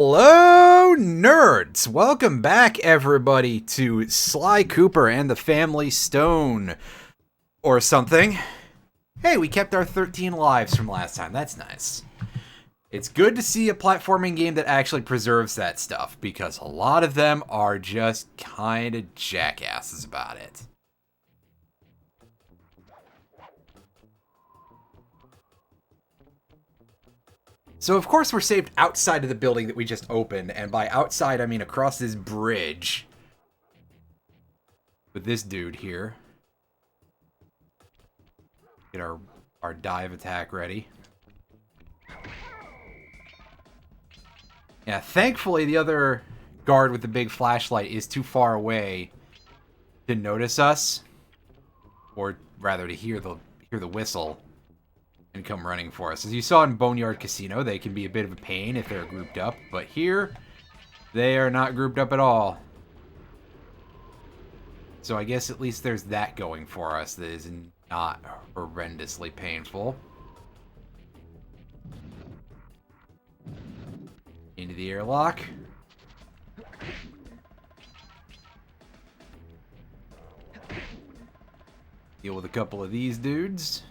Hello, nerds! Welcome back, everybody, to Sly Cooper and the Family Stone. Or something. Hey, we kept our 13 lives from last time. That's nice. It's good to see a platforming game that actually preserves that stuff, because a lot of them are just kind of jackasses about it. So, of course, we're saved outside of the building that we just opened, and by outside, I mean across this bridge. With this dude here. Get our dive attack ready. Yeah, thankfully the other guard with the big flashlight is too far away to notice us. Or rather to hear the whistle and come running for us. As you saw in Boneyard Casino, they can be a bit of a pain if they're grouped up, but here, they are not grouped up at all. So I guess at least there's that going for us that is not horrendously painful. Into the airlock. Deal with a couple of these dudes.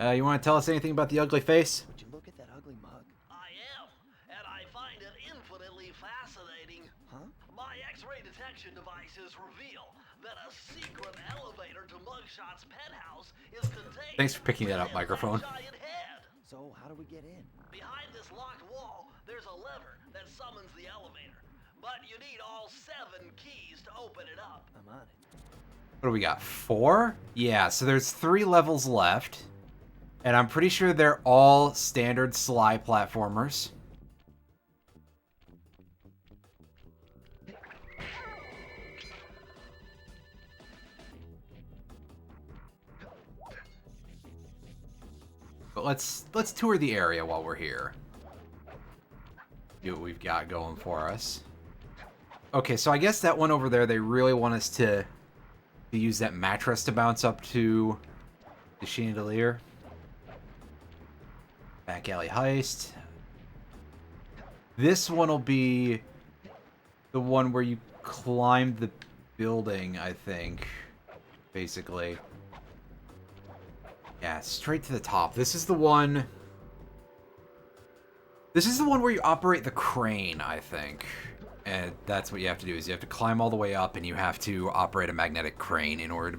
You want to tell us anything about the ugly face? Would you look at that ugly mug? I am, and I find it infinitely fascinating. Huh? My X-ray detection devices reveal that a secret elevator to Mugshot's penthouse is contained. Thanks for picking that up, within microphone. that giant head. So, how do we get in? Behind this locked wall, there's a lever that summons the elevator. But you need all 7 keys to open it up. I'm on it. What do we got? 4? Yeah, so there's 3 levels left. And I'm pretty sure they're all standard Sly platformers. But let's tour the area while we're here. See what we've got going for us. Okay, so I guess that one over there, they really want us to use that mattress to bounce up to the chandelier. Back alley heist. This one will be the one where you climb the building, I think. Basically. Yeah, straight to the top. This is the one... This is the one where you operate the crane, I think. And that's what you have to do, is you have to climb all the way up and you have to operate a magnetic crane in order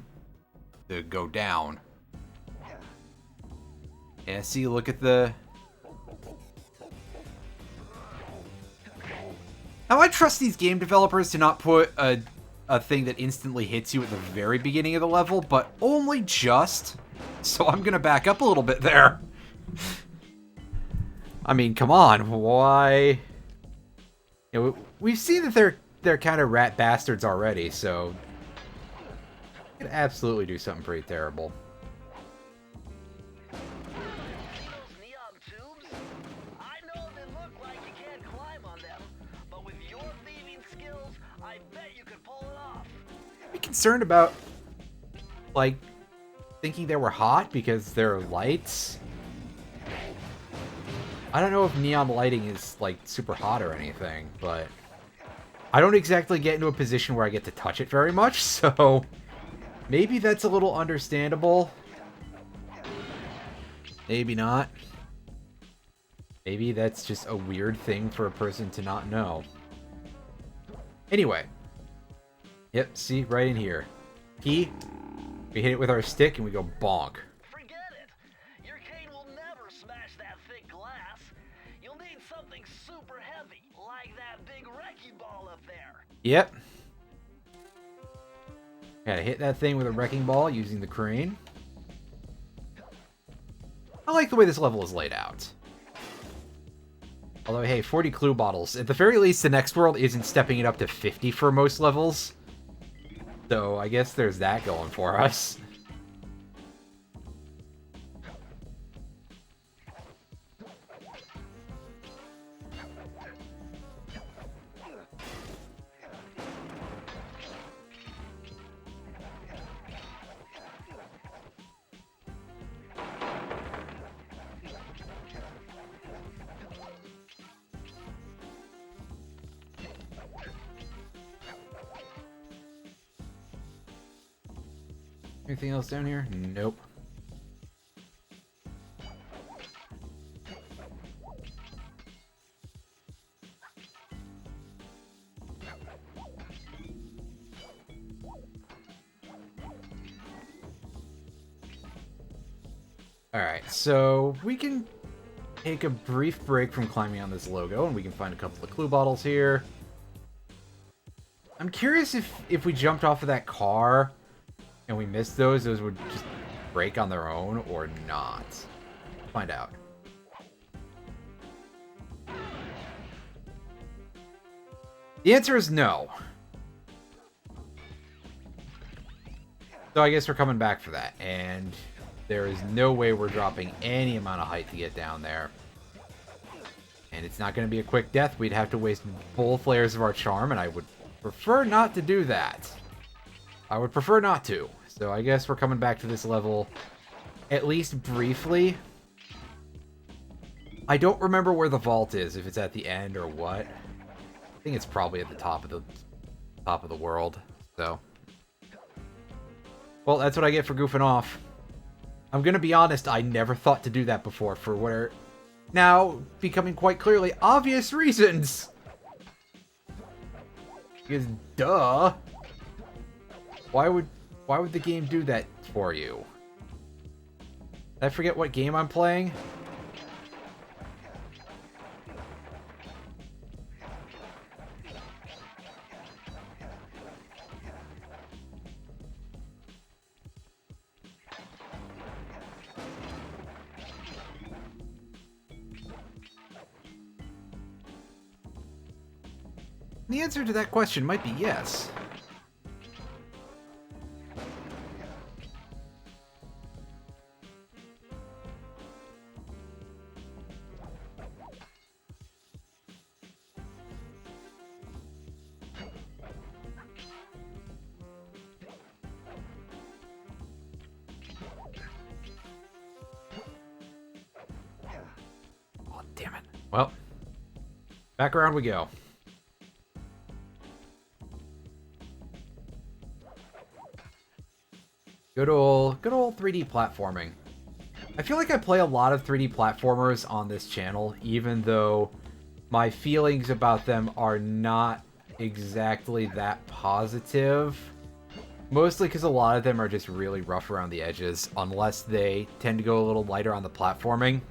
to go down. Yeah, see, look at the... Now, I trust these game developers to not put a thing that instantly hits you at the very beginning of the level, but only just. So I'm gonna back up a little bit there. I mean, come on, why... You know, we've seen that they're kind of rat bastards already, so... They could absolutely do something pretty terrible. Neon tubes? I know they look like you can't climb on them, but with your thieving skills, I bet you could pull it off. Be concerned about, like, thinking they were hot because they're lights. I don't know if neon lighting is, like, super hot or anything, but I don't exactly get into a position where I get to touch it very much, so maybe that's a little understandable. Maybe not. Maybe that's just a weird thing for a person to not know. Anyway. Yep, see, right in here. Key. We hit it with our stick and we go bonk. Forget it. Your cane will never smash that thick glass. You'll need something super heavy, like that big wrecking ball up there. Yep. Gotta hit that thing with a wrecking ball using the crane. I like the way this level is laid out. Although, hey, 40 clue bottles. At the very least, the next world isn't stepping it up to 50 for most levels. So, I guess there's that going for us. Anything else down here? Nope. Alright, so we can take a brief break from climbing on this logo, and we can find a couple of clue bottles here. I'm curious if we jumped off of that car and we missed those would just break on their own or not. Find out. The answer is no. So I guess we're coming back for that, and there is no way we're dropping any amount of height to get down there. And it's not going to be a quick death. We'd have to waste both layers of our charm, and I would prefer not to do that. I would prefer not to. So I guess we're coming back to this level, at least briefly. I don't remember where the vault is, if it's at the end or what. I think it's probably at the top of the world. So, well, that's what I get for goofing off. I'm gonna be honest, I never thought to do that before for what are now becoming quite clearly obvious reasons. Because duh. Why would the game do that for you? Did I forget what game I'm playing? The answer to that question might be yes. Oh, damn it. Well, back around we go. Good old 3D platforming. I feel like I play a lot of 3D platformers on this channel, even though my feelings about them are not exactly that positive. Mostly because a lot of them are just really rough around the edges, unless they tend to go a little lighter on the platforming.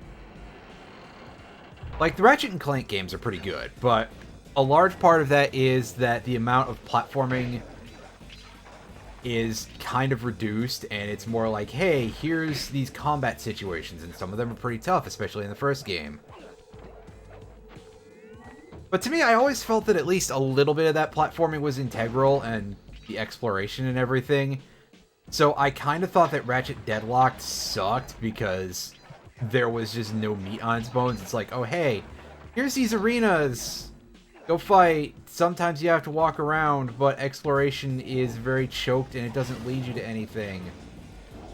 Like, the Ratchet and Clank games are pretty good, but a large part of that is that the amount of platforming is kind of reduced, and it's more like, hey, here's these combat situations, and some of them are pretty tough, especially in the first game. But to me, I always felt that at least a little bit of that platforming was integral, and the exploration and everything. So I kind of thought that Ratchet Deadlocked sucked because there was just no meat on its bones. It's like, oh hey, here's these arenas, go fight. Sometimes you have to walk around, but exploration is very choked and it doesn't lead you to anything.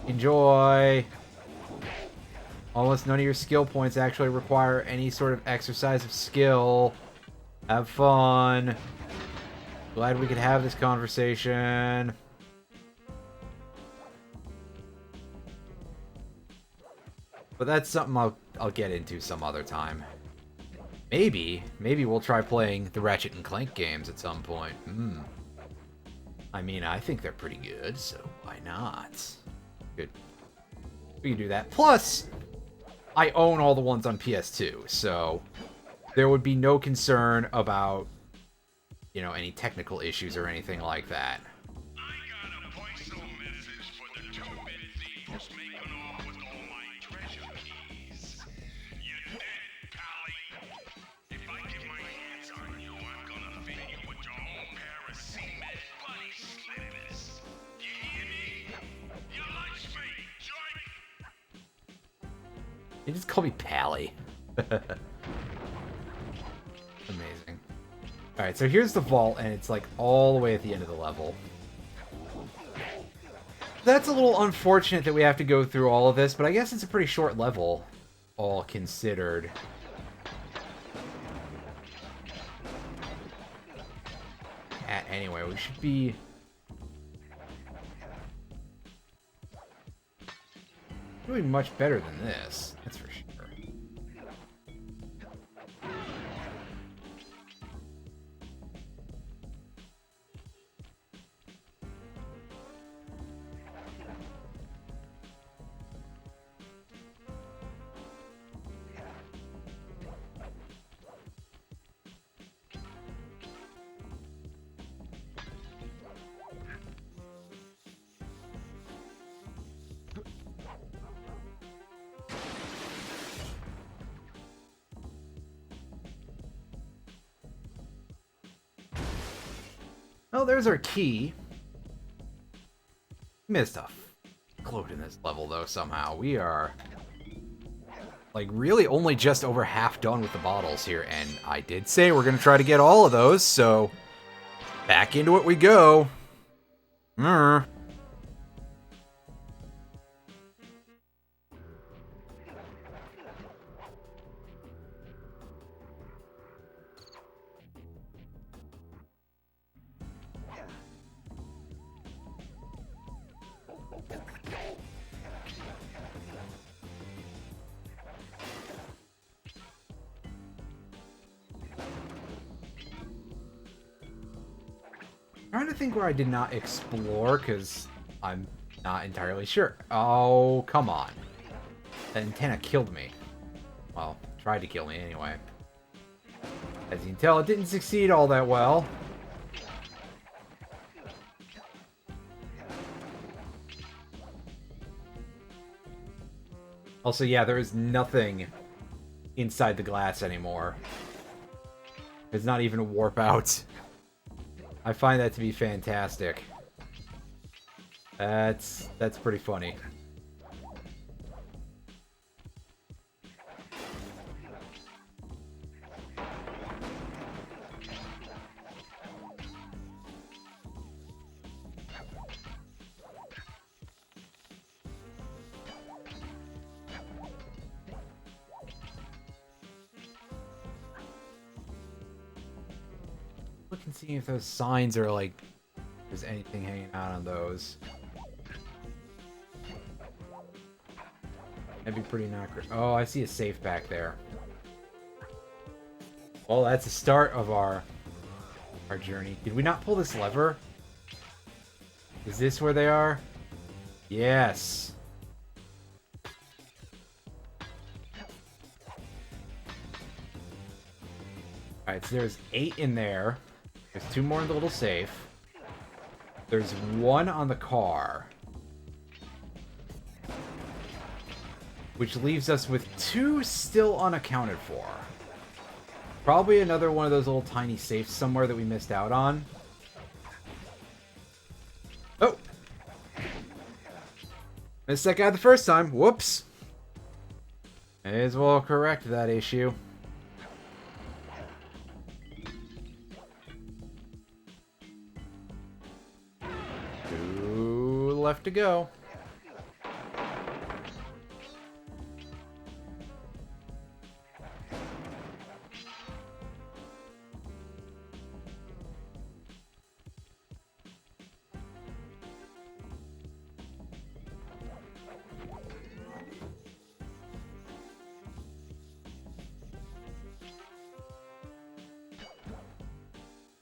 Enjoy. Almost none of your skill points actually require any sort of exercise of skill. Have fun. Glad we could have this conversation. But that's something I'll get into some other time. Maybe we'll try playing the Ratchet and Clank games at some point. I mean, I think they're pretty good, so why not? Good. We can do that. Plus, I own all the ones on PS2, so there would be no concern about, you know, any technical issues or anything like that. I got a voice message for the two-bit thieves making off with all my treasure keys. You're dead, Pally. If I get my hands on you, I'm gonna fit you with your own pair of cement buddy slippers. You hear me? Your lunch mate, joint. You just call me Pally. Amazing. Alright, so here's the vault, and it's like all the way at the end of the level. That's a little unfortunate that we have to go through all of this, but I guess it's a pretty short level, all considered. Anyway, we should be... Doing much better than this, that's for sure. Oh, there's our key. Missed a float in this level, though, somehow. We are, like, really only just over half done with the bottles here, and I did say we're going to try to get all of those, so back into it we go. Trying to think where I did not explore, because I'm not entirely sure. Oh, come on. That antenna killed me. Well, tried to kill me anyway. As you can tell, it didn't succeed all that well. Also, yeah, there is nothing inside the glass anymore. There's not even a warp out. I find that to be fantastic. That's pretty funny. Look and see if those signs are like, there's anything hanging out on those. That'd be pretty not great. Oh, I see a safe back there. Well, that's the start of our journey. Did we not pull this lever? Is this where they are? Yes. Alright, so there's 8 in there. There's 2 more in the little safe. There's 1 on the car. Which leaves us with 2 still unaccounted for. Probably another one of those little tiny safes somewhere that we missed out on. Oh! Missed that guy the first time. Whoops! May as well correct that issue. 2 left to go.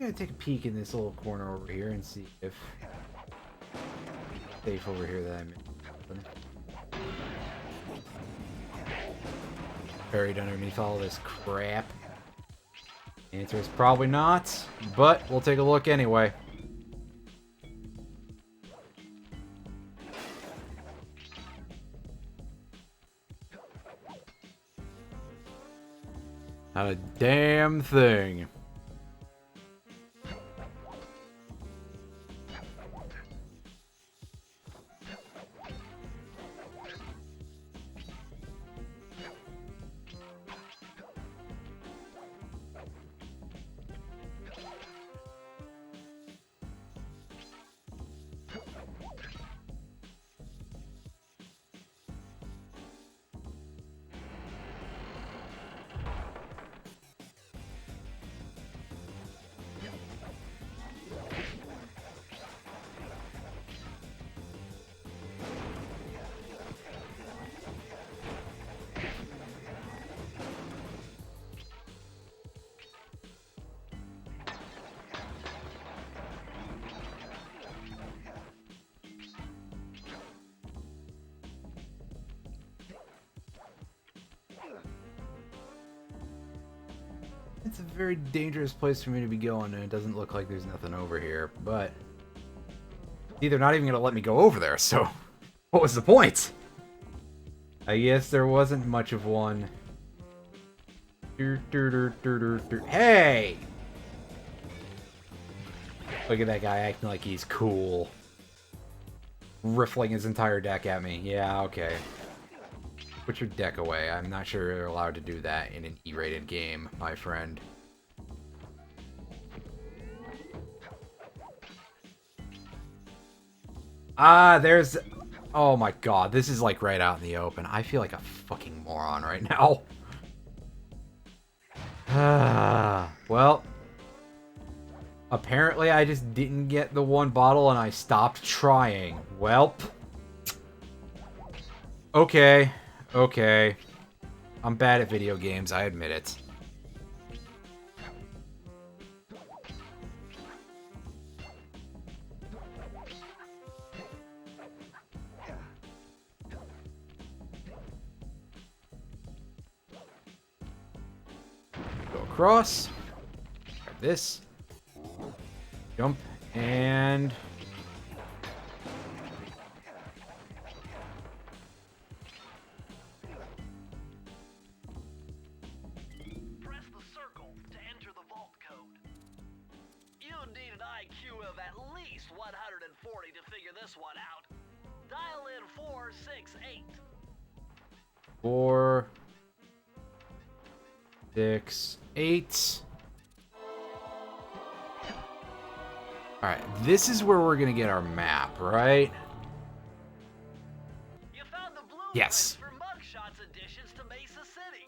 I'm gonna take a peek in this little corner over here and see if safe over here that I missed. Buried underneath all this crap. The answer is probably not, but we'll take a look anyway. Not a damn thing. It's a very dangerous place for me to be going, and it doesn't look like there's nothing over here, but... they're not even gonna let me go over there, so... what was the point? I guess there wasn't much of one. Hey! Look at that guy acting like he's cool. Riffling his entire deck at me. Yeah, okay. Put your deck away. I'm not sure you're allowed to do that in an E-rated game, my friend. Ah, there's... oh my god, this is like right out in the open. I feel like a fucking moron right now. Well... apparently I just didn't get the one bottle and I stopped trying. Welp. Okay. Okay. I'm bad at video games, I admit it. Go across. Grab this. Jump, and... Press the circle to enter the vault code. You need an IQ of at least 140 to figure this one out. Dial in 468. 4, 6, 8. Alright, this is where we're gonna get our map, right? You found the blueprints Yes. for Mugshots additions to Mesa City.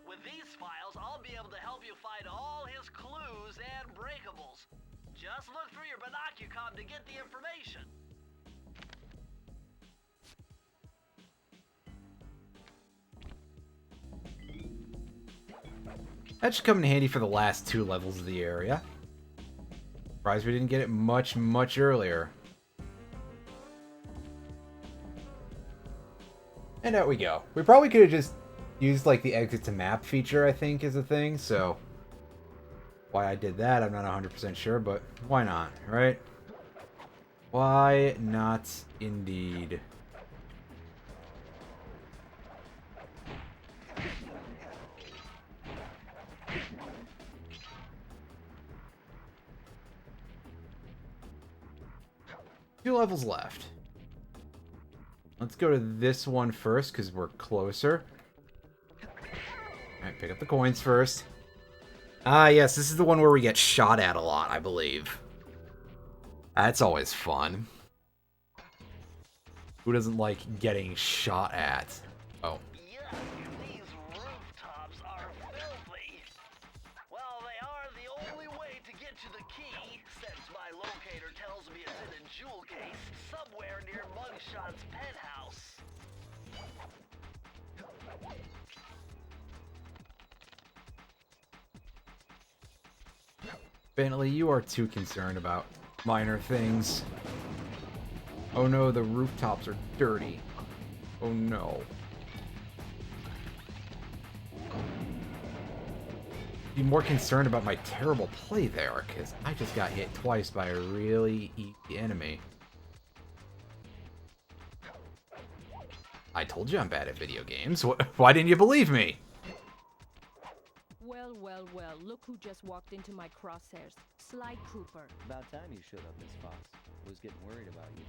With these files, I'll be able to help you find all his clues and breakables. Just look through your binocucom to get the information. That should come in handy for the last 2 levels of the area. Surprised we didn't get it much earlier. And out we go. We probably could have just used like the exit to map feature, I think, is a thing, so... why I did that, I'm not 100% sure, but why not, right? Why not indeed? Two levels left. Let's go to this one first, because we're closer. Alright, pick up the coins first. Ah, yes, this is the one where we get shot at a lot, I believe. That's always fun. Who doesn't like getting shot at? Oh. Yuck, these rooftops are filthy. Well, they are the only way to get to the key, since my locator tells me it's in a jewel case somewhere near Mugshot's penthouse. Bentley, you are too concerned about minor things. Oh no, the rooftops are dirty. Oh no. Be more concerned about my terrible play there, because I just got hit twice by a really easy enemy. I told you I'm bad at video games. Why didn't you believe me? Well, well, well, look who just walked into my crosshairs. Sly Cooper. About time you showed up, Miss Fox. I was getting worried about you.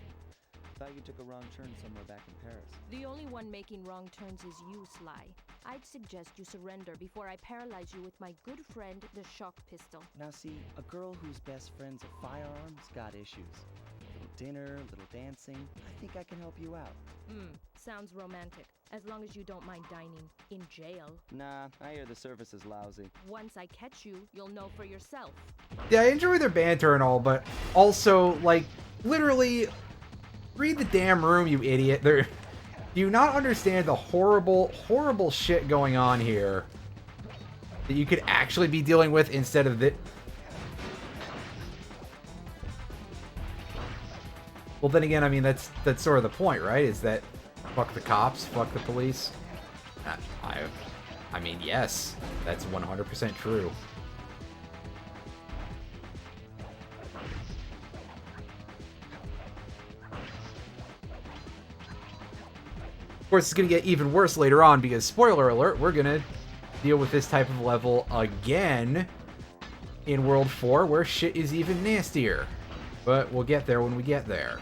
Thought you took a wrong turn somewhere back in Paris. The only one making wrong turns is you, Sly. I'd suggest you surrender before I paralyze you with my good friend, the shock pistol. Now see, a girl whose best friend's a firearm's got issues. A little dinner, a little dancing. I think I can help you out. Sounds romantic. As long as you don't mind dining in jail. Nah, I hear the service is lousy. Once I catch you, you'll know for yourself. Yeah, I enjoy their banter and all, but also, like, literally, read the damn room, you idiot. Do you not understand the horrible, horrible shit going on here that you could actually be dealing with instead of this? Well, then again, I mean, that's sort of the point, right? Is that fuck the cops, fuck the police? I mean, yes, that's 100% true. course, it's going to get even worse later on because, spoiler alert, we're going to deal with this type of level again in World 4 where shit is even nastier. But we'll get there when we get there.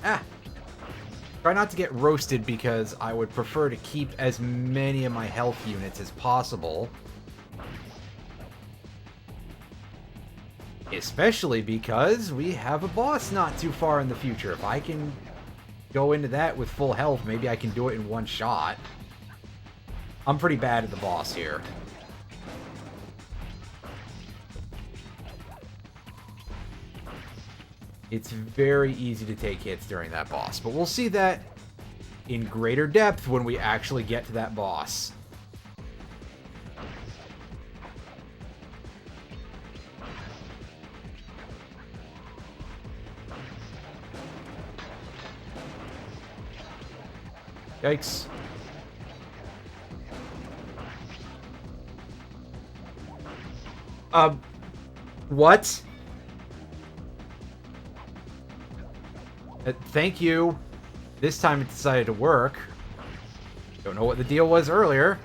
Ah! Try not to get roasted because I would prefer to keep as many of my health units as possible. Especially because we have a boss not too far in the future. If I can go into that with full health, maybe I can do it in one shot. I'm pretty bad at the boss here. It's very easy to take hits during that boss, but we'll see that in greater depth when we actually get to that boss. Yikes. What? Thank you. This time it decided to work. Don't know what the deal was earlier.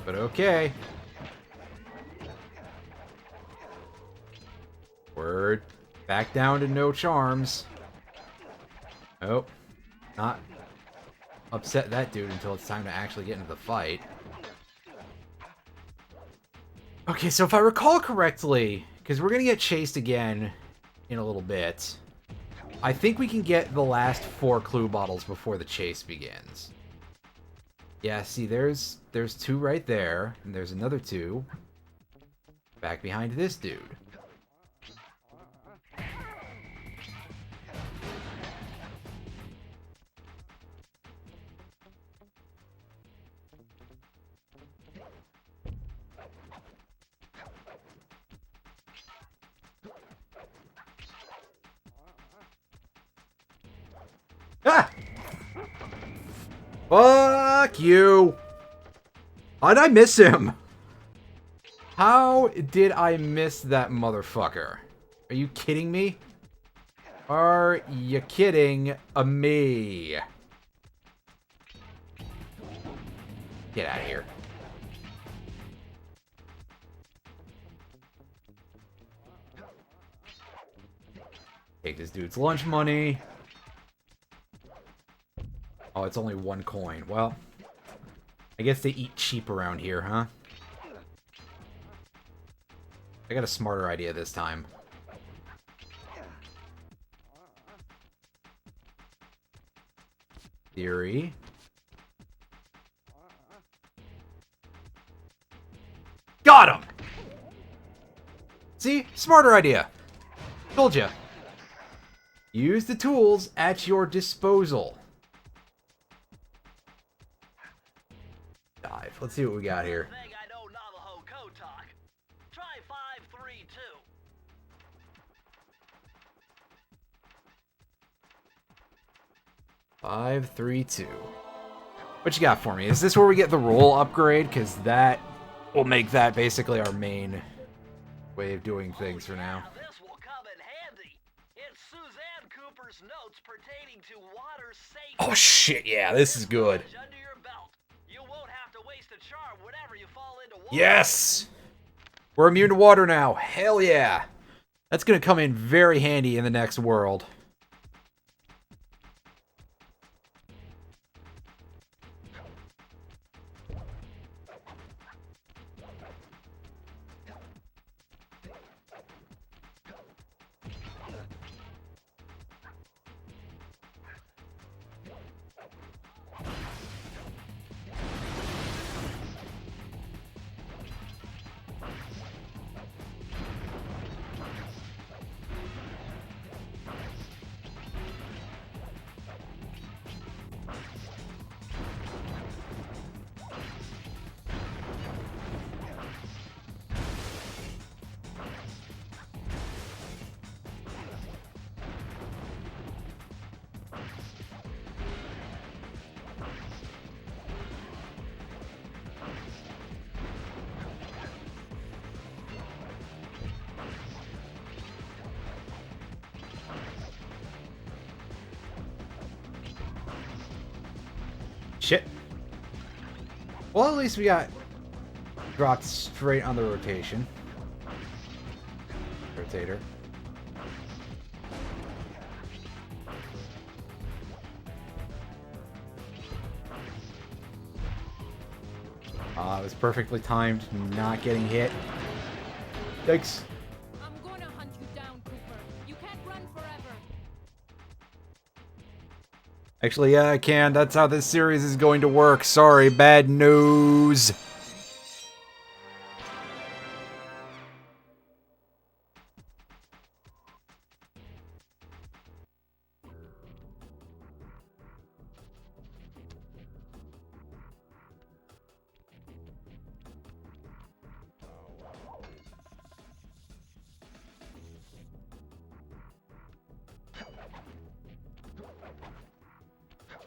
But okay. We're back down to no charms. Oh. Not upset that dude until it's time to actually get into the fight. Okay, so if I recall correctly, because we're going to get chased again in a little bit, I think we can get the last 4 clue bottles before the chase begins. Yeah, see, there's 2 right there, and there's another 2 back behind this dude. Ah! Fuck you! How'd I miss him? How did I miss that motherfucker? Are you kidding me? Are you kidding me? Get out of here. Take this dude's lunch money. Oh, it's only 1 coin. Well, I guess they eat cheap around here, huh? I got a smarter idea this time. Theory. Got him! See? Smarter idea. Told ya. Use the tools at your disposal. Dive. Let's see what we got here. Thing I know Navajo code talk. Try 532. 532. What you got for me? Is this where we get the roll upgrade? Because that will make that basically our main way of doing things for now. This will come in handy. It's Suzanne Cooper's notes pertaining to water safety. Oh shit, yeah, this is good. Under your belt. You won't have to waste a charm whenever you fall into water. Yes! We're immune to water now. Hell yeah. That's going to come in very handy in the next world. Well, at least we got dropped straight on the rotation. Rotator. It was perfectly timed, not getting hit. Thanks. I'm gonna hunt you down, Cooper. You can't run forever. Actually, yeah, I can. That's how this series is going to work. Sorry, bad news.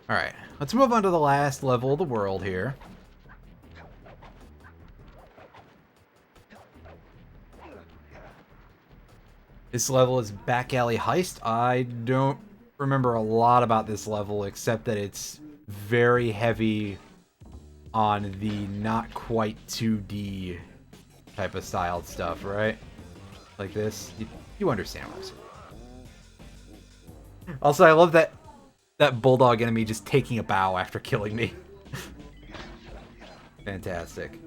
Alright, let's move on to the last level of the world here. This level is Back Alley Heist. I don't remember a lot about this level except that it's very heavy on the not quite 2D type of styled stuff, right? Like this. You understand what I'm saying. Also, I love that bulldog enemy just taking a bow after killing me. Fantastic.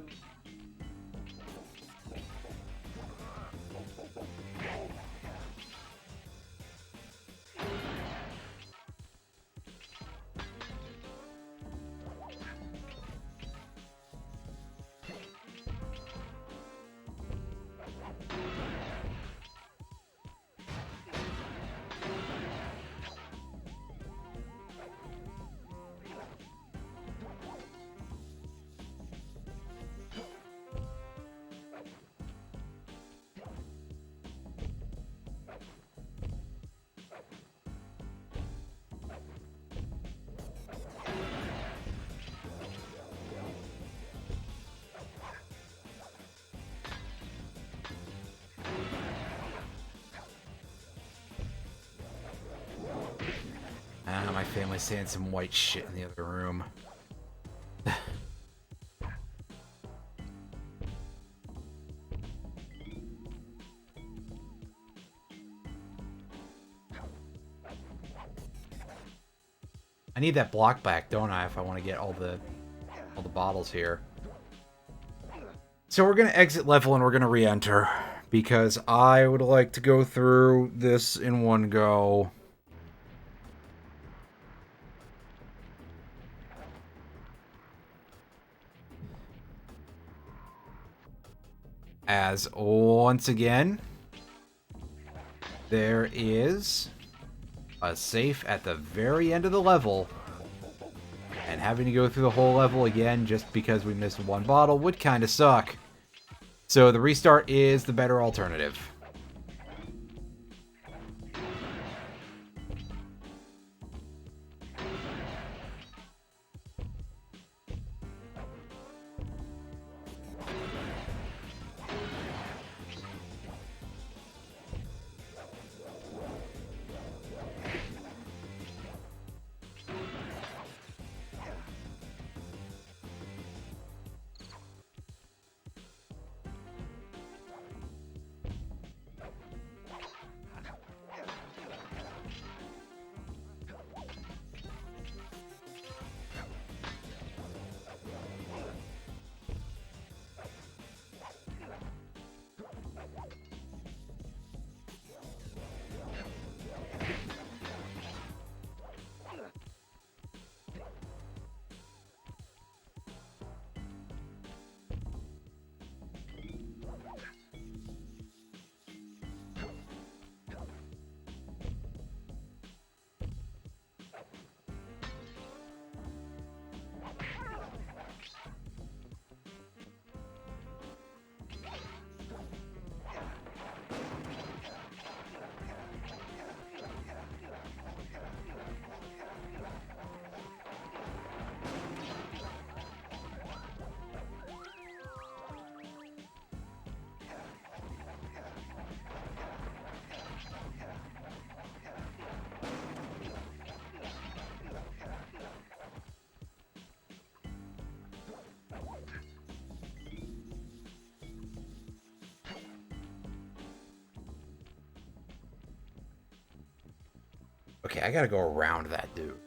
My family's saying some white shit in the other room. I need that block back, don't I, if I want to get all the bottles here. So we're going to exit level and we're going to re-enter because I would like to go through this in one go. As once again, there is a safe at the very end of the level, and having to go through the whole level again just because we missed one bottle would kind of suck. So the restart is the better alternative. Okay, I gotta go around that dude.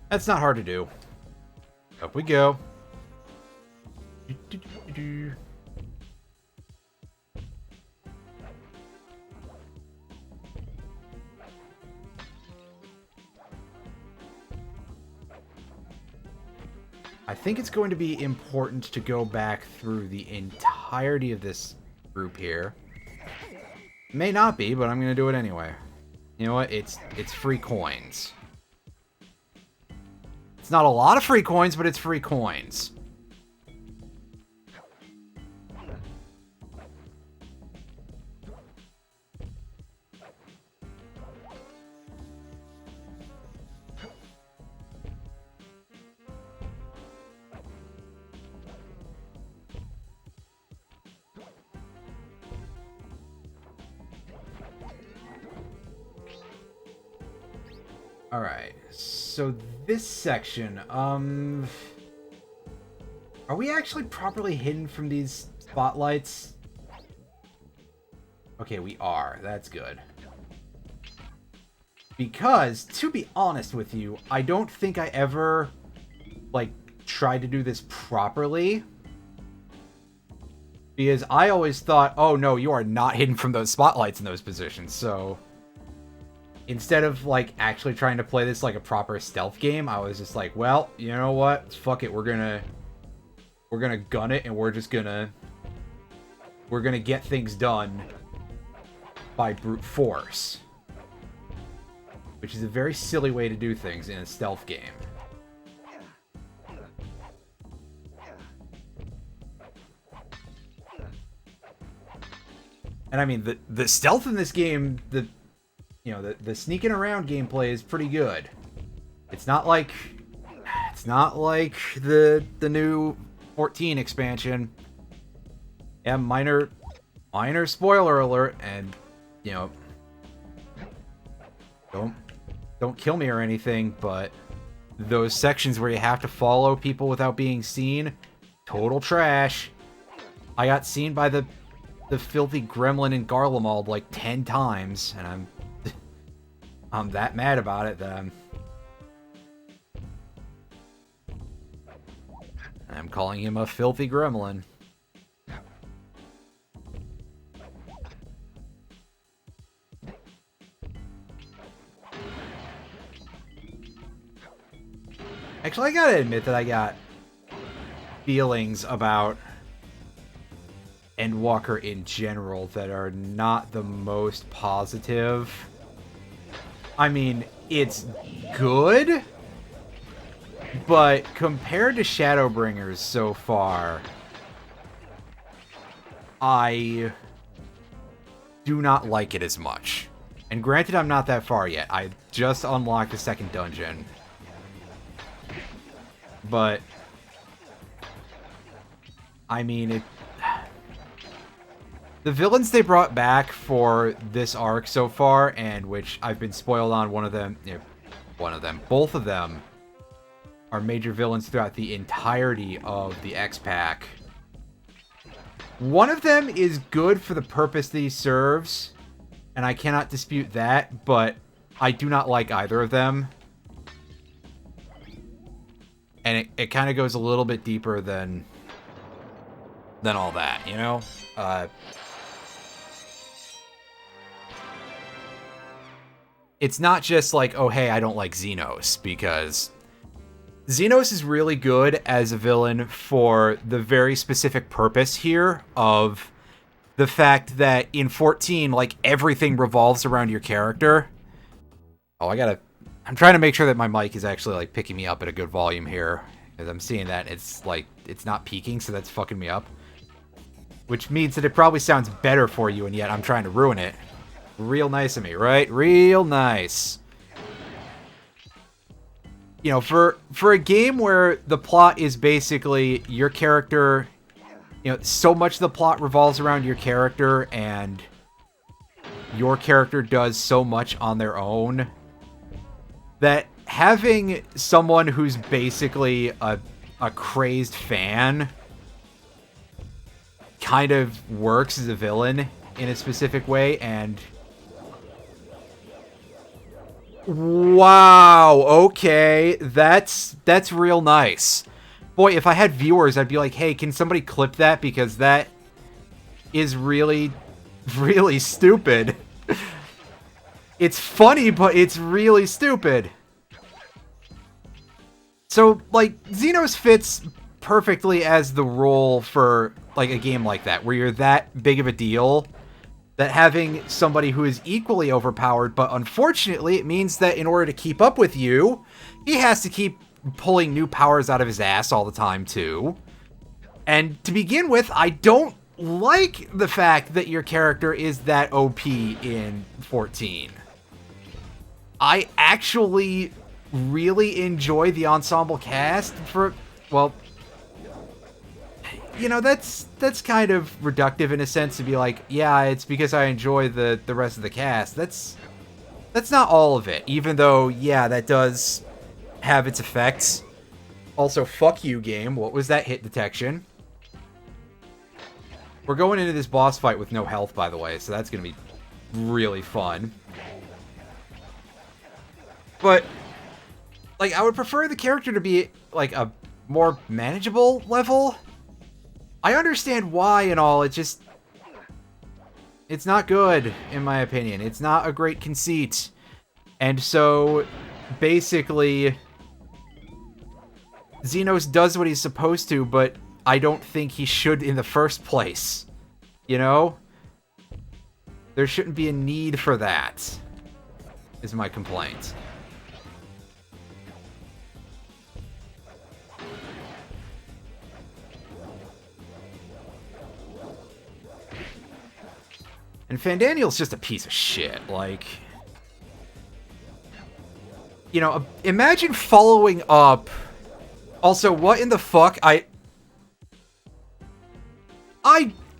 That's not hard to do. Up we go. I think it's going to be important to go back through the entirety of this group here. May not be, but I'm going to do it anyway. You know what? It's free coins. It's not a lot of free coins, but it's free coins. Alright, so this section, are we actually properly hidden from these spotlights? Okay, we are. That's good. Because, to be honest with you, I don't think I ever, like, tried to do this properly. Because I always thought, oh no, you are not hidden from those spotlights in those positions, so... Instead of, like, actually trying to play this like a proper stealth game, I was just like, well, you know what? Fuck it, we're gonna gun it, and we're gonna get things done by brute force. Which is a very silly way to do things in a stealth game. And I mean, the stealth in this game, the sneaking around gameplay is pretty good. It's not like the new 14 expansion. Yeah, minor spoiler alert, and you know, don't kill me or anything, but those sections where you have to follow people without being seen, total trash. I got seen by the filthy gremlin in Garlemald like 10 times, and I'm that mad about it that I'm calling him a filthy gremlin. Actually, I gotta admit that I got feelings about Endwalker in general that are not the most positive. I mean, it's good, but compared to Shadowbringers so far, I do not like it as much. And granted, I'm not that far yet. I just unlocked the second dungeon. But, I mean, the villains they brought back for this arc so far, and which I've been spoiled on, both of them are major villains throughout the entirety of the X-Pack. One of them is good for the purpose that he serves, and I cannot dispute that, but I do not like either of them. And it kind of goes a little bit deeper than all that, you know? It's not just like, oh, hey, I don't like Xenos, because Xenos is really good as a villain for the very specific purpose here of the fact that in 14, like, everything revolves around your character. Oh, I'm trying to make sure that my mic is actually, like, picking me up at a good volume here, because I'm seeing that it's, like, it's not peaking, so that's fucking me up. Which means that it probably sounds better for you, and yet I'm trying to ruin it. Real nice of me, right? Real nice. You know, for a game where the plot is basically your character, you know, so much of the plot revolves around your character, and your character does so much on their own, that having someone who's basically a crazed fan kind of works as a villain in a specific way, and Wow, okay. That's real nice. Boy, if I had viewers, I'd be like, hey, can somebody clip that? Because that is really, really stupid. It's funny, but it's really stupid. So, like, Xenos fits perfectly as the role for, like, a game like that, where you're that big of a deal that having somebody who is equally overpowered, but unfortunately it means that in order to keep up with you, he has to keep pulling new powers out of his ass all the time, too. And to begin with, I don't like the fact that your character is that OP in 14. I actually really enjoy the ensemble cast for, well, you know, that's kind of reductive in a sense to be like, yeah, it's because I enjoy the rest of the cast. That's not all of it, even though, yeah, that does have its effects. Also, fuck you, game. What was that hit detection? We're going into this boss fight with no health, by the way, so that's going to be really fun. But, like, I would prefer the character to be, like, a more manageable level. I understand why and all, it's not good, in my opinion. It's not a great conceit. And so, basically, Xenos does what he's supposed to, but I don't think he should in the first place. You know? There shouldn't be a need for that, is my complaint. And Fandaniel's just a piece of shit, like... You know, imagine following up... Also, what in the fuck? I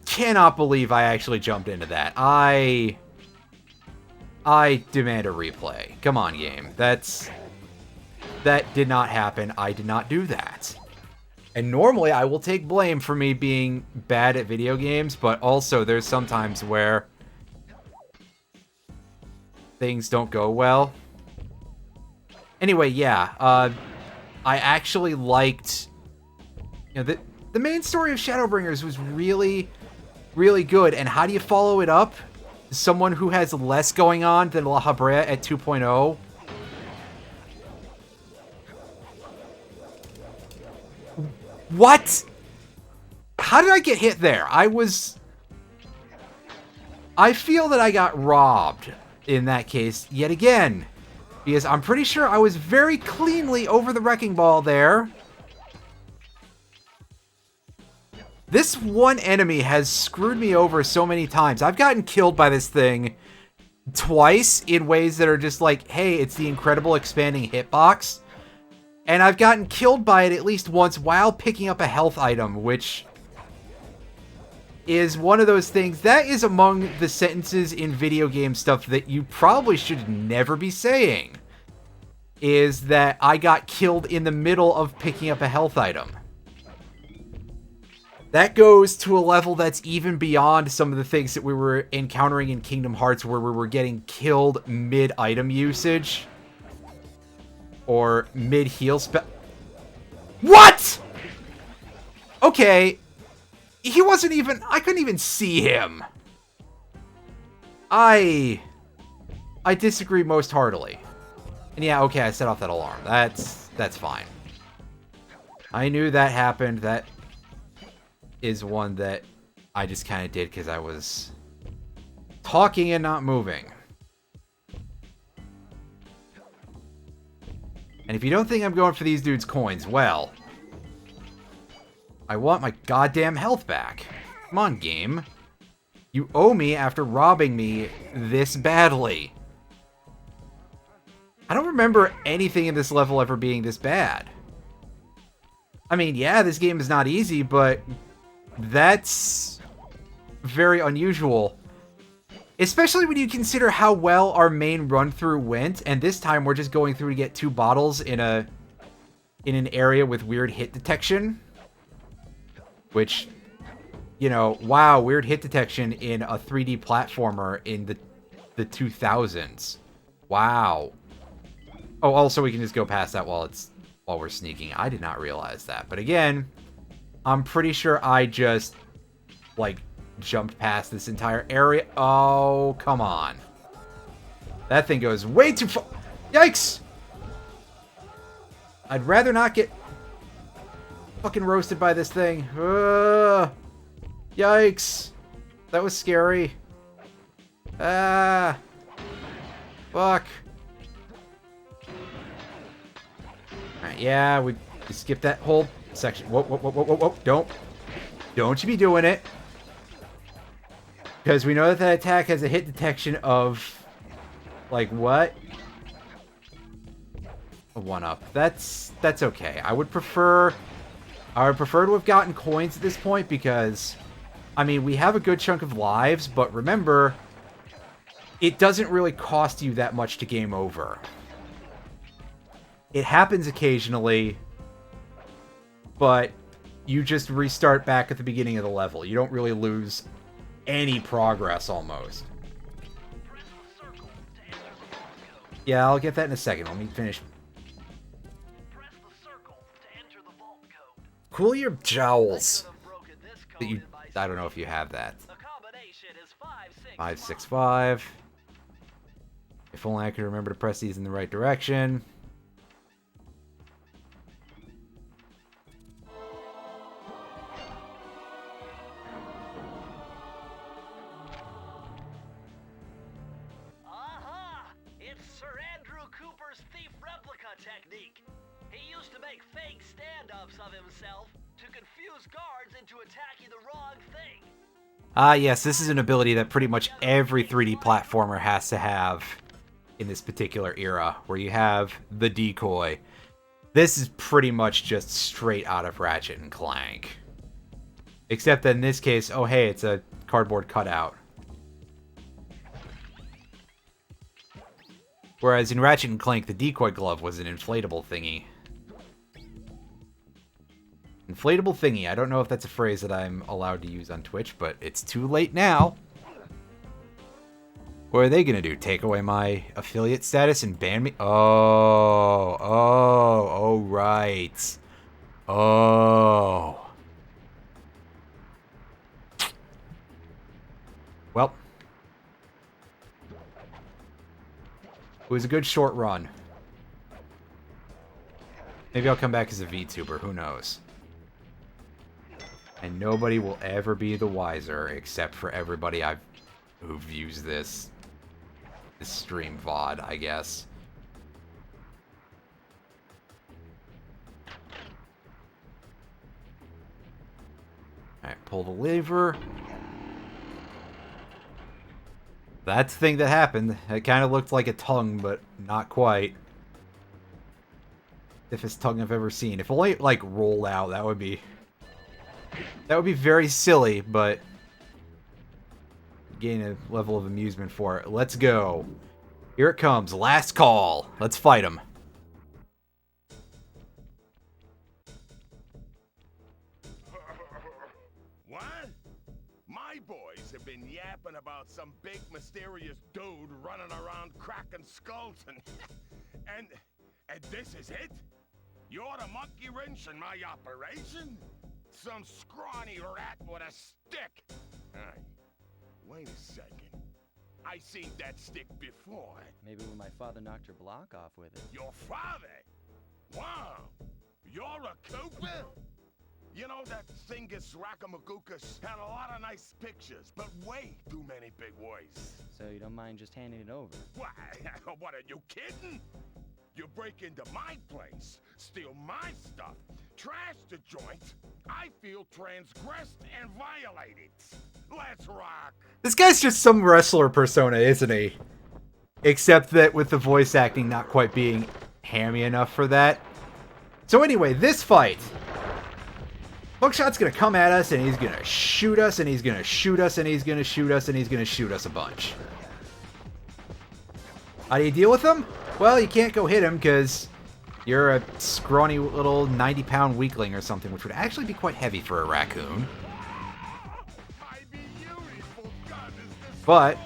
cannot believe I actually jumped into that. I demand a replay. Come on, game. That did not happen. I did not do that. And normally I will take blame for me being bad at video games, but also there's sometimes where things don't go well. Anyway, yeah, I actually liked, you know, the main story of Shadowbringers was really, really good. And how do you follow it up? Someone who has less going on than La Habrea at 2.0. What? How did I get hit there? I feel that I got robbed in that case yet again. Because I'm pretty sure I was very cleanly over the wrecking ball there. This one enemy has screwed me over so many times. I've gotten killed by this thing twice in ways that are just like, hey, it's the incredible expanding hitbox. And I've gotten killed by it at least once while picking up a health item, which is one of those things that is among the sentences in video game stuff that you probably should never be saying, is that I got killed in the middle of picking up a health item. That goes to a level that's even beyond some of the things that we were encountering in Kingdom Hearts, where we were getting killed mid-item usage. Or mid-heal spell. What?! Okay. He wasn't even... I couldn't even see him. I disagree most heartily. And yeah, okay, I set off that alarm. That's fine. I knew that happened. That is one that I just kind of did because I was talking and not moving. And if you don't think I'm going for these dudes' coins, well, I want my goddamn health back. Come on, game. You owe me after robbing me this badly. I don't remember anything in this level ever being this bad. I mean, yeah, this game is not easy, but that's very unusual. Especially when you consider how well our main run-through went, and this time we're just going through to get 2 bottles in an area with weird hit detection. Which, you know, wow, weird hit detection in a 3D platformer in the 2000s. Wow. Oh, also we can just go past that while we're sneaking. I did not realize that. But again, I'm pretty sure I just, like, jumped past this entire area. Oh, come on. That thing goes way too far. Yikes! I'd rather not get fucking roasted by this thing. Yikes. That was scary. Ah. Fuck. Alright, yeah, we skipped that whole section. Whoa, whoa, whoa, whoa, whoa, whoa. Don't you be doing it. Because we know that that attack has a hit detection of... Like, what? A 1-up. That's okay. I would prefer to have gotten coins at this point because... I mean, we have a good chunk of lives, but remember... It doesn't really cost you that much to game over. It happens occasionally, but you just restart back at the beginning of the level. You don't really lose any progress, almost. Yeah, I'll get that in a second. Let me finish. Cool your jowls. I don't know if you have that. 565. If only I could remember to press these in the right direction. It's Sir Andrew Cooper's thief replica technique. He used to make fake stand-ups of himself to confuse guards into attacking the wrong thing. Ah, yes, this is an ability that pretty much every 3D platformer has to have in this particular era, where you have the decoy. This is pretty much just straight out of Ratchet and Clank. Except that in this case, oh hey, it's a cardboard cutout. Whereas in Ratchet and Clank, the decoy glove was an inflatable thingy. Inflatable thingy. I don't know if that's a phrase that I'm allowed to use on Twitch, but it's too late now. What are they going to do? Take away my affiliate status and ban me? Oh, right. Oh. Well. It was a good short run. Maybe I'll come back as a VTuber, who knows? And nobody will ever be the wiser except for everybody who views this stream VOD, I guess. Alright, pull the lever. That's the thing that happened. It kind of looked like a tongue, but not quite. Stiffest tongue I've ever seen. If only it, like, rolled out, that would be very silly, but gain a level of amusement for it. Let's go. Here it comes. Last call. Let's fight him. What? My boys have been yapping about some big mysterious dude running around cracking skulls and this is it? You're the monkey wrench in my operation? Some scrawny rat with a stick. Hey, wait a second. I seen that stick before. Maybe when my father knocked your block off with it. Your father? Wow. You're a Cooper? You know, that Thingus Rackamagookus had a lot of nice pictures, but way too many big words. So you don't mind just handing it over? Why? What, are you kidding? You break into my place, steal my stuff, trash the joint. I feel transgressed and violated. Let's rock. This guy's just some wrestler persona, isn't he? Except that with the voice acting not quite being hammy enough for that. So anyway, this fight. Buckshot's gonna come at us, and he's gonna shoot us, and he's gonna shoot us, and he's gonna shoot us, and he's gonna shoot us a bunch. How do you deal with him? Well, you can't go hit him, because you're a scrawny little 90-pound weakling or something, which would actually be quite heavy for a raccoon. But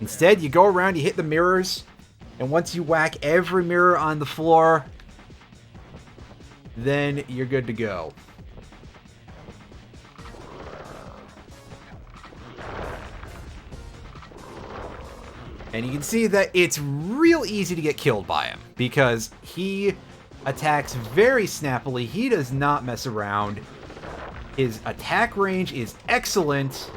instead, you go around, you hit the mirrors, And once you whack every mirror on the floor, then you're good to go. And you can see that it's real easy to get killed by him, because he attacks very snappily. He does not mess around. His attack range is excellent.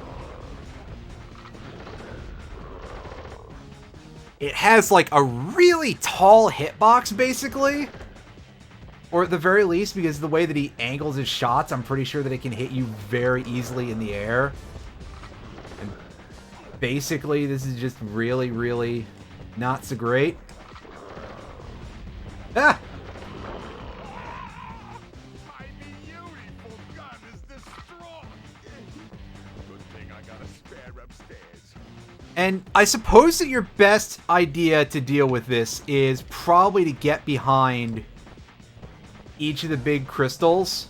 It has like a really tall hitbox, basically. Or at the very least, because of the way that he angles his shots, I'm pretty sure that it can hit you very easily in the air. And basically, this is just really, really not so great. Ah! My beautiful gun is this strong. Good thing I got a spare upstairs. And I suppose that your best idea to deal with this is probably to get behind each of the big crystals.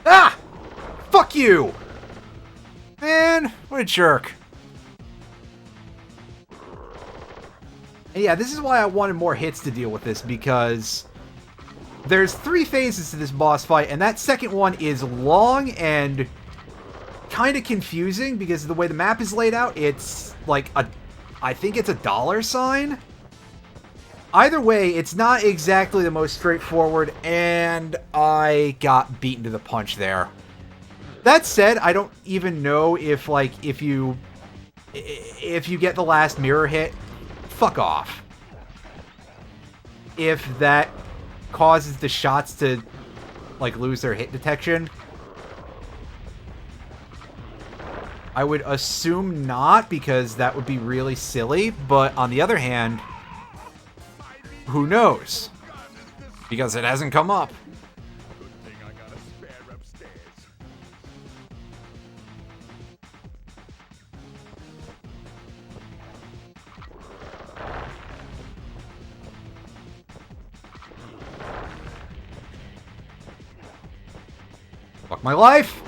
Ah! Fuck you! Man, what a jerk. And yeah, this is why I wanted more hits to deal with this, because there's 3 phases to this boss fight, and that second one is long and kind of confusing because of the way the map is laid out. It's like I think it's a dollar sign. Either way, it's not exactly the most straightforward, and I got beaten to the punch there. That said, I don't even know if you get the last mirror hit, fuck off. If that causes the shots to like lose their hit detection, I would assume not, because that would be really silly, but on the other hand, who knows? Because it hasn't come up. Good thing I got a spare upstairs. Fuck my life.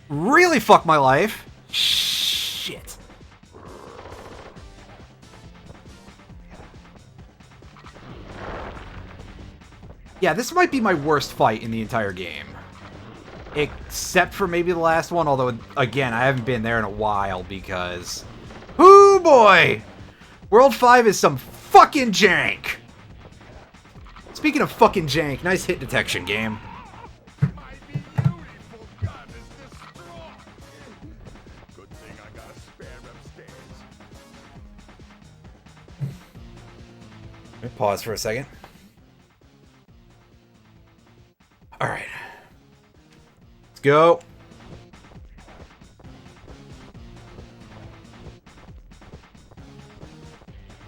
Really fuck my life. Shit. Yeah, this might be my worst fight in the entire game. Except for maybe the last one, although, again, I haven't been there in a while because... Hoo boy! World 5 is some fucking jank! Speaking of fucking jank, nice hit detection, game. My beautiful gun is this strong. Good thing I got a spare upstairs. Let me pause for a second. Alright. Let's go.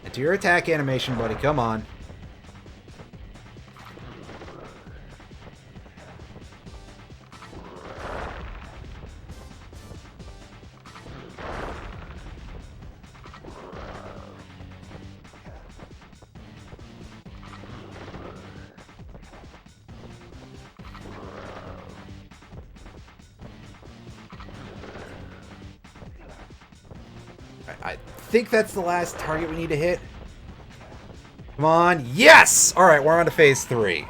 Into your attack animation, buddy. Come on. I think that's the last target we need to hit. Come on. Yes! Alright, we're on to phase 3.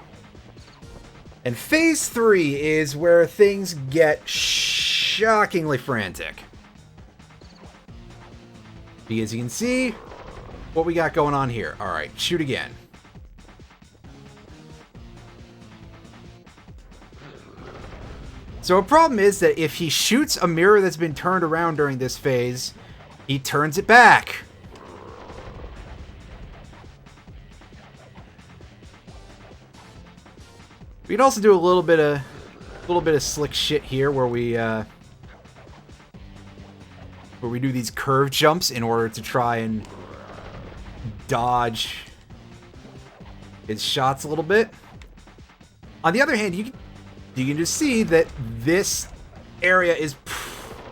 And phase 3 is where things get shockingly frantic. Because you can see what we got going on here. Alright, shoot again. So a problem is that if he shoots a mirror that's been turned around during this phase, he turns it back. We can also do a little bit of slick shit here where we do these curve jumps in order to try and dodge his shots a little bit. On the other hand, you can just see that this area is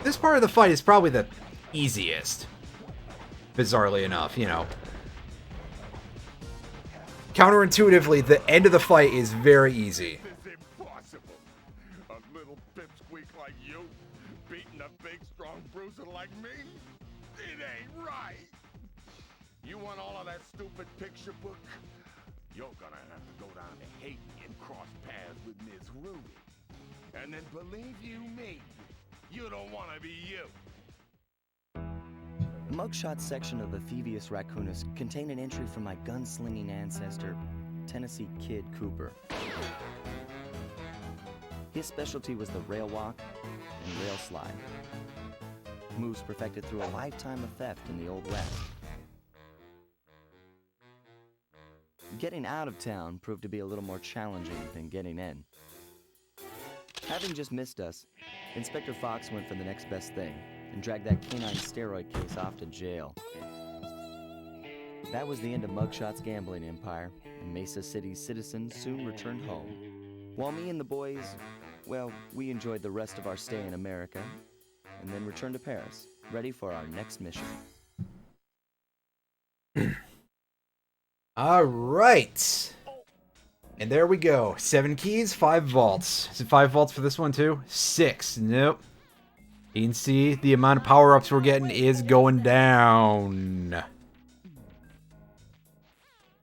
this part of the fight is probably the easiest. Bizarrely enough, you know. Counterintuitively, the end of the fight is very easy. It's impossible. A little pipsqueak like you beating a big, strong bruiser? stupid picture book. You're gonna have to go down to Haiti and cross paths with Miss Ruby. And then believe you me, you don't want to be you. The mugshot section of the Thievius Raccoonus contained an entry from my gunslinging ancestor, Tennessee Kid Cooper. His specialty was the rail walk and rail slide. Moves perfected through a lifetime of theft in the Old West. Getting out of town proved to be a little more challenging than getting in. Having just missed us, Inspector Fox went for the next best thing and dragged that canine steroid case off to jail. That was the end of Mugshot's gambling empire, and Mesa City's citizens soon returned home. While me and the boys, well, we enjoyed the rest of our stay in America, and then returned to Paris, ready for our next mission. All right. And there we go. 7 keys, 5 vaults. Is it 5 vaults for this one too? 6. Nope. You can see the amount of power-ups we're getting is going down.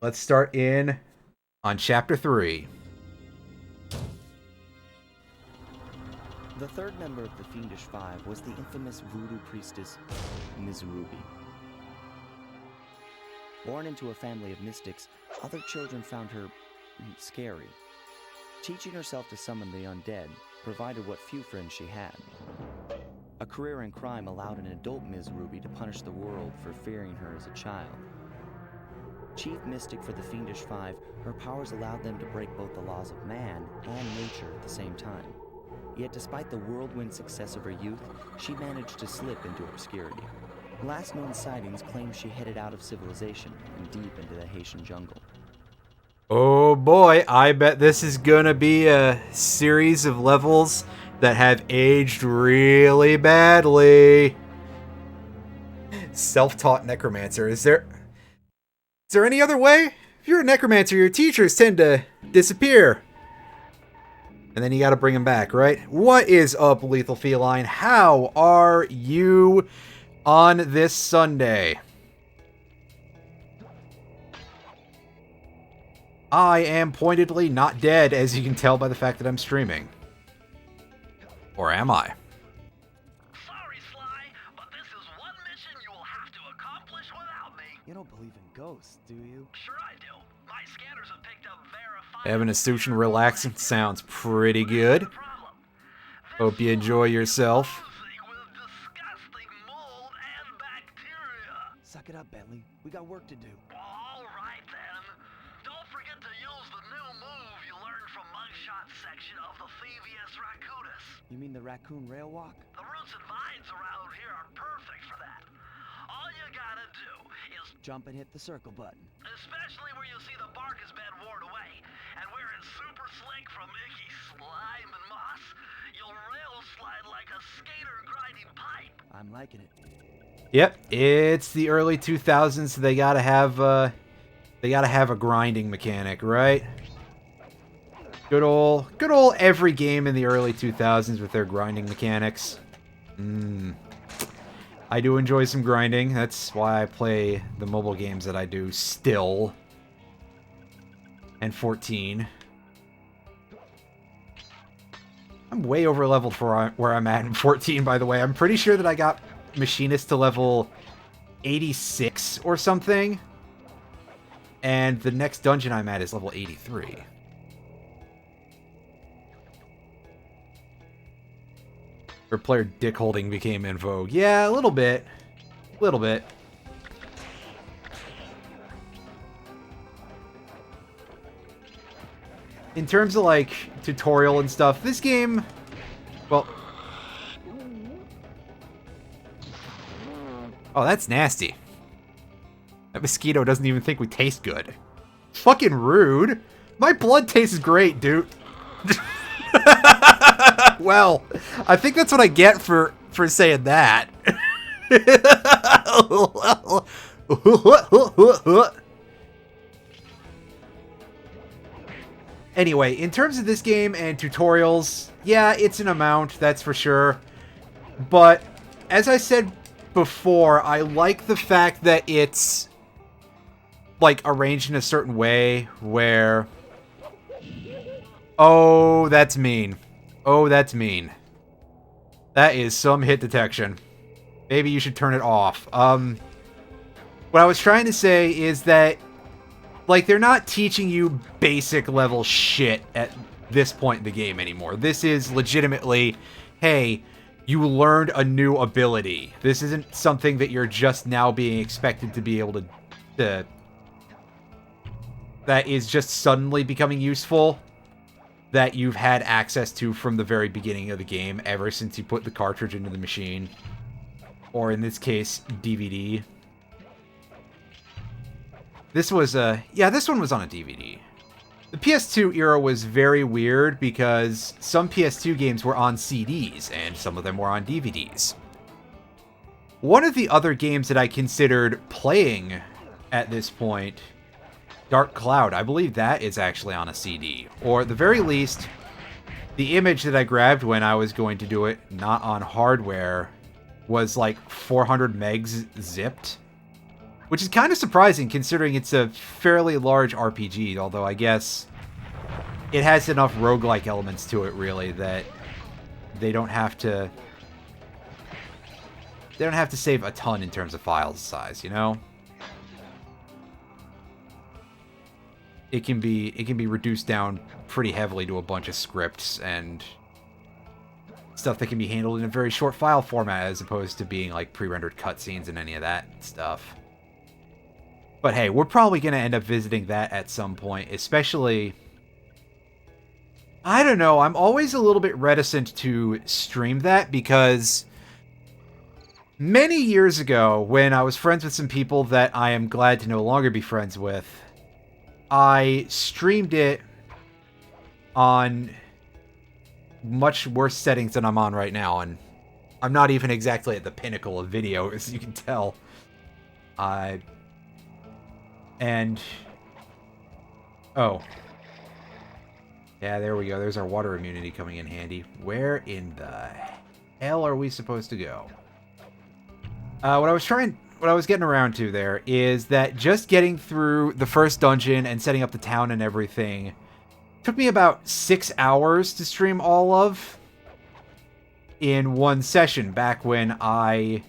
Let's start in on Chapter 3. The third member of the Fiendish Five was the infamous voodoo priestess, Ms. Ruby. Born into a family of mystics, other children found her scary. Teaching herself to summon the undead provided what few friends she had. A career in crime allowed an adult Ms. Ruby to punish the world for fearing her as a child. Chief mystic for the Fiendish Five, her powers allowed them to break both the laws of man and nature at the same time. Yet despite the whirlwind success of her youth, she managed to slip into obscurity. Last known sightings claim she headed out of civilization and deep into the Haitian jungle. Oh boy, I bet this is gonna be a series of levels that have aged really badly. Self-taught necromancer. Is there any other way? If you're a necromancer, your teachers tend to disappear. And then you gotta bring them back, right? What is up, Lethal Feline? How are you on this Sunday? I am pointedly not dead, as you can tell by the fact that I'm streaming. Or am I? Sorry, Sly, but this is one mission you will have to accomplish without me. You don't believe in ghosts, do you? Sure I do. My scanners have picked up verified... Having a sushi and relaxing sounds pretty good. Problem. Hope you enjoy yourself. Oozing with disgusting mold and bacteria. Suck it up, Bentley. We got work to do. All right, then. Don't forget to use the new move you learned from Mugshot section of the Thievius Raccoonus. You mean the raccoon rail walk? The roots and vines around here are perfect for that. All you gotta do is, Jump and hit the circle button. especially where you see the bark has been worn away, and where it's super slick from icky slime and moss, you'll rail slide like a skater grinding pipe. I'm liking it. Yep, it's the early 2000s, so they gotta have a grinding mechanic, right? Good old every game in the early 2000s with their grinding mechanics. I do enjoy some grinding. That's why I play the mobile games that I do still. And 14. I'm way over leveled for where I'm at in 14, by the way. I'm pretty sure that I got Machinist to level 86 or something. And the next dungeon I'm at is level 83. Where player dick holding became in vogue. Yeah, a little bit. A little bit. In terms of, like, tutorial and stuff, this game... Well... Oh, that's nasty. That mosquito doesn't even think we taste good. Fucking rude. My blood tastes great, dude. Well, I think that's what I get for saying that. Anyway, in terms of this game and tutorials, yeah, it's an amount, that's for sure. But, as I said before, I like the fact that it's like, arranged in a certain way where... Oh, that's mean. Oh, that's mean. That is some hit detection. Maybe you should turn it off. What I was trying to say is that, like, they're not teaching you basic level shit at this point in the game anymore. This is legitimately, hey, you learned a new ability. This isn't something that you're just now being expected to be able to that is just suddenly becoming useful, that you've had access to from the very beginning of the game, ever since you put the cartridge into the machine. Or in this case, DVD. This was this one was on a DVD. The PS2 era was very weird because some PS2 games were on CDs and some of them were on DVDs. One of the other games that I considered playing at this point, Dark Cloud, I believe that is actually on a CD. Or at the very least, the image that I grabbed when I was going to do it, not on hardware, was like 400 megs zipped. Which is kind of surprising considering it's a fairly large RPG, although I guess it has enough roguelike elements to it, really, that they don't have to save a ton in terms of file size, you know? It can be reduced down pretty heavily to a bunch of scripts and stuff that can be handled in a very short file format as opposed to being like pre-rendered cutscenes and any of that stuff. But hey, we're probably going to end up visiting that at some point, especially... I don't know, I'm always a little bit reticent to stream that because many years ago, when I was friends with some people that I am glad to no longer be friends with, I streamed it on much worse settings than I'm on right now, and I'm not even exactly at the pinnacle of video, as you can tell. Oh. Yeah, there we go. There's our water immunity coming in handy. Where in the hell are we supposed to go? What I was getting around to there is that just getting through the first dungeon and setting up the town and everything took me about 6 hours to stream all of in one session, back when I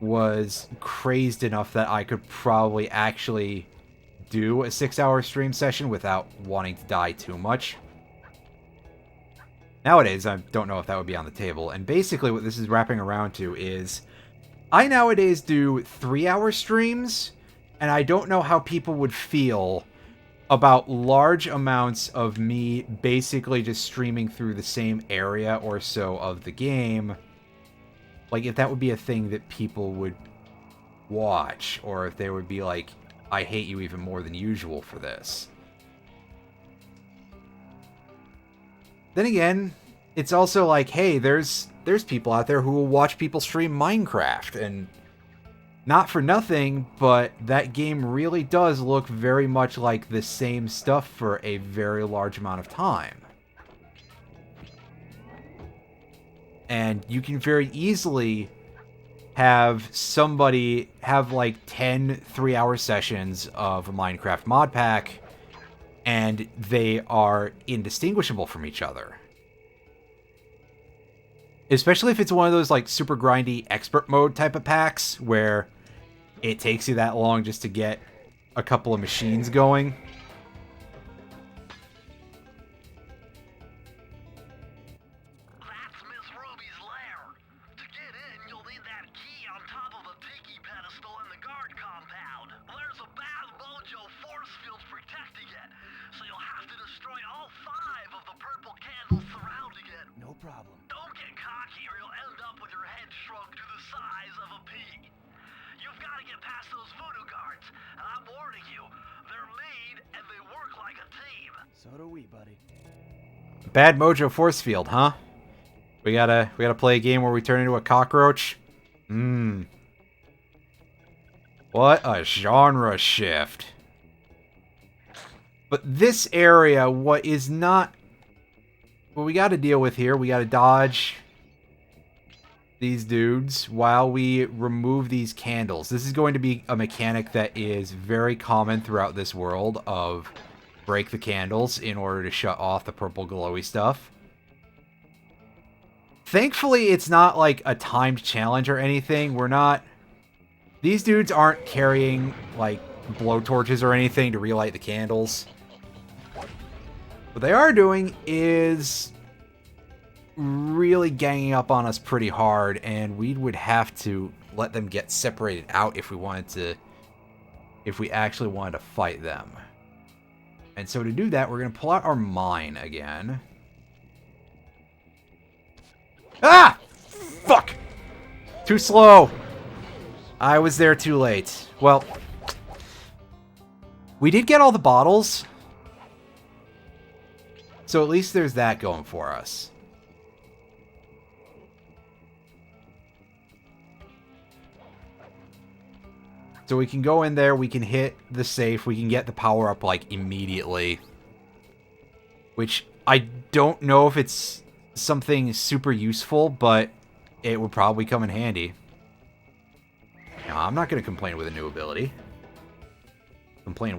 was crazed enough that I could probably actually do a 6-hour stream session without wanting to die too much. Nowadays, I don't know if that would be on the table, and basically what this is wrapping around to is I nowadays do 3-hour streams, and I don't know how people would feel about large amounts of me basically just streaming through the same area or so of the game. Like, if that would be a thing that people would watch, or if they would be like, I hate you even more than usual for this. Then again, it's also like, hey, there's people out there who will watch people stream Minecraft, and not for nothing, but that game really does look very much like the same stuff for a very large amount of time. And you can very easily have somebody have like 10 3-hour sessions of a Minecraft mod pack, and they are indistinguishable from each other. Especially if it's one of those like super grindy expert mode type of packs where it takes you that long just to get a couple of machines going. That's Miss Ruby's lair. To get in, you'll need that key on top of the tiki pedestal in the guard compound. There's a bad mojo force field protecting it, so you'll have to destroy all 5 of the purple candles surrounding it. No problem. Don't get cocky or you'll end up with your head shrunk to the size of a pea. You've got to get past those voodoo guards, and I'm warning you, they're mean and they work like a team. So do we, buddy. Bad mojo force field, huh? We gotta play a game where we turn into a cockroach? What a genre shift. But this area, what we gotta deal with here, we gotta dodge these dudes while we remove these candles. This is going to be a mechanic that is very common throughout this world of break the candles in order to shut off the purple glowy stuff. Thankfully, it's not like a timed challenge or anything. These dudes aren't carrying, like, blowtorches or anything to relight the candles. What they are doing is really ganging up on us pretty hard, and we would have to let them get separated out if we actually wanted to fight them. And so to do that, we're going to pull out our mine again. Ah! Fuck! Too slow! I was there too late. Well, we did get all the bottles. So at least there's that going for us. So we can go in there, we can hit the safe, we can get the power up, like, immediately. Which, I don't know if it's something super useful, but it would probably come in handy. No, I'm not going to complain with a new ability. Complain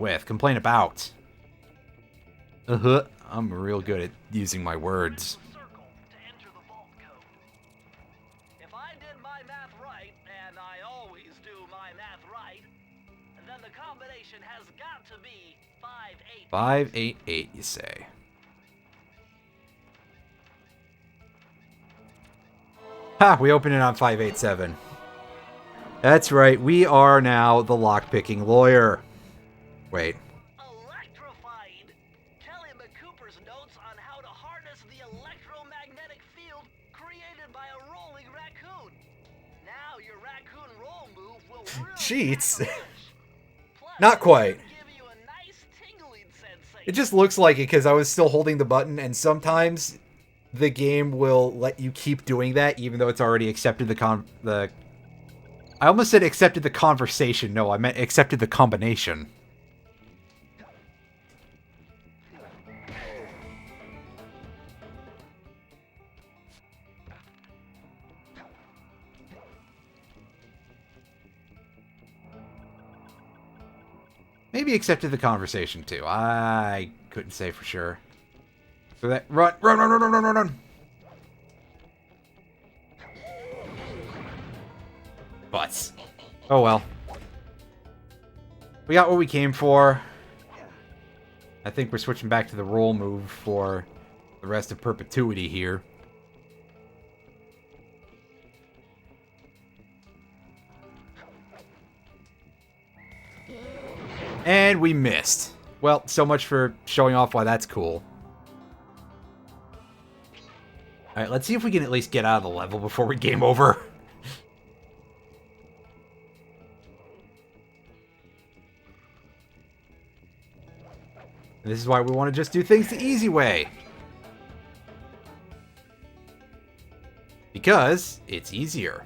about. I'm real good at using my words. Circle to enter the vault code. If I did my math right, and I always do my math right, then the combination has got to be 588. 588, you say. Ha! We open it on 587. That's right, we are now the lockpicking lawyer. Wait. Electrified! Kelly McCooper's notes on how to harness the electromagnetic field created by a rolling raccoon. Now your raccoon roll move will really Cheats? pack a punch. Plus, Not quite. give you a nice tingling sensation. It just looks like it because I was still holding the button, and sometimes the game will let you keep doing that even though it's already accepted the I almost said accepted the conversation. No, I meant accepted the combination. Maybe accepted the conversation too. I couldn't say for sure. So that run. Butts. Oh well. We got what we came for. I think we're switching back to the roll move for the rest of perpetuity here. And we missed. Well, so much for showing off why that's cool. Alright, let's see if we can at least get out of the level before we game over. And this is why we want to just do things the easy way. Because it's easier.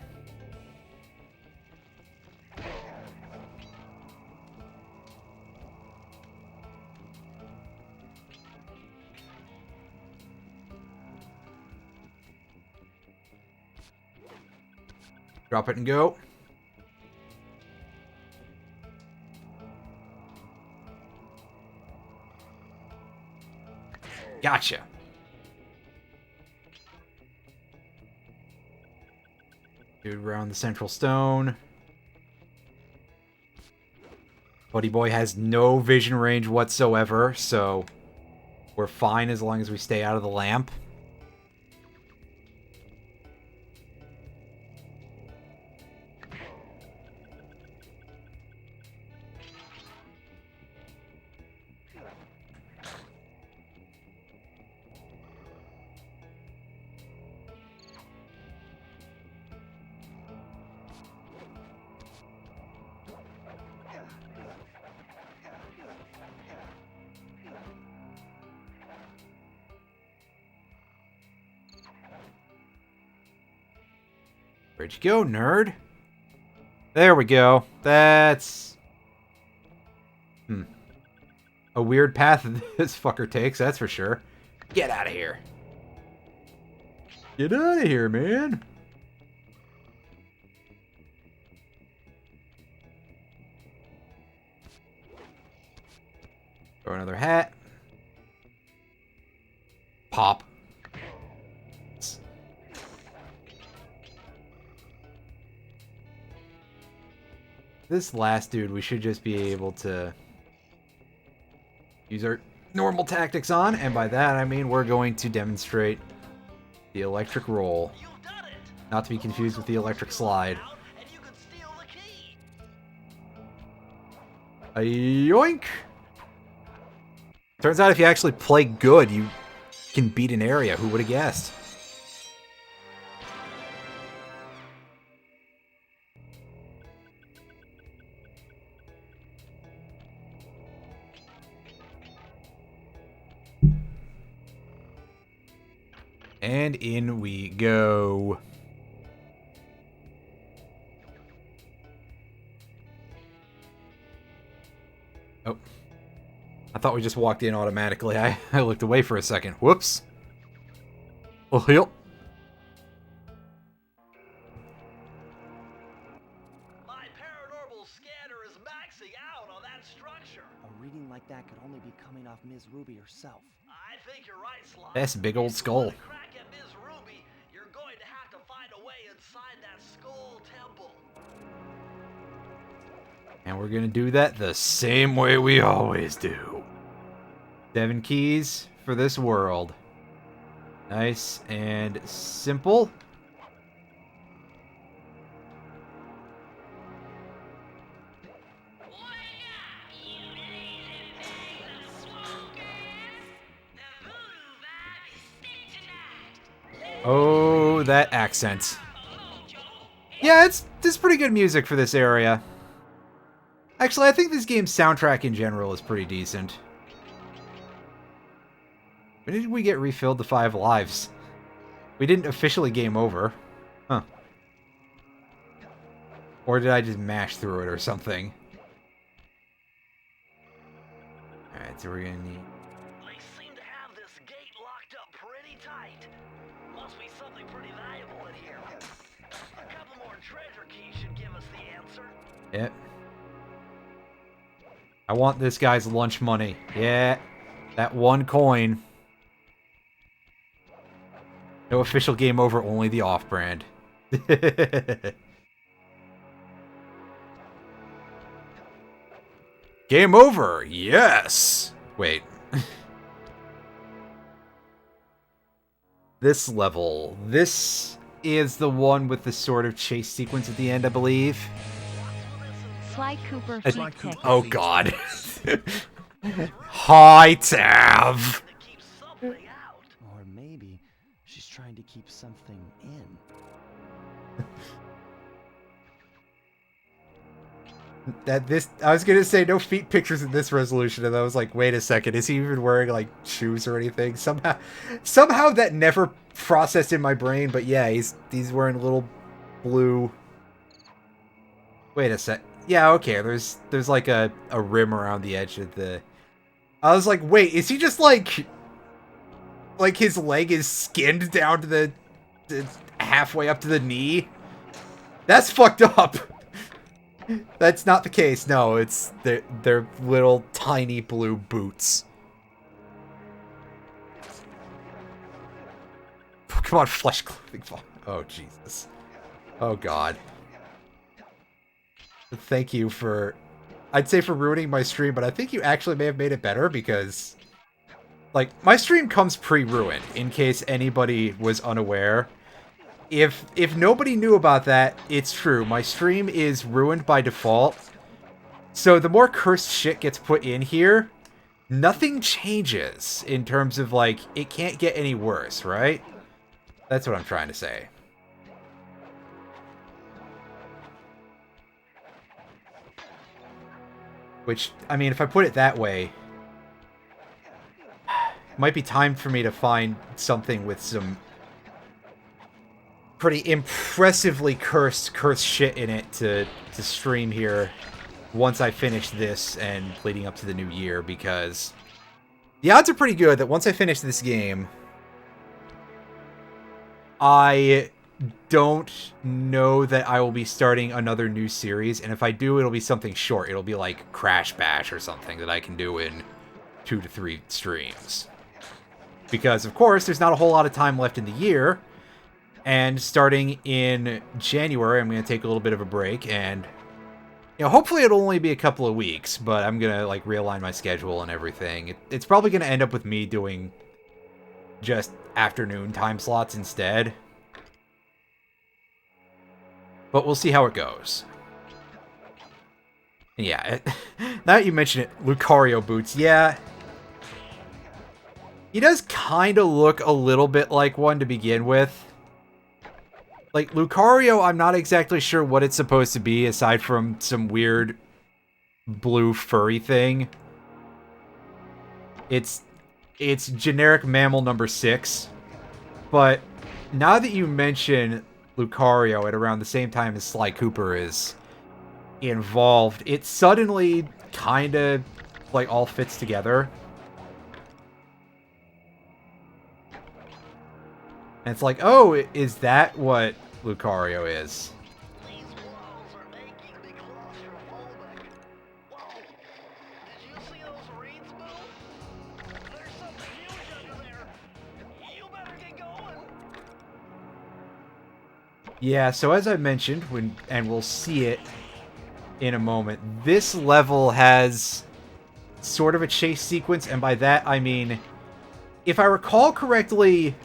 Drop it and go. Gotcha. Dude around the central stone. Buddy boy has no vision range whatsoever, so we're fine as long as we stay out of the lamp. Where'd you go, nerd? There we go. That's... a weird path this fucker takes, that's for sure. Get out of here. Get out of here, man. Throw another hat. Pop. This last dude, we should just be able to use our normal tactics on, and by that I mean we're going to demonstrate the electric roll. You've done it. Not to be confused with the electric slide. And you can steal the key. A yoink! Turns out if you actually play good, you can beat an area. Who would have guessed? And in we go. Oh. I thought we just walked in automatically. I looked away for a second. Whoops. Oh, yep. My paranormal scanner is maxing out on that structure. A reading like that could only be coming off Ms. Ruby herself. I think you're right, Sly. That's a big old skull. If you wanna crack at Ms. Ruby, you're going to have to find a way inside that skull temple. And we're gonna do that the same way we always do. 7 keys for this world. Nice and simple. Oh, that accent. Yeah, it's pretty good music for this area. Actually, I think this game's soundtrack in general is pretty decent. When did we get refilled to 5 lives? We didn't officially game over. Huh. Or did I just mash through it or something? Alright, so we're gonna need... They seem to have this gate locked up pretty tight. Must be something pretty valuable in here. A couple more treasure keys should give us the answer. Yep. I want this guy's lunch money. Yeah. That 1 coin. No official game over, only the off-brand. Game over! Yes! Wait. This level. This is the one with the sort of chase sequence at the end, I believe. Sly Cooper I- feet pick. Oh god. Hi, Tav! To keep something out. Or maybe she's trying to keep something in. I was gonna say no feet pictures in this resolution, and I was like, wait a second, is he even wearing like shoes or anything? Somehow that never processed in my brain, but yeah, he's wearing little blue. Wait a sec. Yeah, okay, there's like a rim around the edge of the. I was like, wait, is he just like his leg is skinned down to the halfway up to the knee? That's fucked up. That's not the case. No, it's they're little tiny blue boots. Come on, flesh clothing. Oh Jesus. Oh God. Thank you for, I'd say for ruining my stream, but I think you actually may have made it better because, like, my stream comes pre-ruined in case anybody was unaware. If nobody knew about that, it's true. My stream is ruined by default. So the more cursed shit gets put in here, nothing changes in terms of, like, it can't get any worse, right? That's what I'm trying to say. Which, I mean, if I put it that way, it might be time for me to find something with some pretty impressively cursed shit in it to stream here once I finish this and leading up to the new year, because the odds are pretty good that once I finish this game, I don't know that I will be starting another new series, and if I do, it'll be something short. It'll be like Crash Bash or something that I can do in 2 to 3 streams. Because, of course, there's not a whole lot of time left in the year. And starting in January, I'm going to take a little bit of a break. And, you know, hopefully it'll only be a couple of weeks. But I'm going to, like, realign my schedule and everything. It's probably going to end up with me doing just afternoon time slots instead. But we'll see how it goes. Yeah, now that you mention it, Lucario boots, yeah. He does kind of look a little bit like one to begin with. Like, Lucario, I'm not exactly sure what it's supposed to be, aside from some weird blue furry thing. It's generic mammal number 6. But now that you mention Lucario at around the same time as Sly Cooper is involved, it suddenly kind of, like, all fits together. And it's like, oh, is that what Lucario is? These walls are making me claustrophobic. Whoa! Did you see those reeds move? There's something huge under there. You better get going. Yeah, so as I mentioned, and we'll see it in a moment, this level has sort of a chase sequence, and by that I mean, if I recall correctly,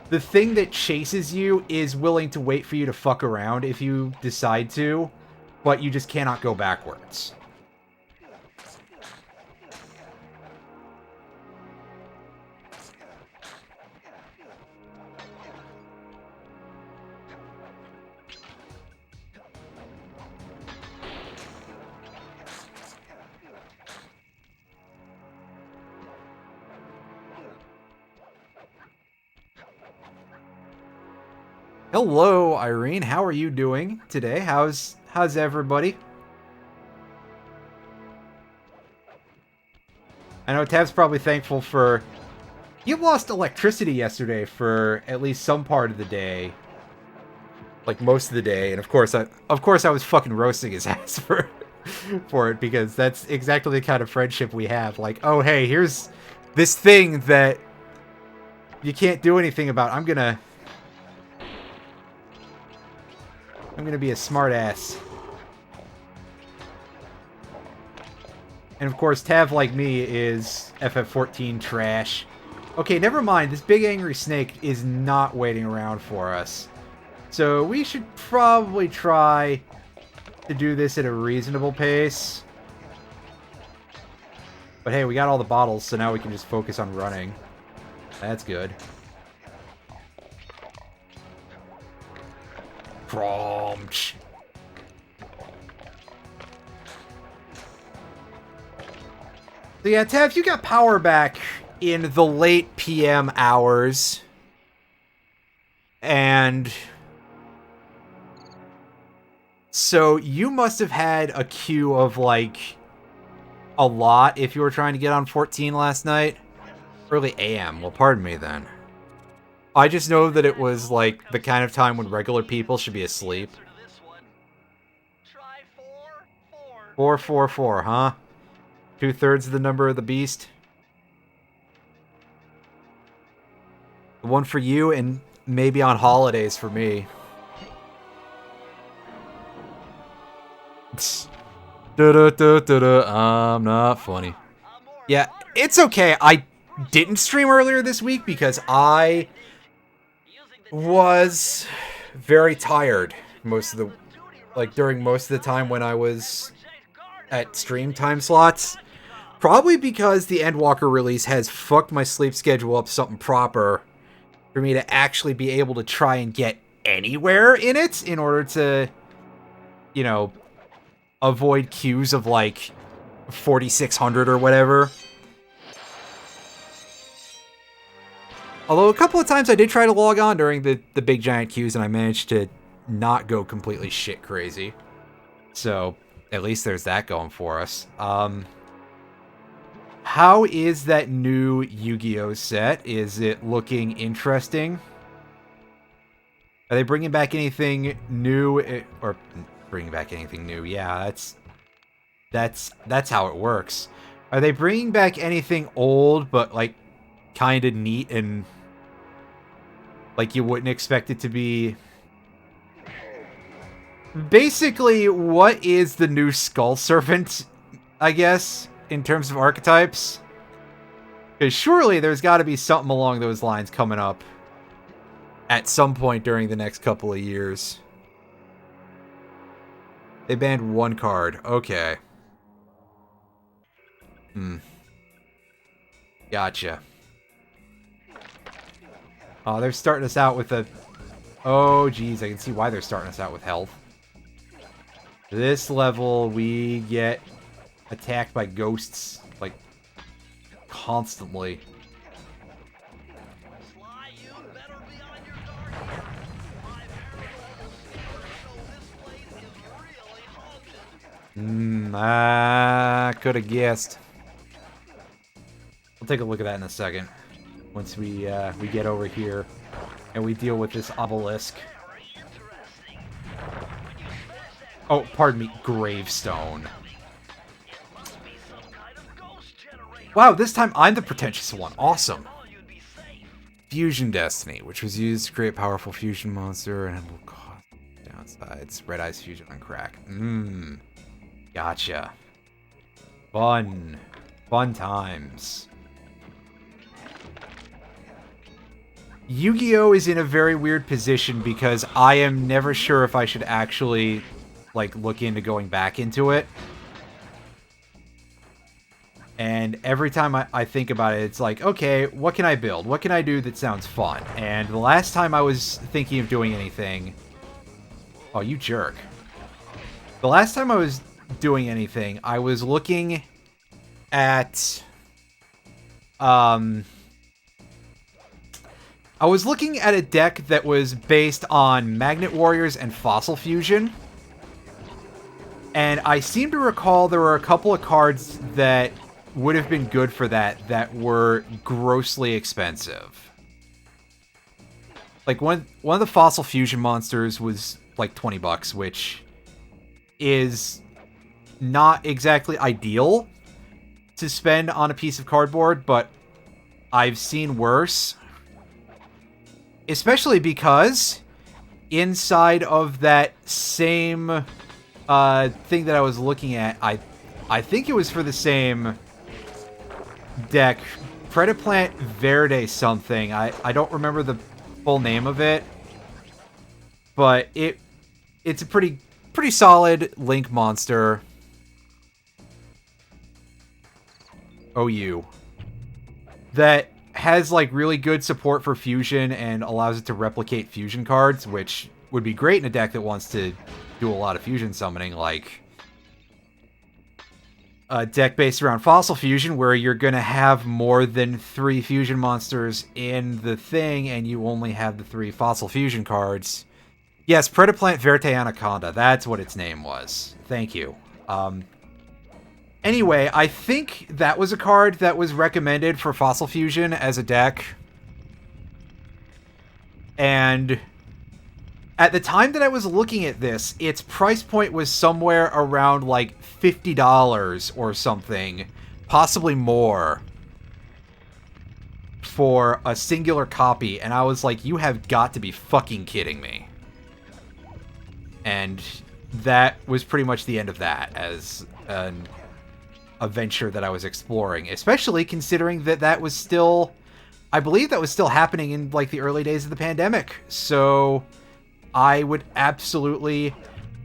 the thing that chases you is willing to wait for you to fuck around if you decide to, but you just cannot go backwards. Hello, Irene. How are you doing today? How's everybody? I know Tab's probably thankful for... You lost electricity yesterday for at least some part of the day. Like, most of the day. And of course I was fucking roasting his ass for it, because that's exactly the kind of friendship we have. Like, oh, hey, here's this thing that you can't do anything about. I'm gonna be a smart ass. And of course, Tav, like me, is FF14 trash. Okay, never mind. This big angry snake is not waiting around for us. So we should probably try to do this at a reasonable pace. But hey, we got all the bottles, so now we can just focus on running. That's good. Cromch. So yeah, Tav, you got power back in the late PM hours. And so you must have had a queue of, like, a lot if you were trying to get on 14 last night. Early AM. Well, pardon me then. I just know that it was, like, the kind of time when regular people should be asleep. Try 4, 4. 444, huh? 2/3 of the number of the beast. The one for you, and maybe on holidays for me. I'm not funny. Yeah, it's okay. I didn't stream earlier this week because I was very tired during most of the time when I was at stream time slots. Probably because the Endwalker release has fucked my sleep schedule up something proper for me to actually be able to try and get anywhere in it in order to, you know, avoid queues of like 4,600 or whatever. Although a couple of times I did try to log on during the big giant queues and I managed to not go completely shit crazy. So at least there's that going for us. How is that new Yu-Gi-Oh set? Is it looking interesting? Are they bringing back anything new? Or bringing back anything new? Yeah, that's how it works. Are they bringing back anything old, but, like, kind of neat and, like, you wouldn't expect it to be? Basically, what is the new Skull Serpent, I guess, in terms of archetypes? Because surely there's got to be something along those lines coming up at some point during the next couple of years. They banned one card. Okay. Gotcha. Oh, they're starting us out with a... Oh, geez, I can see why they're starting us out with health. This level, we get attacked by ghosts, like, constantly. Sly, you better be on your guard here. My paranormal skills show this place is really haunted. I could have guessed. We'll take a look at that in a second. Once we get over here and we deal with this obelisk. Very interesting. When you smash that Oh, pardon me, gravestone. it must be some kind of ghost generator. Wow, this time I'm the pretentious one. Awesome. Oh, you'd be safe. Fusion Destiny, which was used to create powerful fusion monster and will cause downsides. Red Eyes Fusion on crack. Gotcha. Fun. Fun times. Yu-Gi-Oh! Is in a very weird position because I am never sure if I should actually, like, look into going back into it. And every time I think about it, it's like, okay, what can I build? What can I do that sounds fun? And the last time I was thinking of doing anything... Oh, you jerk. The last time I was doing anything, I was looking at... I was looking at a deck that was based on Magnet Warriors and Fossil Fusion. And I seem to recall there were a couple of cards that would have been good for that were grossly expensive. Like one of the Fossil Fusion monsters was like $20, which is not exactly ideal to spend on a piece of cardboard, but I've seen worse. Especially because inside of that same thing that I was looking at, I think it was for the same deck, Predaplant Verde something. I don't remember the full name of it, but it's a pretty solid Link monster. OU. That has, like, really good support for fusion and allows it to replicate fusion cards, which would be great in a deck that wants to do a lot of fusion summoning, like a deck based around Fossil Fusion, where you're going to have more than 3 fusion monsters in the thing, and you only have the 3 Fossil Fusion cards. Yes, Predaplant Verte Anaconda, that's what its name was. Thank you. Anyway, I think that was a card that was recommended for Fossil Fusion as a deck. And at the time that I was looking at this, its price point was somewhere around like $50 or something, possibly more, for a singular copy. And I was like, you have got to be fucking kidding me. And that was pretty much the end of that as a venture that I was exploring, especially considering that was still, I believe that was still happening in like the early days of the pandemic. So I would absolutely,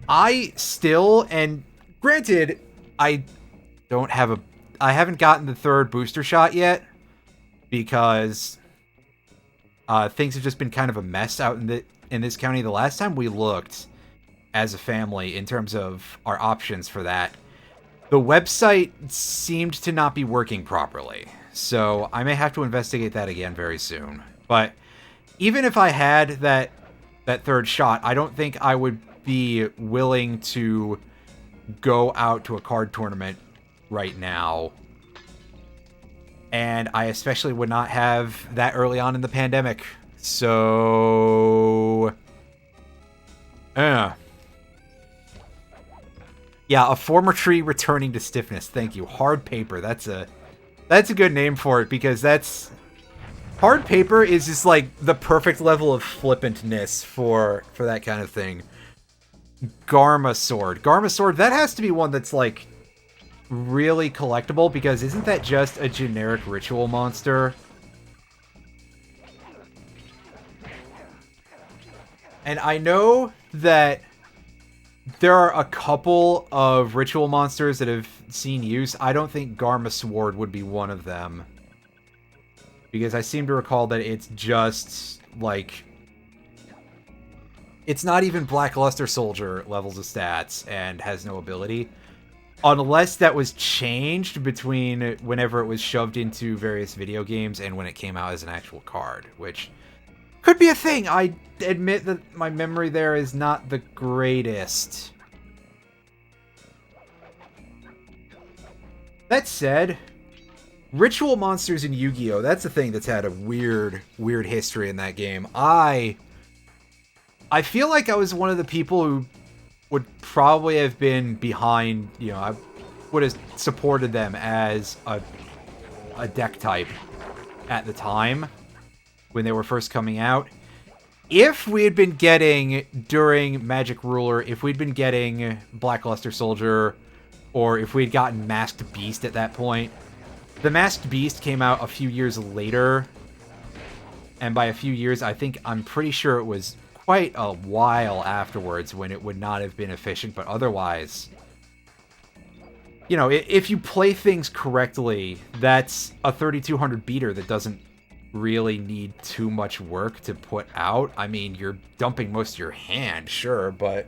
I still, and granted, I haven't gotten the 3rd booster shot yet because things have just been kind of a mess out in this county. The last time we looked as a family in terms of our options for that, the website seemed to not be working properly, so I may have to investigate that again very soon. But even if I had that 3rd shot, I don't think I would be willing to go out to a card tournament right now. And I especially would not have that early on in the pandemic. So... Yeah, a former tree returning to stiffness. Thank you. Hard paper. That's a good name for it, because hard paper is just like the perfect level of flippantness for that kind of thing. Garma sword. Garma sword, that has to be one that's like really collectible, because isn't that just a generic ritual monster? And I know that there are a couple of ritual monsters that have seen use. I don't think Garma Sword would be one of them. Because I seem to recall that it's just, like... It's not even Black Luster Soldier levels of stats and has no ability. Unless that was changed between whenever it was shoved into various video games and when it came out as an actual card, which could be a thing. I admit that my memory there is not the greatest. That said, ritual monsters in Yu-Gi-Oh! That's a thing that's had a weird history in that game. I feel like I was one of the people who would probably have been behind, I would have supported them as a deck type at the time when they were first coming out. If we had been getting, during Magic Ruler, if we'd been getting Black Luster Soldier, or if we'd gotten Masked Beast at that point, the Masked Beast came out a few years later, and by a few years, I'm pretty sure it was quite a while afterwards when it would not have been efficient, but otherwise, if you play things correctly, that's a 3200 beater that doesn't really need too much work to put out. I mean, you're dumping most of your hand, sure, but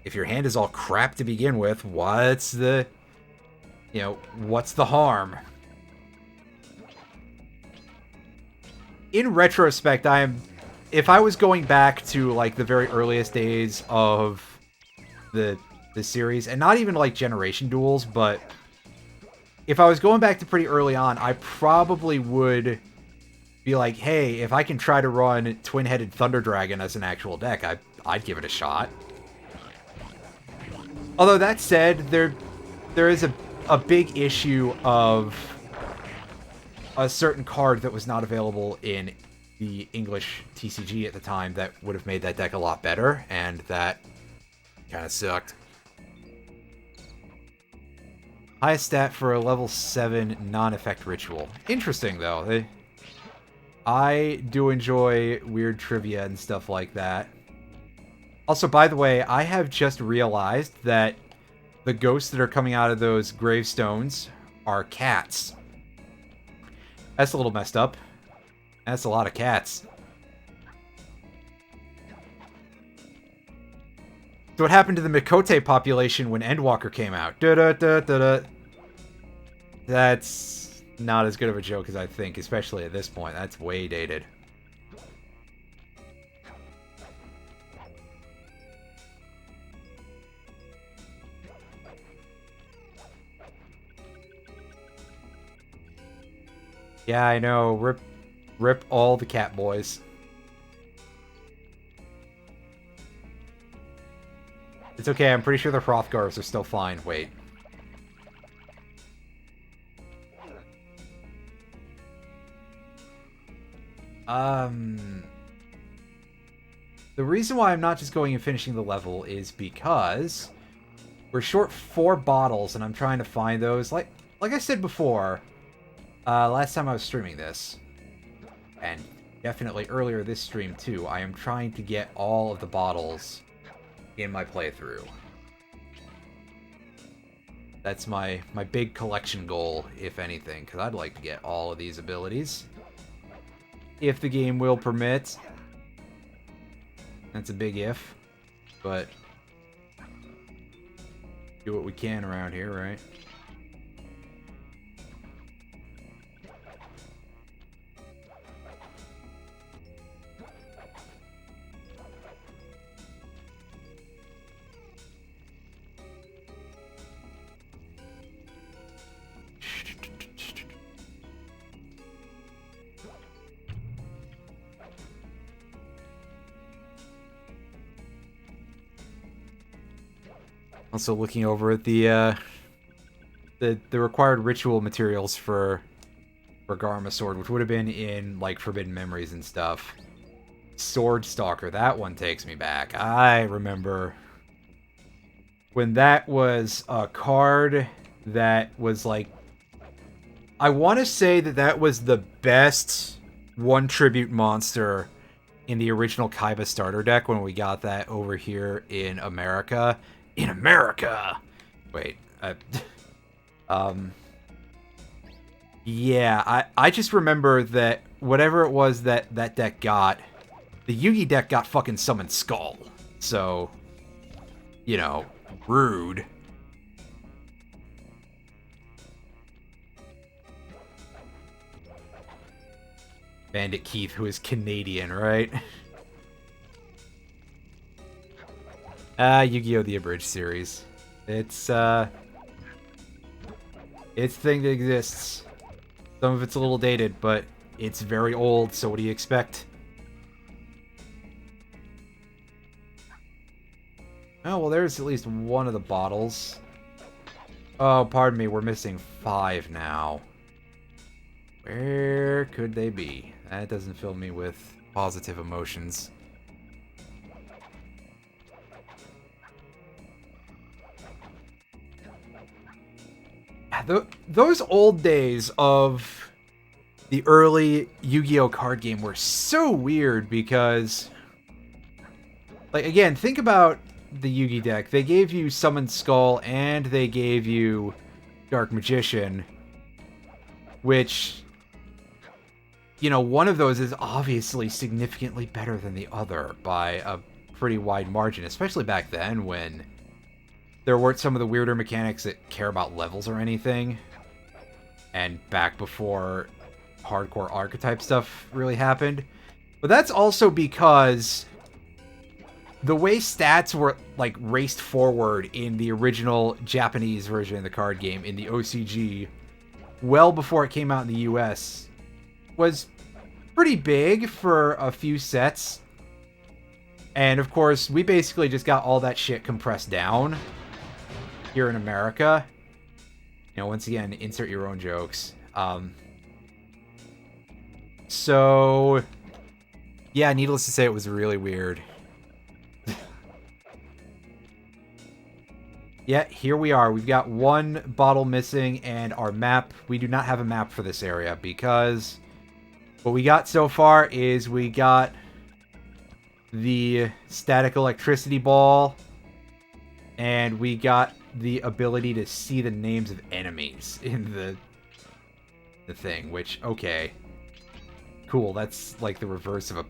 if your hand is all crap to begin with, what's the harm? In retrospect, if I was going back to like the very earliest days of the series, and not even like Generation Duels, but if I was going back to pretty early on, I probably would be like, hey, if I can try to run Twin-Headed Thunder Dragon as an actual deck, I'd give it a shot. Although that said, there is a big issue of a certain card that was not available in the English TCG at the time that would have made that deck a lot better, and that kind of sucked. Highest stat for a level 7 non-effect ritual. Interesting, though. I do enjoy weird trivia and stuff like that. Also, by the way, I have just realized that the ghosts that are coming out of those gravestones are cats. That's a little messed up. That's a lot of cats. So what happened to the Mikote population when Endwalker came out? Da-da-da-da-da. That's not as good of a joke as I think, especially at this point. That's way dated. Yeah, I know. Rip all the cat boys. It's okay, I'm pretty sure the Hrothgars are still fine. Wait. The reason why I'm not just going and finishing the level is because we're short 4 bottles and I'm trying to find those. Like I said before, last time I was streaming this, and definitely earlier this stream too, I am trying to get all of the bottles in my playthrough. That's my big collection goal, if anything, because I'd like to get all of these abilities. If the game will permit. That's a big if, but do what we can around here, right? Also looking over at the required ritual materials for Garma Sword, which would have been in, like, Forbidden Memories and stuff. Sword Stalker, that one takes me back. I remember when that was a card that was, like... I want to say that that was the best one tribute monster in the original Kaiba starter deck when we got that over here in America. In America! Wait, yeah, I just remember that whatever it was that deck got, the Yugi deck got fucking Summon Skull. So, you know, rude. Bandit Keith, who is Canadian, right? Yu-Gi-Oh! The Abridged series. It's a thing that exists. Some of it's a little dated, but it's very old, so what do you expect? Oh, well, there's at least one of the bottles. Oh, pardon me, we're missing 5 now. Where could they be? That doesn't fill me with positive emotions. Those old days of the early Yu-Gi-Oh! Card game were so weird because... Like, again, think about the Yugi deck. They gave you Summon Skull and they gave you Dark Magician, which... You know, one of those is obviously significantly better than the other by a pretty wide margin, especially back then when there weren't some of the weirder mechanics that care about levels or anything, and back before hardcore archetype stuff really happened. But that's also because the way stats were, like, raced forward in the original Japanese version of the card game, in the OCG, well before it came out in the US, was pretty big for a few sets. And of course, we basically just got all that shit compressed down here in America. You know, once again, insert your own jokes. So, yeah, needless to say, it was really weird. Yeah, here we are. We've got one bottle missing, and our map... We do not have a map for this area, because... What we got so far is we got the static electricity ball, and we got the ability to see the names of enemies in the thing, which, okay. Cool, that's like the reverse of a...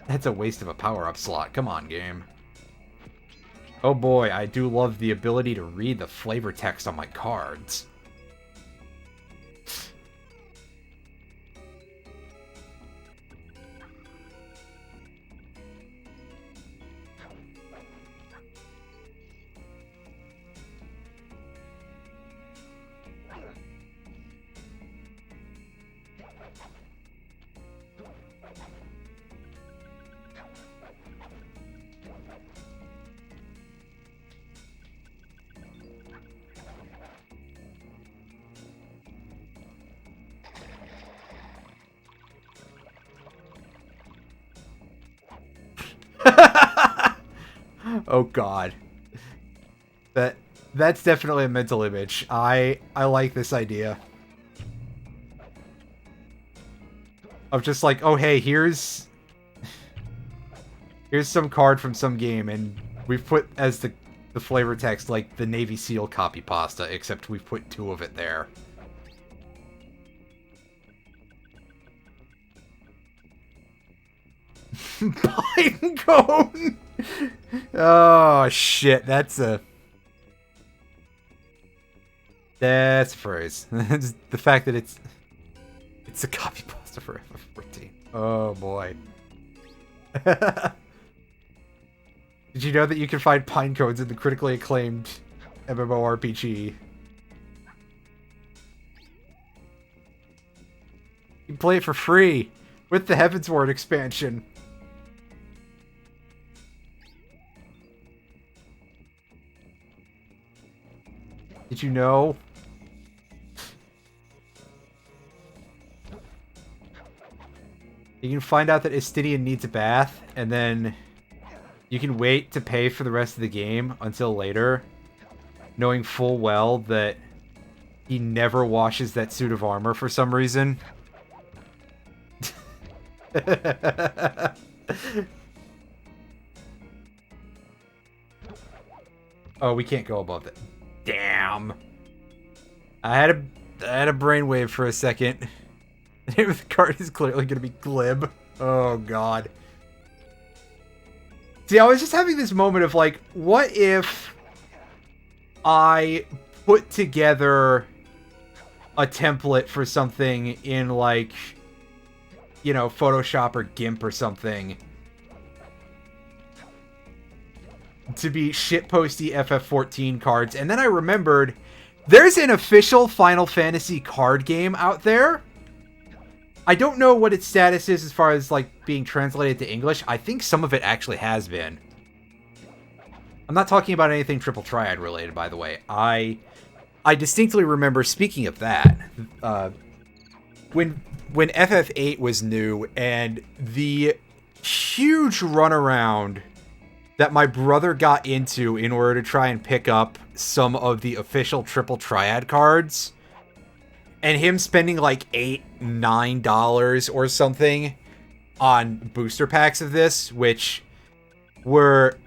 That's a waste of a power-up slot. Come on, game. Oh boy, I do love the ability to read the flavor text on my cards. Oh god. That's definitely a mental image. I like this idea. Of just like, oh hey, here's some card from some game, and we've put as the flavor text like the Navy SEAL copy pasta, except we've put 2 of it there. Pine cone! Oh shit, that's a phrase. The fact that it's a copy pasta for F14. Oh boy. Did you know that you can find pine cones in the critically acclaimed MMORPG? You can play it for free with the Heavensward expansion. Did you know? You can find out that Estidian needs a bath, and then you can wait to pay for the rest of the game until later, knowing full well that he never washes that suit of armor for some reason. Oh, we can't go above that. Damn. I had a brainwave for a second. The name of the card is clearly going to be Glib. Oh, God. See, I was just having this moment of, like, what if I put together a template for something in, like, you know, Photoshop or GIMP or something to be shitposty FF14 cards, and then I remembered there's an official Final Fantasy card game out there. I don't know what its status is as far as, like, being translated to English. I think some of it actually has been. I'm not talking about anything Triple Triad related, by the way. I distinctly remember, speaking of that, when FF8 was new and the huge runaround that my brother got into in order to try and pick up some of the official Triple Triad cards, and him spending like $8, $9 or something on booster packs of this, which were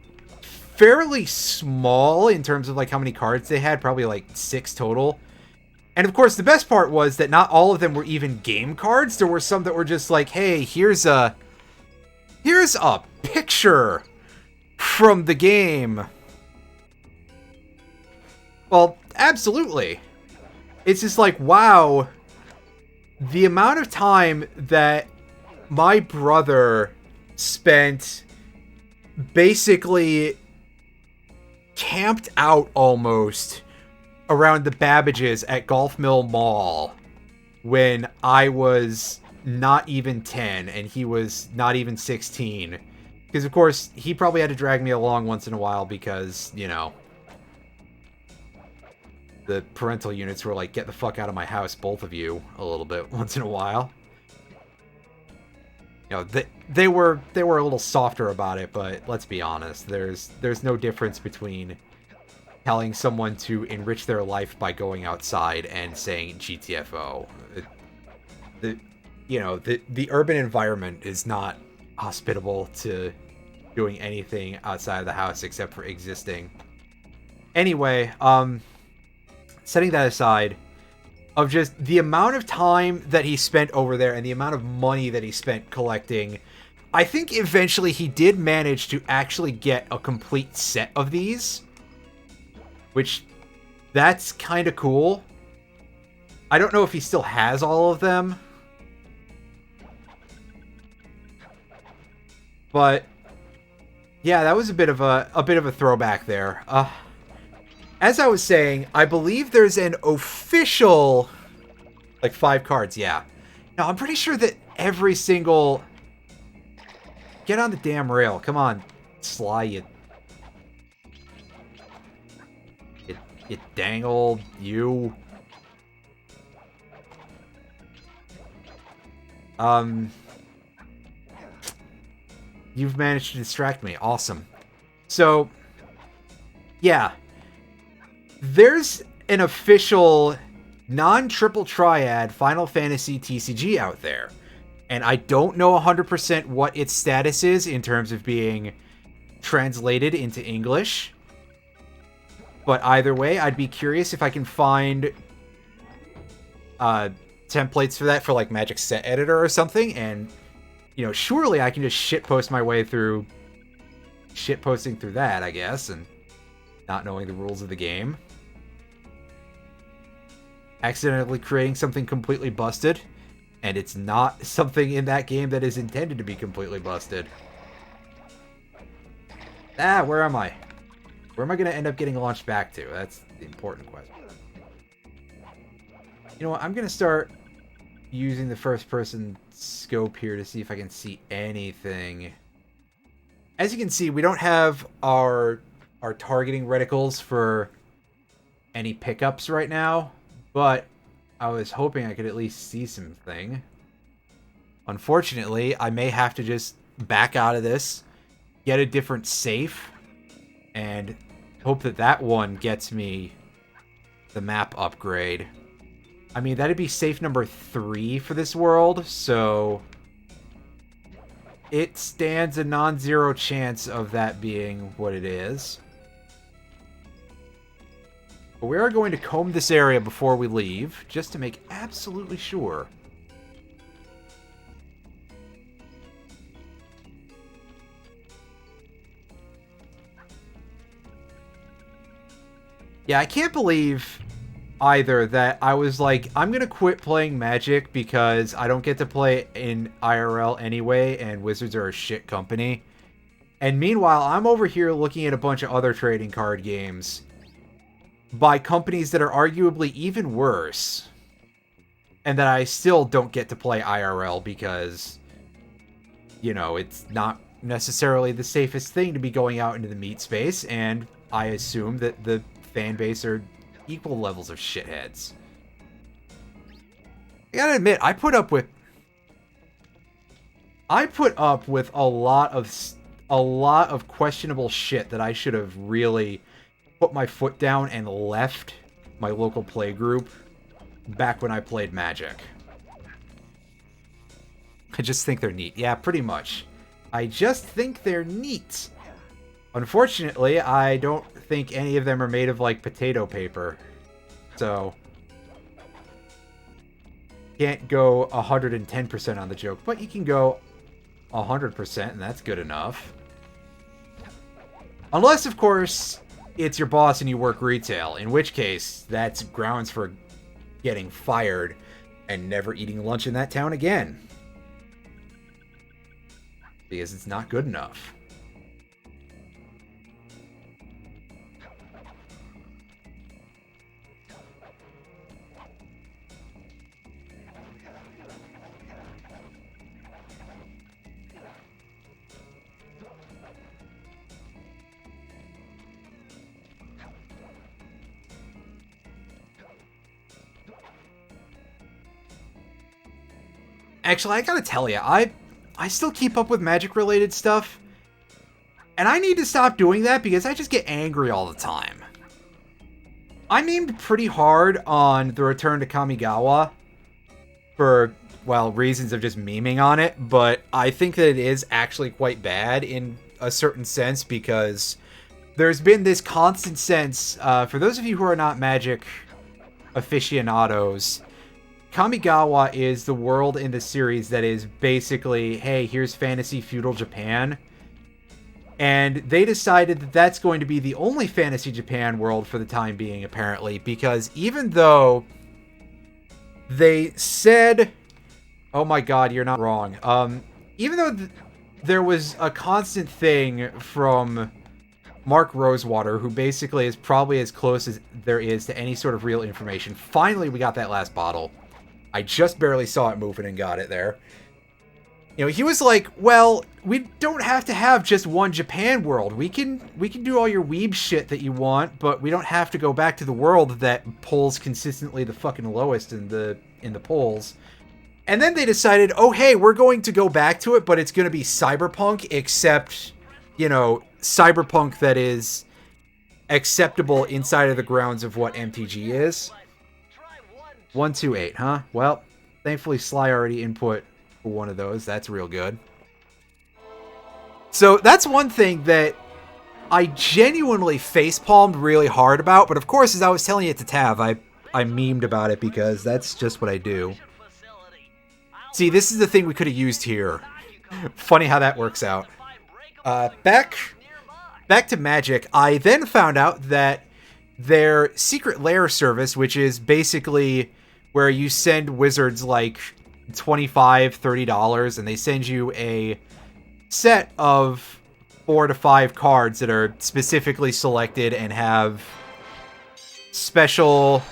fairly small in terms of like how many cards they had, probably like 6 total. And of course, the best part was that not all of them were even game cards. There were some that were just like, hey, here's a picture from the game. Well, absolutely. It's just like, wow, the amount of time that my brother spent basically camped out almost around the Babbages at Golf Mill Mall when I was not even 10 and he was not even 16. Because, of course, he probably had to drag me along once in a while because, you know, the parental units were like, get the fuck out of my house, both of you, a little bit once in a while. You know, they were a little softer about it, but let's be honest, there's no difference between telling someone to enrich their life by going outside and saying GTFO. The urban environment is not hospitable to doing anything outside of the house except for existing. Anyway, setting that aside, of just the amount of time that he spent over there and the amount of money that he spent collecting, I think eventually he did manage to actually get a complete set of these, which, that's kind of cool. I don't know if he still has all of them, but yeah, that was a bit of a throwback there. As I was saying, I believe there's an official, like, 5 cards, yeah. Now, I'm pretty sure that every single... Get on the damn rail. Come on, Sly, you dangle, you. You've managed to distract me. Awesome. So, yeah. There's an official non-Triple Triad Final Fantasy TCG out there. And I don't know 100% what its status is in terms of being translated into English. But either way, I'd be curious if I can find templates for that for like Magic Set Editor or something. And, you know, surely I can just shitpost my way through shitposting through that, I guess, and not knowing the rules of the game. Accidentally creating something completely busted, and it's not something in that game that is intended to be completely busted. Where am I? Where am I going to end up getting launched back to? That's the important question. You know what? I'm going to start using the first-person scope here to see if I can see anything. As you can see, we don't have our targeting reticles for any pickups right now, but I was hoping I could at least see something. Unfortunately, I may have to just back out of this, get a different safe, and hope that that one gets me the map upgrade. I mean, that'd be safe number 3 for this world, so it stands a non-zero chance of that being what it is. But we are going to comb this area before we leave, just to make absolutely sure. Yeah, I can't believe either that I was like, I'm gonna quit playing Magic because I don't get to play in IRL anyway, and Wizards are a shit company. And meanwhile, I'm over here looking at a bunch of other trading card games by companies that are arguably even worse, and that I still don't get to play IRL because, you know, it's not necessarily the safest thing to be going out into the meat space, and I assume that the fan base are equal levels of shitheads. I gotta admit, I put up with a lot of questionable shit that I should have really put my foot down and left my local play group back when I played Magic. I just think they're neat. Yeah, pretty much. I just think they're neat. Unfortunately, I don't think any of them are made of, like, potato paper. So, can't go 110% on the joke, but you can go 100%, and that's good enough. Unless, of course, it's your boss and you work retail, in which case, that's grounds for getting fired and never eating lunch in that town again. Because it's not good enough. Actually, I gotta tell you, I still keep up with Magic-related stuff, and I need to stop doing that because I just get angry all the time. I memed pretty hard on the return to Kamigawa for, well, reasons of just memeing on it, but I think that it is actually quite bad in a certain sense because there's been this constant sense, for those of you who are not Magic aficionados, Kamigawa is the world in the series that is basically, hey, here's fantasy feudal Japan. And they decided that that's going to be the only fantasy Japan world for the time being, apparently, because even though they said, oh my god, you're not wrong. Even though there was a constant thing from Mark Rosewater, who basically is probably as close as there is to any sort of real information. Finally, we got that last bottle. I just barely saw it moving and got it there. You know, he was like, well, we don't have to have just one Japan world. We can do all your weeb shit that you want, but we don't have to go back to the world that pulls consistently the fucking lowest in the polls. And then they decided, oh, hey, we're going to go back to it, but it's going to be cyberpunk, except, you know, cyberpunk that is acceptable inside of the grounds of what MTG is. 128, huh? Well, thankfully Sly already input for one of those. That's real good. So that's one thing that I genuinely facepalmed really hard about, but of course, as I was telling it to Tav, I memed about it because that's just what I do. See, this is the thing we could have used here. Funny how that works out. Back to Magic, I then found out that their secret lair service, which is basically where you send wizards like $25, $30, and they send you a set of 4 to 5 cards that are specifically selected and have special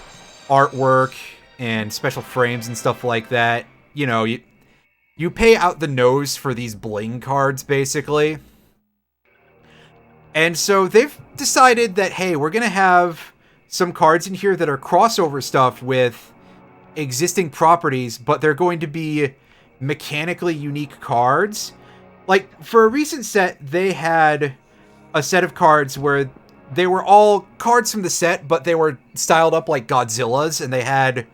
artwork and special frames and stuff like that. You know, you pay out the nose for these bling cards, basically. And so they've decided that, hey, we're going to have some cards in here that are crossover stuff with existing properties, but they're going to be mechanically unique cards. Like, for a recent set, they had a set of cards where they were all cards from the set, but they were styled up like Godzilla's, and they had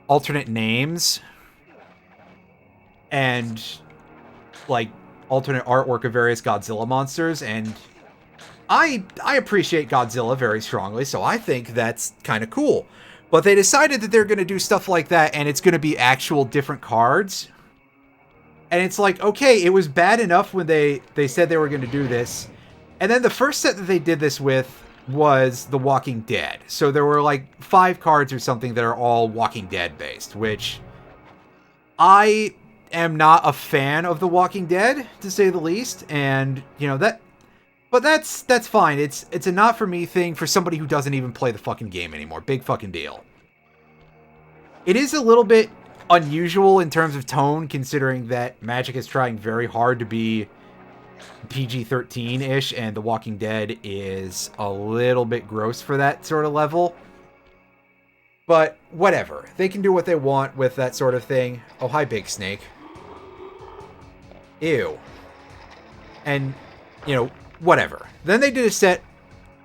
alternate names and, like, alternate artwork of various Godzilla monsters, and I appreciate Godzilla very strongly, so I think that's kind of cool. But they decided that they're going to do stuff like that, and it's going to be actual different cards. And it's like, okay, it was bad enough when they said they were going to do this. And then the first set that they did this with was The Walking Dead. So there were like 5 cards or something that are all Walking Dead based, which I am not a fan of The Walking Dead, to say the least. And, you know, but that's fine. It's a not for me thing for somebody who doesn't even play the fucking game anymore. Big fucking deal. It is a little bit unusual in terms of tone, considering that Magic is trying very hard to be PG-13-ish, and The Walking Dead is a little bit gross for that sort of level. But whatever. They can do what they want with that sort of thing. Oh, hi, Big Snake. Ew. And, you know, whatever. Then they did a set.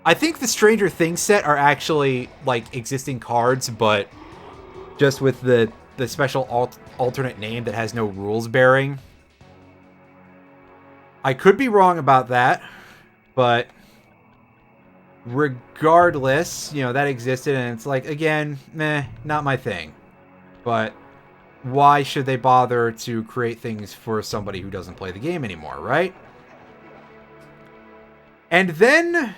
I think the Stranger Things set are actually, like, existing cards, but just with the special alternate name that has no rules bearing. I could be wrong about that, but regardless, you know, that existed, and it's like, again, meh, not my thing. But why should they bother to create things for somebody who doesn't play the game anymore, right? And then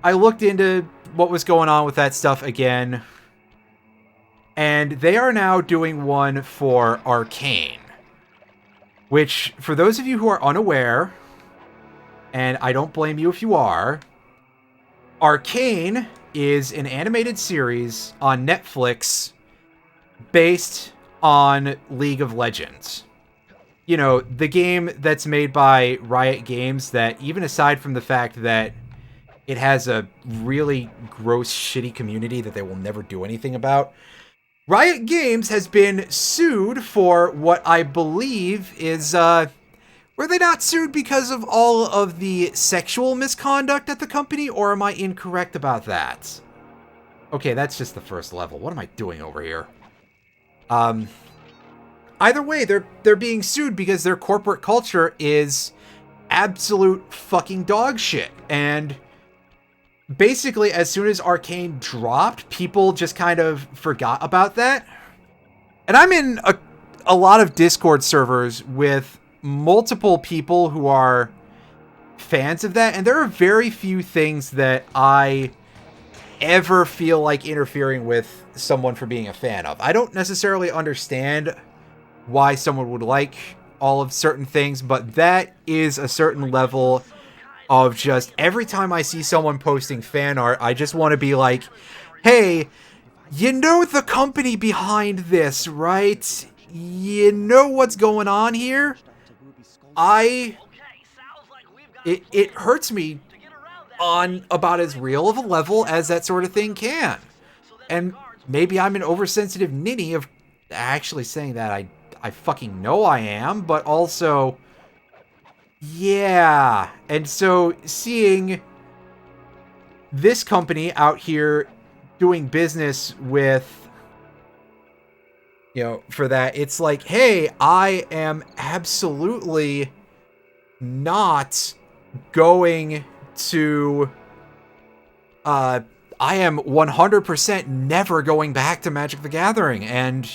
I looked into what was going on with that stuff again, and they are now doing one for Arcane. Which, for those of you who are unaware, and I don't blame you if you are, Arcane is an animated series on Netflix based on League of Legends. You know, the game that's made by Riot Games that, even aside from the fact that it has a really gross, shitty community that they will never do anything about, Riot Games has been sued for what I believe is, were they not sued because of all of the sexual misconduct at the company, or am I incorrect about that? Okay, that's just the first level. What am I doing over here? Either way, they're being sued because their corporate culture is absolute fucking dog shit. And basically, as soon as Arcane dropped, people just kind of forgot about that. And I'm in a lot of Discord servers with multiple people who are fans of that, and there are very few things that I ever feel like interfering with someone for being a fan of. I don't necessarily understand why someone would like all of certain things, but that is a certain level of just every time I see someone posting fan art, I just want to be like, hey, you know the company behind this, right? You know what's going on here? It hurts me on about as real of a level as that sort of thing can. And maybe I'm an oversensitive ninny of actually saying that. I fucking know I am, but also, yeah. And so seeing this company out here doing business with, you know, for that, it's like, hey, I am absolutely not going to, I am 100% never going back to Magic the Gathering. And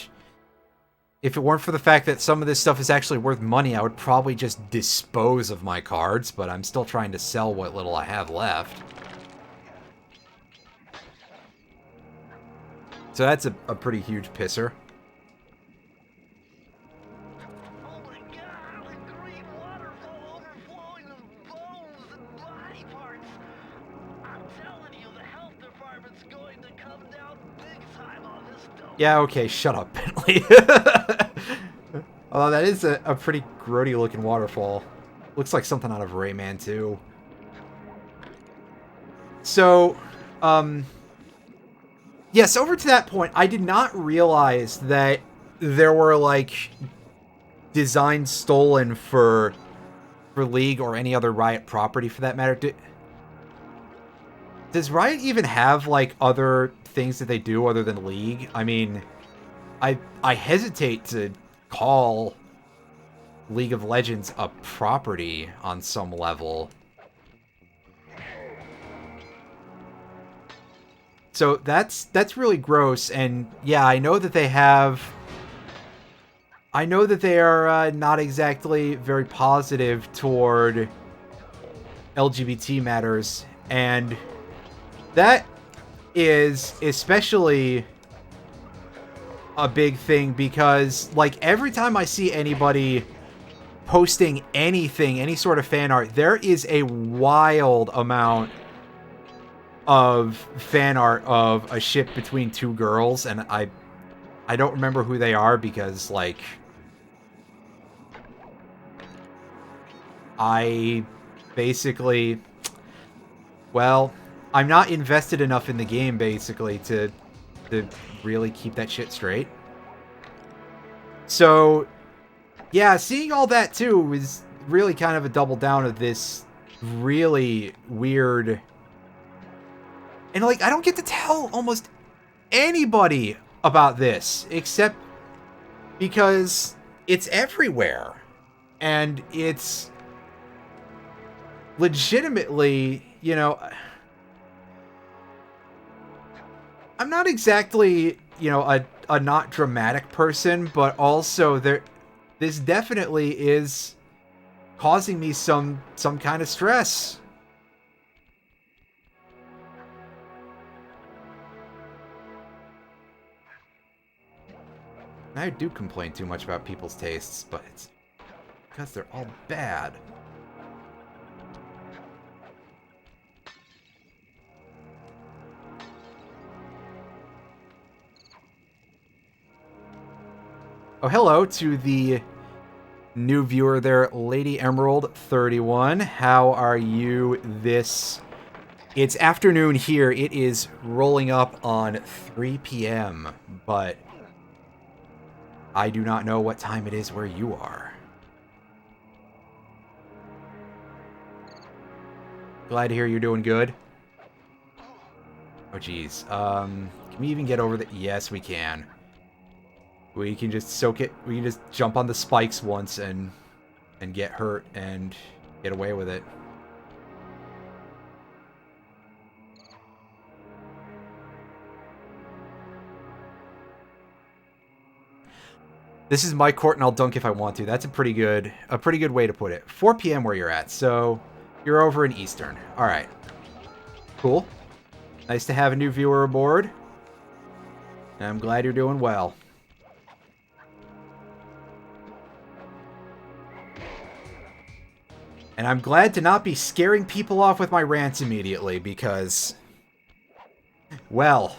if it weren't for the fact that some of this stuff is actually worth money, I would probably just dispose of my cards, but I'm still trying to sell what little I have left. So that's a pretty huge pisser. Oh my god, the green waterfall overflowing with bones and body parts. I'm telling you, the health department's going to come down big time on this dope. Yeah, okay, shut up, Bentley. Although that is a pretty grody looking waterfall. Looks like something out of Rayman 2. So, Yes, over to that point, I did not realize that there were, like, designs stolen for League or any other Riot property for that matter. Does Riot even have, like, other things that they do other than League? I mean, I hesitate to call League of Legends a property on some level. So that's really gross, and yeah, I know that they have... I know that they are not exactly very positive toward LGBT matters, and that is especially a big thing because, like, every time I see anybody posting anything, any sort of fan art, there is a wild amount of fan art of a ship between two girls, and I don't remember who they are because, like, I basically, well, I'm not invested enough in the game, basically, to really keep that shit straight. So, yeah, seeing all that, too, was really kind of a double down of this really weird... And, like, I don't get to tell almost anybody about this, except because it's everywhere. And it's legitimately, you know... I'm not exactly, you know, a not dramatic person, but also this definitely is causing me some kind of stress. I do complain too much about people's tastes, but it's because they're all bad. Oh, hello to the new viewer there, Lady Emerald 31. How are you this... It's afternoon here. It is rolling up on 3 p.m., but I do not know what time it is where you are. Glad to hear you're doing good. Oh, geez. Can we even get over the... Yes, we can. We can just soak it. We can just jump on the spikes once and get hurt and get away with it. This is my court and I'll dunk if I want to. That's a pretty good way to put it. 4 p.m. where you're at, so you're over in Eastern. All right. Cool. Nice to have a new viewer aboard. And I'm glad you're doing well. And I'm glad to not be scaring people off with my rants immediately, because, well,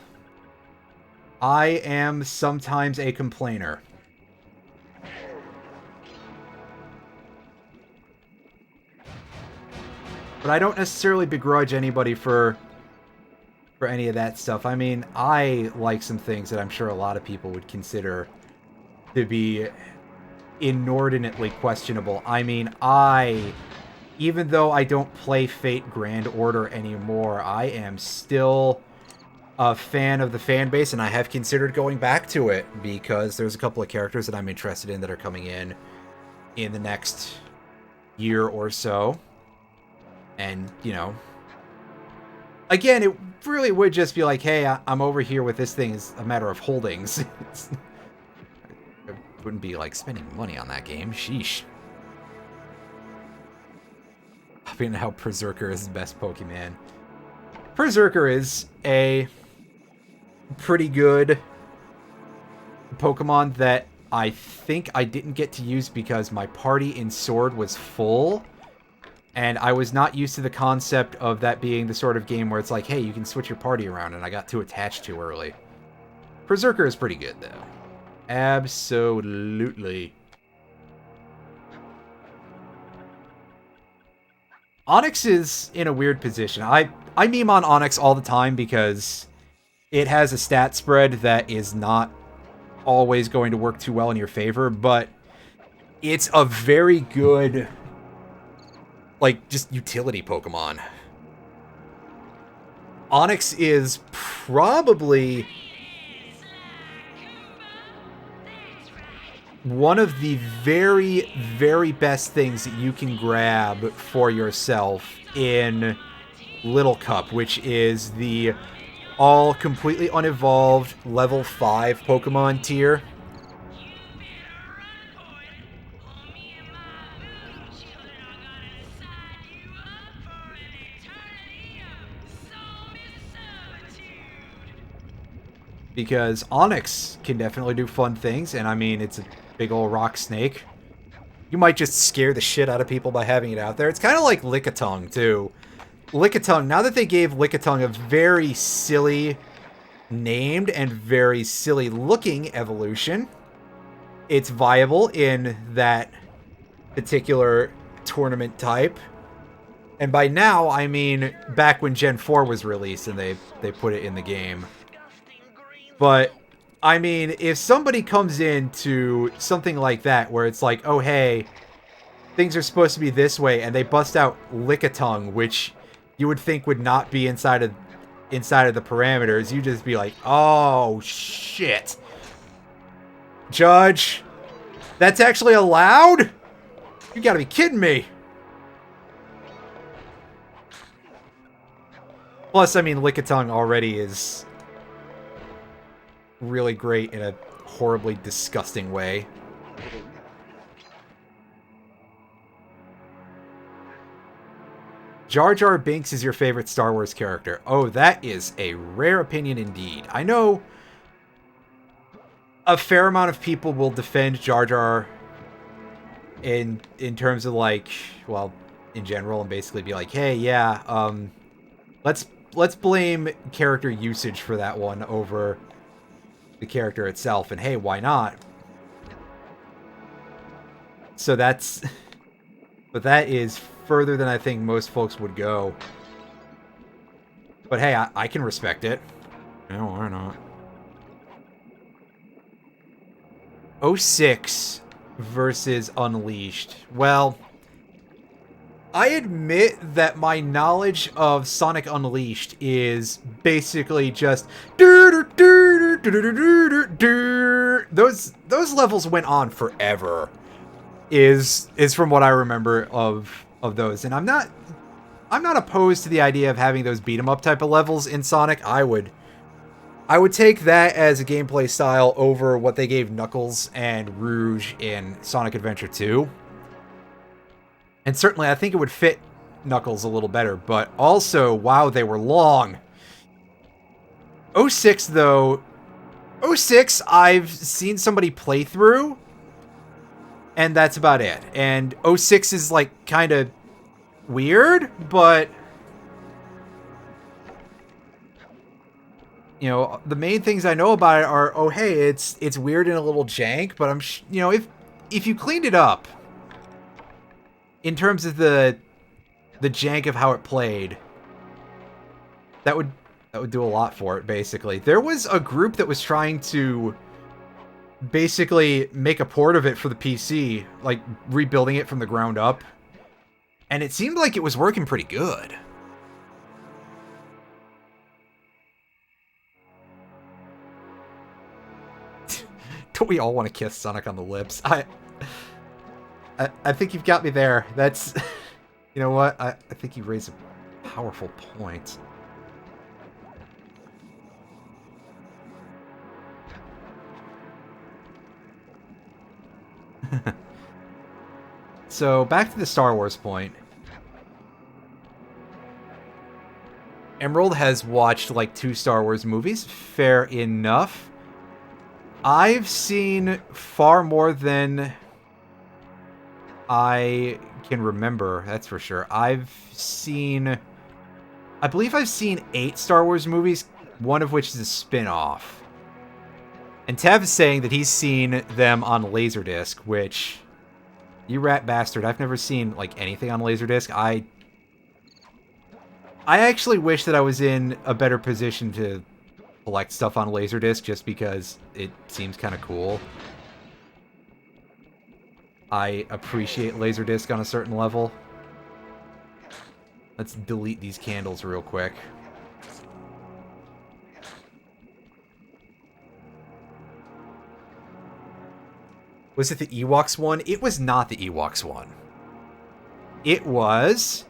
I am sometimes a complainer. But I don't necessarily begrudge anybody for any of that stuff. I mean, I like some things that I'm sure a lot of people would consider to be inordinately questionable. I mean, even though I don't play Fate Grand Order anymore, I am still a fan of the fan base, and I have considered going back to it because there's a couple of characters that I'm interested in that are coming in the next year or so. And, you know, again, it really would just be like, hey, I'm over here with this thing. It's a matter of holdings. I wouldn't be, like, spending money on that game. Sheesh. I mean, how Berserker is the best Pokemon. Berserker is a pretty good Pokemon that I think I didn't get to use because my party in Sword was full. And I was not used to the concept of that being the sort of game where it's like, hey, you can switch your party around, and I got too attached too early. Berserker is pretty good, though. Absolutely. Onyx is in a weird position. I meme on Onyx all the time because it has a stat spread that is not always going to work too well in your favor, but it's a very good, like, just utility Pokemon. Onix is probably one of the very, very best things that you can grab for yourself in Little Cup, which is the all completely unevolved level 5 Pokemon tier. Because Onix can definitely do fun things, and I mean, it's a big old rock snake. You might just scare the shit out of people by having it out there. It's kind of like Lickitung, too. Lickitung, now that they gave Lickitung a very silly named and very silly looking evolution, it's viable in that particular tournament type. And by now, I mean back when Gen 4 was released and they put it in the game. But, I mean, if somebody comes into something like that, where it's like, oh, hey, things are supposed to be this way, and they bust out Lickitung, which you would think would not be inside of the parameters, you just be like, oh, shit. Judge, that's actually allowed? You gotta be kidding me. Plus, I mean, Lickitung already is really great in a horribly disgusting way. Jar Jar Binks is your favorite Star Wars character. Oh, that is a rare opinion indeed. I know a fair amount of people will defend Jar Jar in terms of, like, well, in general, and basically be like, hey, yeah, let's blame character usage for that one over the character itself, and hey, why not? So that's, but that is further than I think most folks would go. But hey, I can respect it. No, why not? 06 versus Unleashed. Well, I admit that my knowledge of Sonic Unleashed is basically just those levels went on forever. Is from what I remember of those, and I'm not opposed to the idea of having those beat 'em up type of levels in Sonic. I would take that as a gameplay style over what they gave Knuckles and Rouge in Sonic Adventure 2. And certainly, I think it would fit Knuckles a little better, but also, wow, they were long. 06, though. 06, I've seen somebody play through, and that's about it. And 06 is, like, kind of weird, but you know, the main things I know about it are, oh, hey, it's weird and a little jank, but you know, if you cleaned it up in terms of the jank of how it played, that would do a lot for it, basically. There was a group that was trying to basically make a port of it for the PC, like rebuilding it from the ground up, and it seemed like it was working pretty good. Don't we all want to kiss Sonic on the lips? I think you've got me there. That's, you know what? I think you raise a powerful point. So, back to the Star Wars point. Emerald has watched like 2 Star Wars movies. Fair enough. I've seen far more than I can remember, that's for sure. I believe I've seen 8 Star Wars movies, one of which is a spin-off. And Tev is saying that he's seen them on Laserdisc, which, you rat bastard, I've never seen like anything on Laserdisc. I actually wish that I was in a better position to collect stuff on Laserdisc just because it seems kind of cool. I appreciate Laserdisc on a certain level. Let's delete these candles real quick. Was it the Ewoks one? It was not the Ewoks one. It was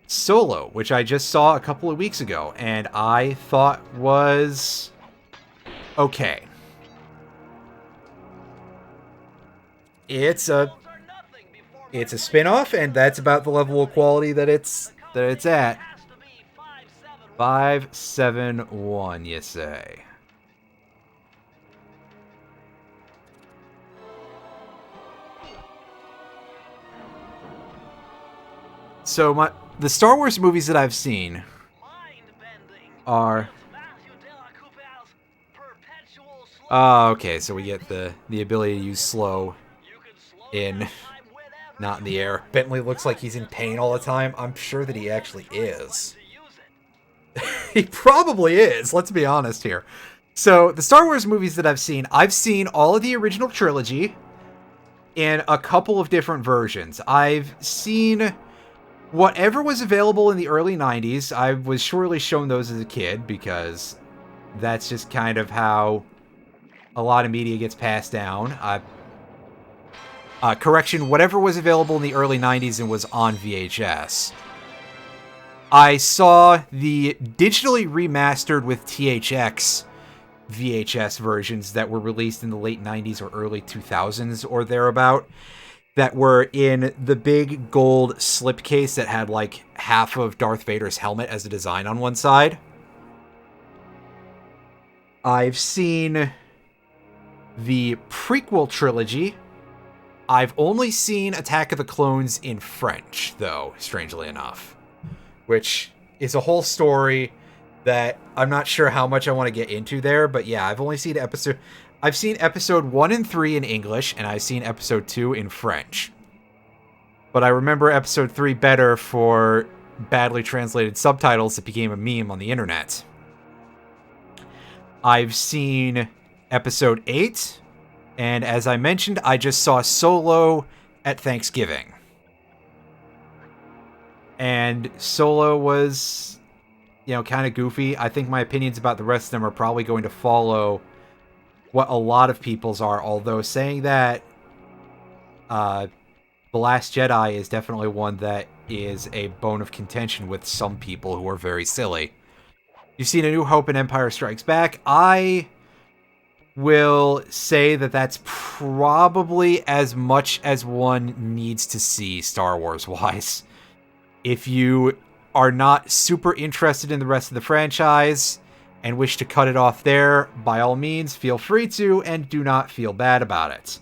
Solo, which I just saw a couple of weeks ago, and I thought was okay. It's a spin-off, and that's about the level of quality that it's at. 571, you say? So the Star Wars movies that I've seen are... Oh, okay, so we get the ability to use slow in, not in the air. Bentley looks like he's in pain all the time. I'm sure that he actually is. He probably is, let's be honest here. So, the Star Wars movies that I've seen all of the original trilogy in a couple of different versions. I've seen whatever was available in the early 90s. I was surely shown those as a kid, because that's just kind of how a lot of media gets passed down. Correction, whatever was available in the early 90s and was on VHS. I saw the digitally remastered with THX VHS versions that were released in the late 90s or early 2000s or thereabout, that were in the big gold slipcase that had like half of Darth Vader's helmet as a design on one side. I've seen the prequel trilogy. I've only seen Attack of the Clones in French, though, strangely enough, which is a whole story that I'm not sure how much I want to get into there, but yeah, I've seen episode 1 and 3 in English, and I've seen episode 2 in French. But I remember episode 3 better for badly translated subtitles that became a meme on the internet. I've seen episode 8, and as I mentioned, I just saw Solo at Thanksgiving. And Solo was, kind of goofy. I think my opinions about the rest of them are probably going to follow what a lot of people's are, although saying that The Last Jedi is definitely one that is a bone of contention with some people who are very silly. You've seen A New Hope and Empire Strikes Back. I will say that that's probably as much as one needs to see Star Wars-wise. If you are not super interested in the rest of the franchise and wish to cut it off there, by all means, feel free to, and do not feel bad about it.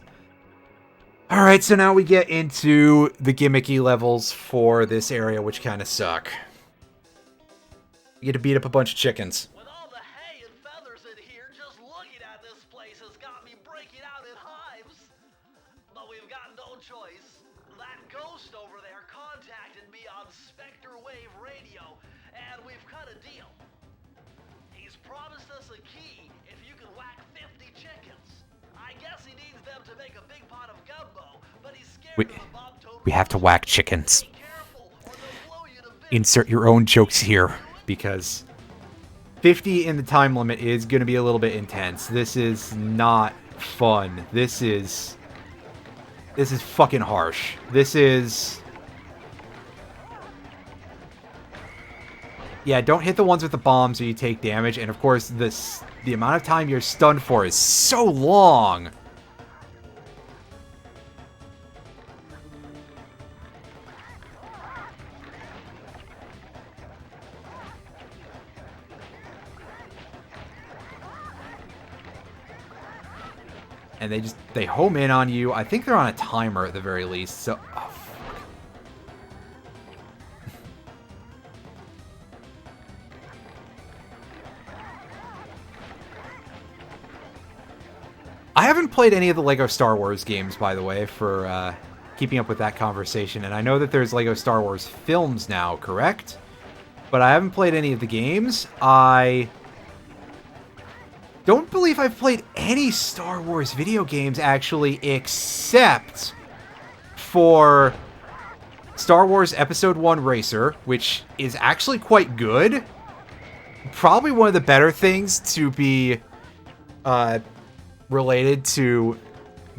Alright, so now we get into the gimmicky levels for this area, which kind of suck. You get to beat up a bunch of chickens. With all the hay and feathers in here, just looking at this place has got me breaking out in hives. But we've got no choice. That ghost over there contacted me on Spectre Wave Radio, and we've cut a deal. He's promised us a key if you can whack 50 chickens. I guess he needs them to make a big pot of gumbo, but he's scared of the bob-toad. We have to whack chickens. Be careful, or they'll blow you to bits. Insert your own jokes here, because 50 in the time limit is going to be a little bit intense. This is not fun. This is fucking harsh. This is... Yeah, don't hit the ones with the bombs or you take damage. And of course, the amount of time you're stunned for is so long. And they home in on you. I think they're on a timer at the very least. So, oh, fuck. I haven't played any of the Lego Star Wars games, by the way, for keeping up with that conversation. And I know that there's Lego Star Wars films now, correct? But I haven't played any of the games. I don't believe I've played any Star Wars video games, actually, except for Star Wars Episode 1 Racer, which is actually quite good. Probably one of the better things to be related to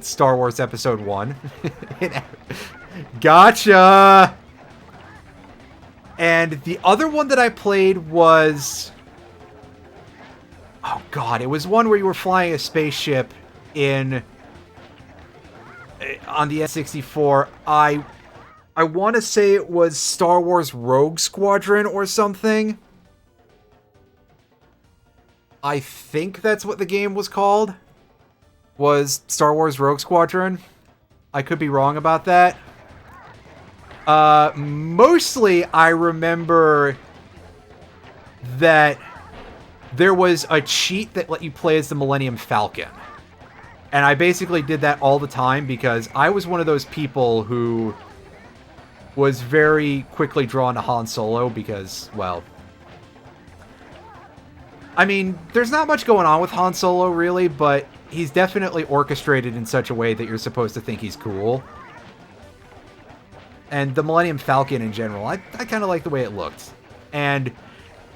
Star Wars Episode 1. Gotcha! And the other one that I played was... Oh god, it was one where you were flying a spaceship on the N64. I want to say it was Star Wars Rogue Squadron or something. I think that's what the game was called. Was Star Wars Rogue Squadron. I could be wrong about that. Mostly I remember that there was a cheat that let you play as the Millennium Falcon. And I basically did that all the time because I was one of those people who was very quickly drawn to Han Solo because, well... I mean, there's not much going on with Han Solo, really, but he's definitely orchestrated in such a way that you're supposed to think he's cool. And the Millennium Falcon in general, I kind of like the way it looked. And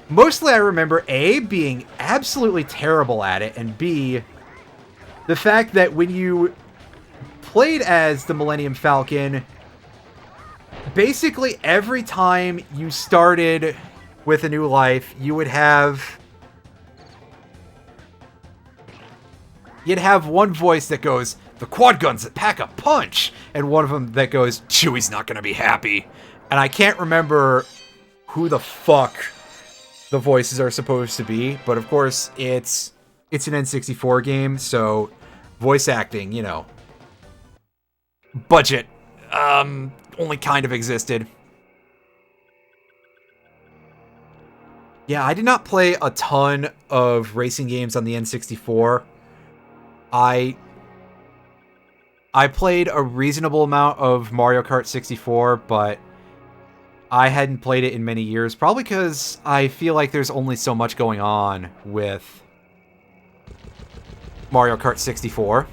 mostly I remember, A, being absolutely terrible at it, and B, the fact that when you played as the Millennium Falcon, basically every time you started with a new life, you'd have one voice that goes, "The quad guns that pack a punch," and one of them that goes, "Chewie's not gonna be happy." And I can't remember who the fuck the voices are supposed to be, but of course it's an N64 game, so voice acting, you know, budget, only kind of existed. Yeah, I did not play a ton of racing games on the N64. I played a reasonable amount of Mario Kart 64, but I hadn't played it in many years, probably because I feel like there's only so much going on with Mario Kart 64.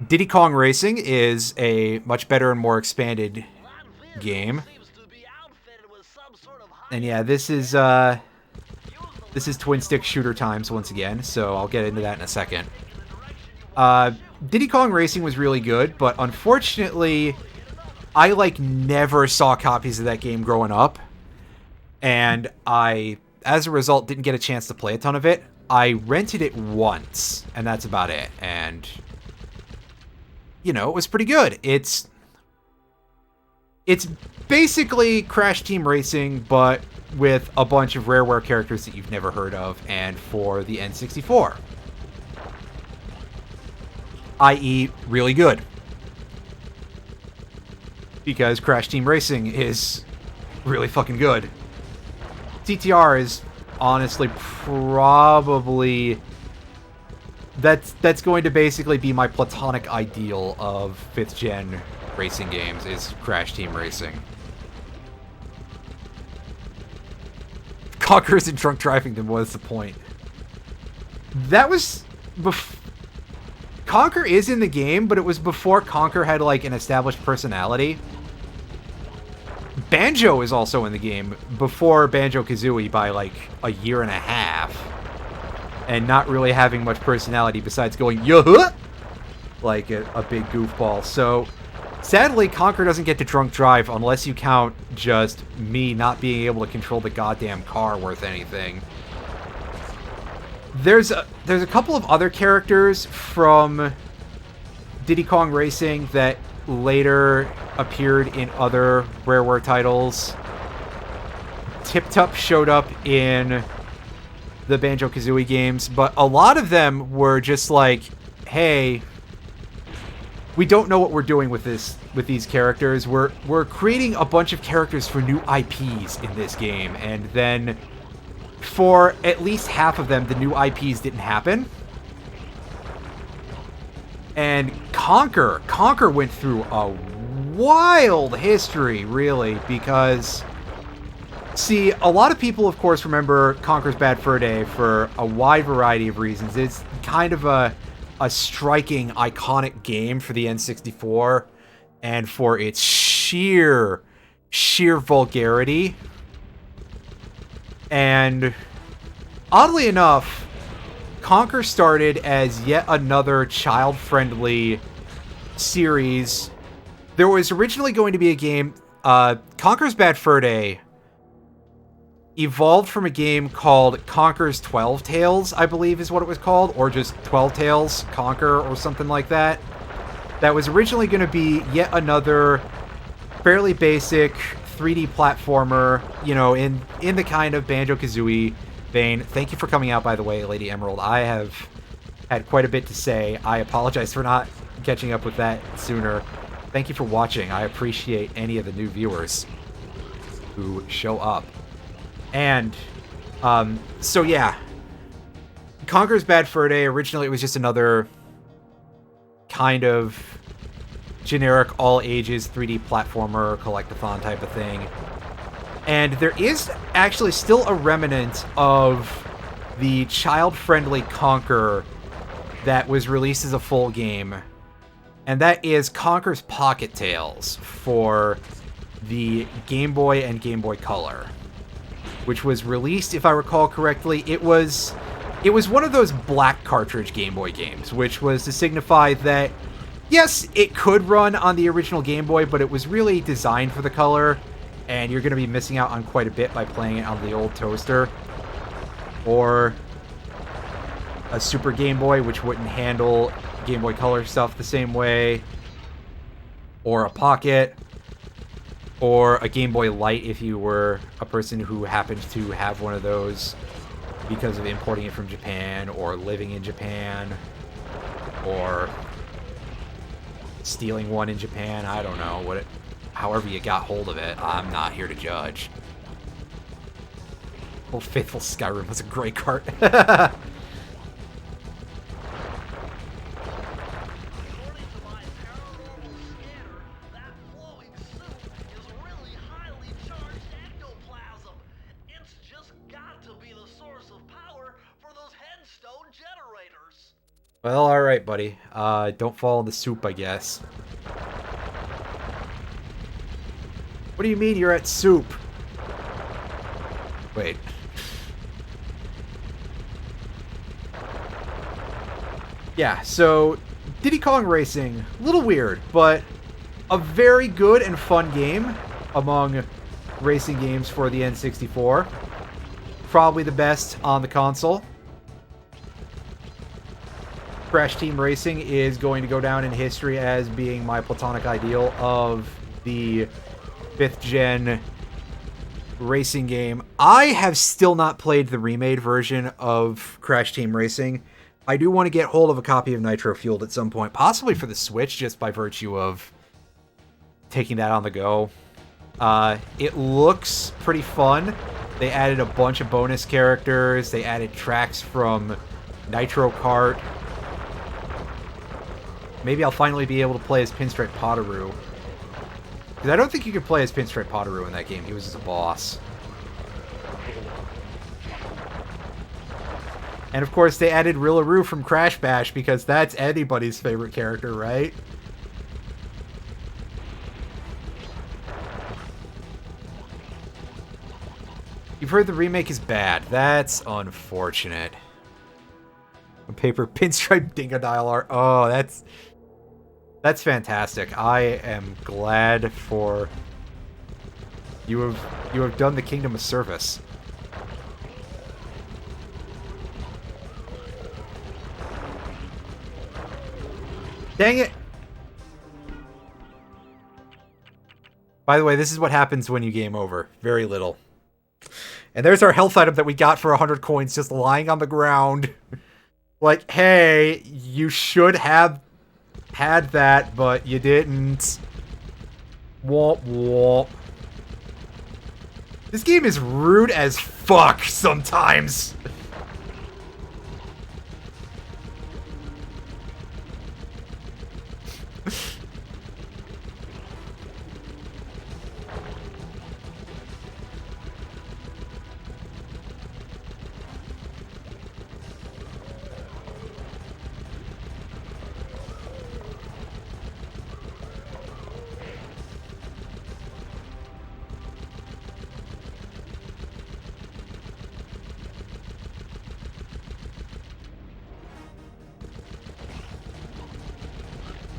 Diddy Kong Racing is a much better and more expanded game. And yeah, this is twin stick shooter times once again, so I'll get into that in a second. Diddy Kong Racing was really good, but unfortunately, I, never saw copies of that game growing up. And I, as a result, didn't get a chance to play a ton of it. I rented it once, and that's about it. And, you know, it was pretty good. It's basically Crash Team Racing, but with a bunch of Rareware characters that you've never heard of, and for the N64. I.e., really good. Because Crash Team Racing is really fucking good. TTR is honestly probably... That's going to basically be my platonic ideal of 5th gen racing games, is Crash Team Racing. Conker isn't drunk driving, then what's the point? That was... Conker is in the game, but it was before Conker had, an established personality. Banjo is also in the game, before Banjo-Kazooie by, a year and a half. And not really having much personality besides going, "Yuh!" like a big goofball. So, sadly, Conker doesn't get to drunk drive unless you count just me not being able to control the goddamn car worth anything. There's a couple of other characters from Diddy Kong Racing that later appeared in other Rareware titles. Tip Tup showed up in the Banjo-Kazooie games, but a lot of them were just hey, we don't know what we're doing with these characters. We're creating a bunch of characters for new IPs in this game, and then for at least half of them, the new IPs didn't happen. And Conker went through a wild history, really, because See, a lot of people, of course, remember Conker's Bad Fur Day for a wide variety of reasons. It's kind of a striking, iconic game for the N64, and for its sheer vulgarity. And oddly enough, Conker started as yet another child-friendly series. There was originally going to be a game, Conker's Bad Fur Day evolved from a game called Conker's 12 Tales, I believe is what it was called, or just 12 Tales Conker or something like that. That was originally going to be yet another fairly basic 3D platformer, you know, in the kind of Banjo-Kazooie vein. Thank you for coming out, by the way, Lady Emerald. I have had quite a bit to say. I apologize for not catching up with that sooner. Thank you for watching. I appreciate any of the new viewers who show up. And, so yeah. Conker's Bad Fur Day, originally it was just another kind of generic all-ages 3D platformer, collectathon type of thing. And there is actually still a remnant of the child-friendly Conker that was released as a full game. And that is Conker's Pocket Tales for the Game Boy and Game Boy Color, which was released, if I recall correctly, it was one of those black cartridge Game Boy games, which was to signify that, yes, it could run on the original Game Boy, but it was really designed for the color, and you're going to be missing out on quite a bit by playing it on the old toaster, or a Super Game Boy, which wouldn't handle Game Boy Color stuff the same way, or a Pocket, or a Game Boy Light if you were a person who happened to have one of those because of importing it from Japan, or living in Japan, or stealing one in Japan. I don't know, however you got hold of it. I'm not here to judge. Old Faithful Skyrim was a great cart. Well, alright, buddy. Don't fall in the soup, I guess. What do you mean you're at soup? Wait. Yeah, so Diddy Kong Racing, a little weird, but a very good and fun game among racing games for the N64. Probably the best on the console. Crash Team Racing is going to go down in history as being my platonic ideal of the 5th gen racing game. I have still not played the remade version of Crash Team Racing. I do want to get hold of a copy of Nitro Fueled at some point, possibly for the Switch, just by virtue of taking that on the go. It looks pretty fun. They added a bunch of bonus characters. They added tracks from Nitro Kart. Maybe I'll finally be able to play as Pinstripe Potteroo. Because I don't think you could play as Pinstripe Potteroo in that game. He was just a boss. And of course, they added Rillaroo from Crash Bash, because that's anybody's favorite character, right? You've heard the remake is bad. That's unfortunate. A paper Pinstripe Dingodile art. Oh, that's fantastic. I am glad for you have done the kingdom a service. Dang it! By the way, this is what happens when you game over. Very little. And there's our health item that we got for 100 coins just lying on the ground. Like, hey, you should have had that, but you didn't. Womp womp. This game is rude as fuck sometimes.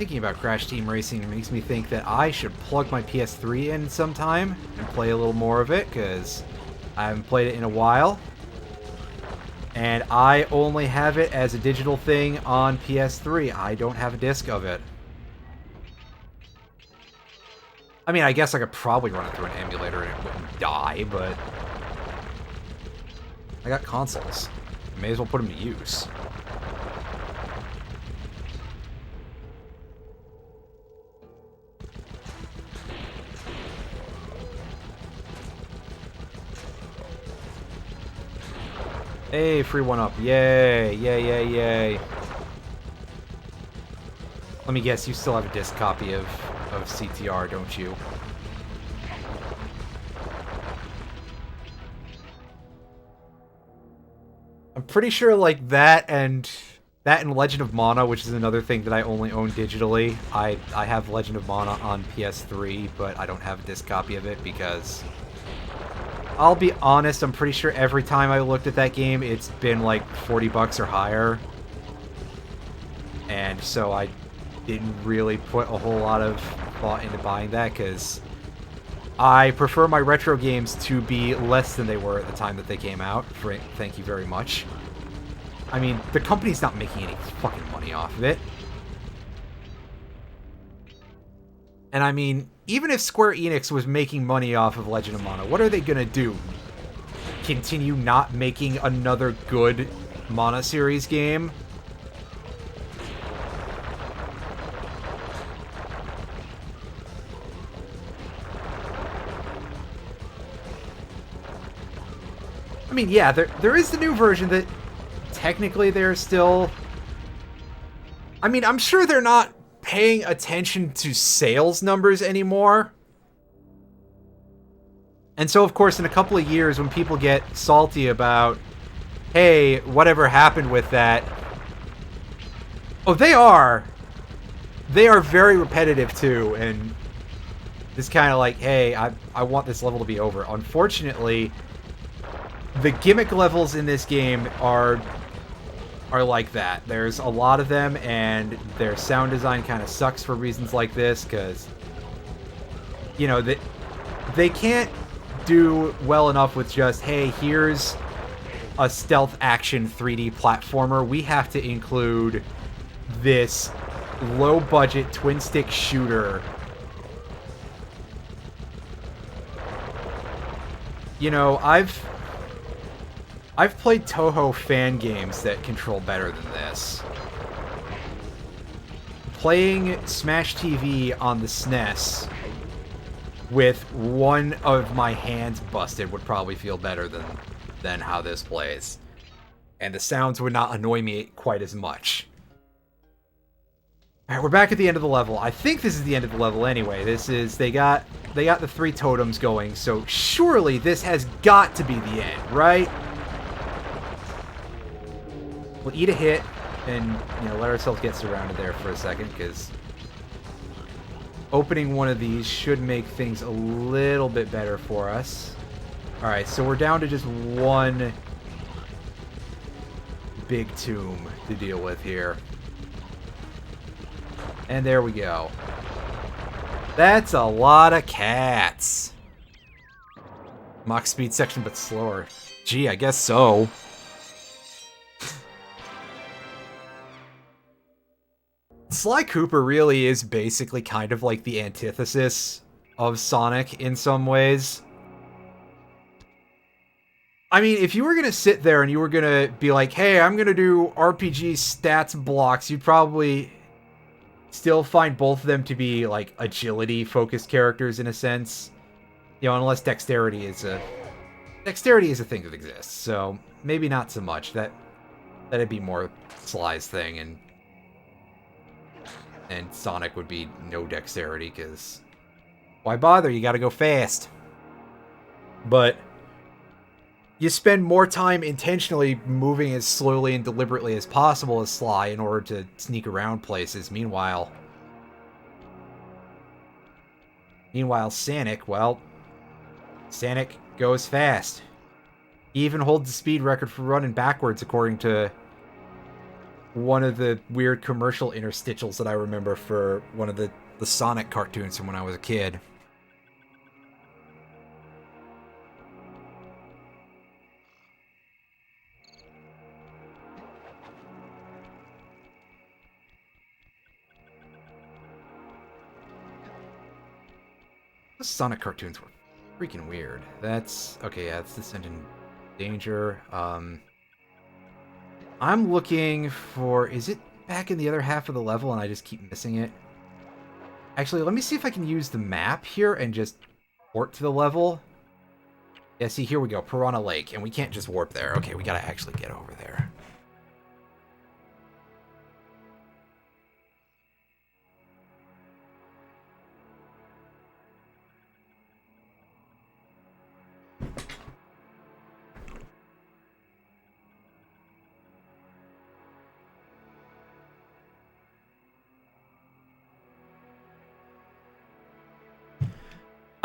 Thinking about Crash Team Racing makes me think that I should plug my PS3 in sometime and play a little more of it, because I haven't played it in a while. And I only have it as a digital thing on PS3. I don't have a disc of it. I mean, I guess I could probably run it through an emulator and it wouldn't die, but I got consoles. I may as well put them to use. Hey, free one up. Yay, yay, yay, yay. Let me guess, you still have a disc copy of CTR, don't you? I'm pretty sure like that and Legend of Mana, which is another thing that I only own digitally. I have Legend of Mana on PS3, but I don't have a disc copy of it because I'll be honest, I'm pretty sure every time I looked at that game, it's been like 40 bucks or higher. And so I didn't really put a whole lot of thought into buying that, because I prefer my retro games to be less than they were at the time that they came out. Thank you very much. I mean, the company's not making any fucking money off of it. And I mean, even if Square Enix was making money off of Legend of Mana, what are they gonna do? Continue not making another good Mana series game? I mean, yeah, there is the new version that technically they're still... I mean, I'm sure they're not paying attention to sales numbers anymore. And so, of course, in a couple of years, when people get salty about, hey, whatever happened with that... Oh, they are. They are very repetitive, too, and it's kind of like, hey, I want this level to be over. Unfortunately, the gimmick levels in this game are like that. There's a lot of them, and their sound design kind of sucks for reasons like this, because, you know, they can't do well enough with just, hey, here's a stealth action 3D platformer. We have to include this low-budget twin-stick shooter. You know, I've played Toho fan games that control better than this. Playing Smash TV on the SNES with one of my hands busted would probably feel better than how this plays. And the sounds would not annoy me quite as much. Alright, we're back at the end of the level. I think this is the end of the level anyway. This is, they got the 3 totems going, so surely this has got to be the end, right? We'll eat a hit and, you know, let ourselves get surrounded there for a second, because opening one of these should make things a little bit better for us. Alright, so we're down to just one big tomb to deal with here. And there we go. That's a lot of cats. Mach speed section, but slower. Gee, I guess so. Sly Cooper really is basically kind of like the antithesis of Sonic in some ways. I mean, if you were going to sit there and you were going to be like, hey, I'm going to do RPG stats blocks, you'd probably still find both of them to be like agility-focused characters in a sense. You know, unless dexterity is a thing that exists, so maybe not so much. That'd be more Sly's thing, and Sonic would be no dexterity, because why bother? You gotta go fast. But you spend more time intentionally moving as slowly and deliberately as possible as Sly in order to sneak around places. Meanwhile, Sonic, well, Sonic goes fast. He even holds the speed record for running backwards, according to one of the weird commercial interstitials that I remember for one of the Sonic cartoons from when I was a kid. The Sonic cartoons were freaking weird. That's okay. Yeah, it's Descent in Danger. I'm looking for. Is it back in the other half of the level, and I just keep missing it? Actually, let me see if I can use the map here and just warp to the level. Yeah, see, here we go, Piranha Lake, and we can't just warp there. Okay, we gotta actually get over there.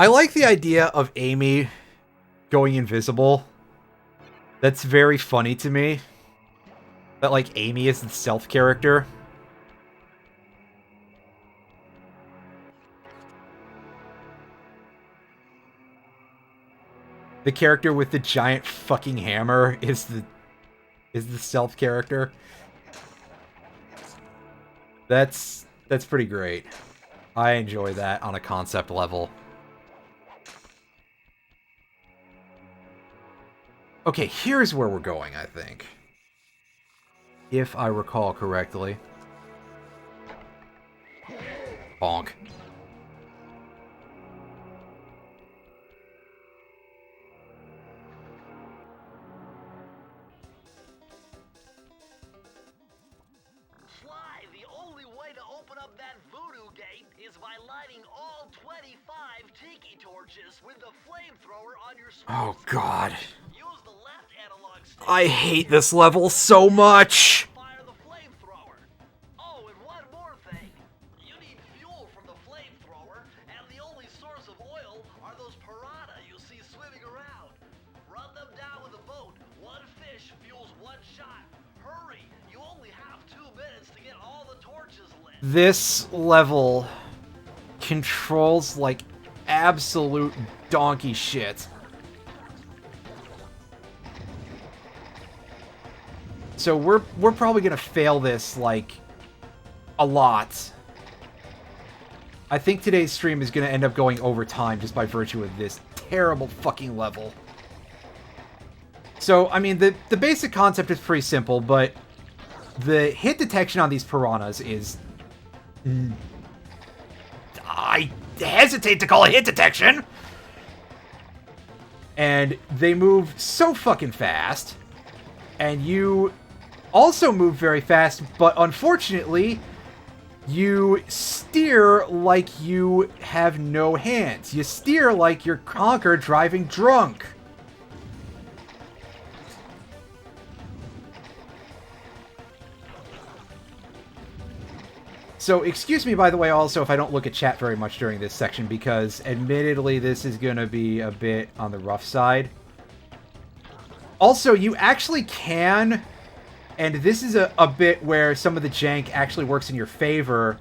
I like the idea of Amy going invisible. That's very funny to me. That, like, Amy is the stealth character. The character with the giant fucking hammer is the stealth character. That's pretty great. I enjoy that on a concept level. Okay, here's where we're going, I think. If I recall correctly. Bonk. Sly, the only way to open up that voodoo gate is by lighting all 25 tiki torches with the flamethrower on your Oh, God. Use the left analog stick. I hate this level so much! Fire the flamethrower. Oh, and one more thing. You need fuel from the flamethrower, and the only source of oil are those piranha you see swimming around. Run them down with a boat. One fish fuels one shot. Hurry, you only have 2 minutes to get all the torches lit. This level controls like absolute donkey shit. So we're probably gonna fail this like a lot. I think today's stream is gonna end up going over time just by virtue of this terrible fucking level. So I mean the basic concept is pretty simple, but the hit detection on these piranhas is I hesitate to call it hit detection. And they move so fucking fast. And you also move very fast, but unfortunately, you steer like you have no hands. You steer like you're Conker driving drunk. So, excuse me, by the way, also, if I don't look at chat very much during this section, because, admittedly, this is going to be a bit on the rough side. Also, you actually can, and this is a bit where some of the jank actually works in your favor.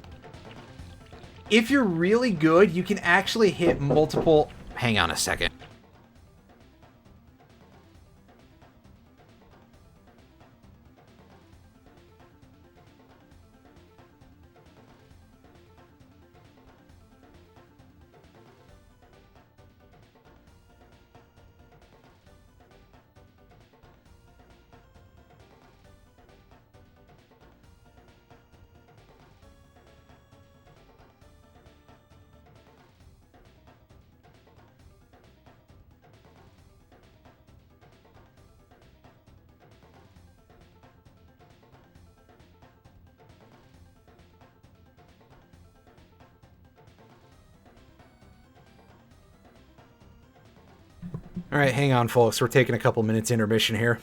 If you're really good, you can actually hit multiple... Hang on a second. All right, hang on, folks. We're taking a couple minutes intermission here.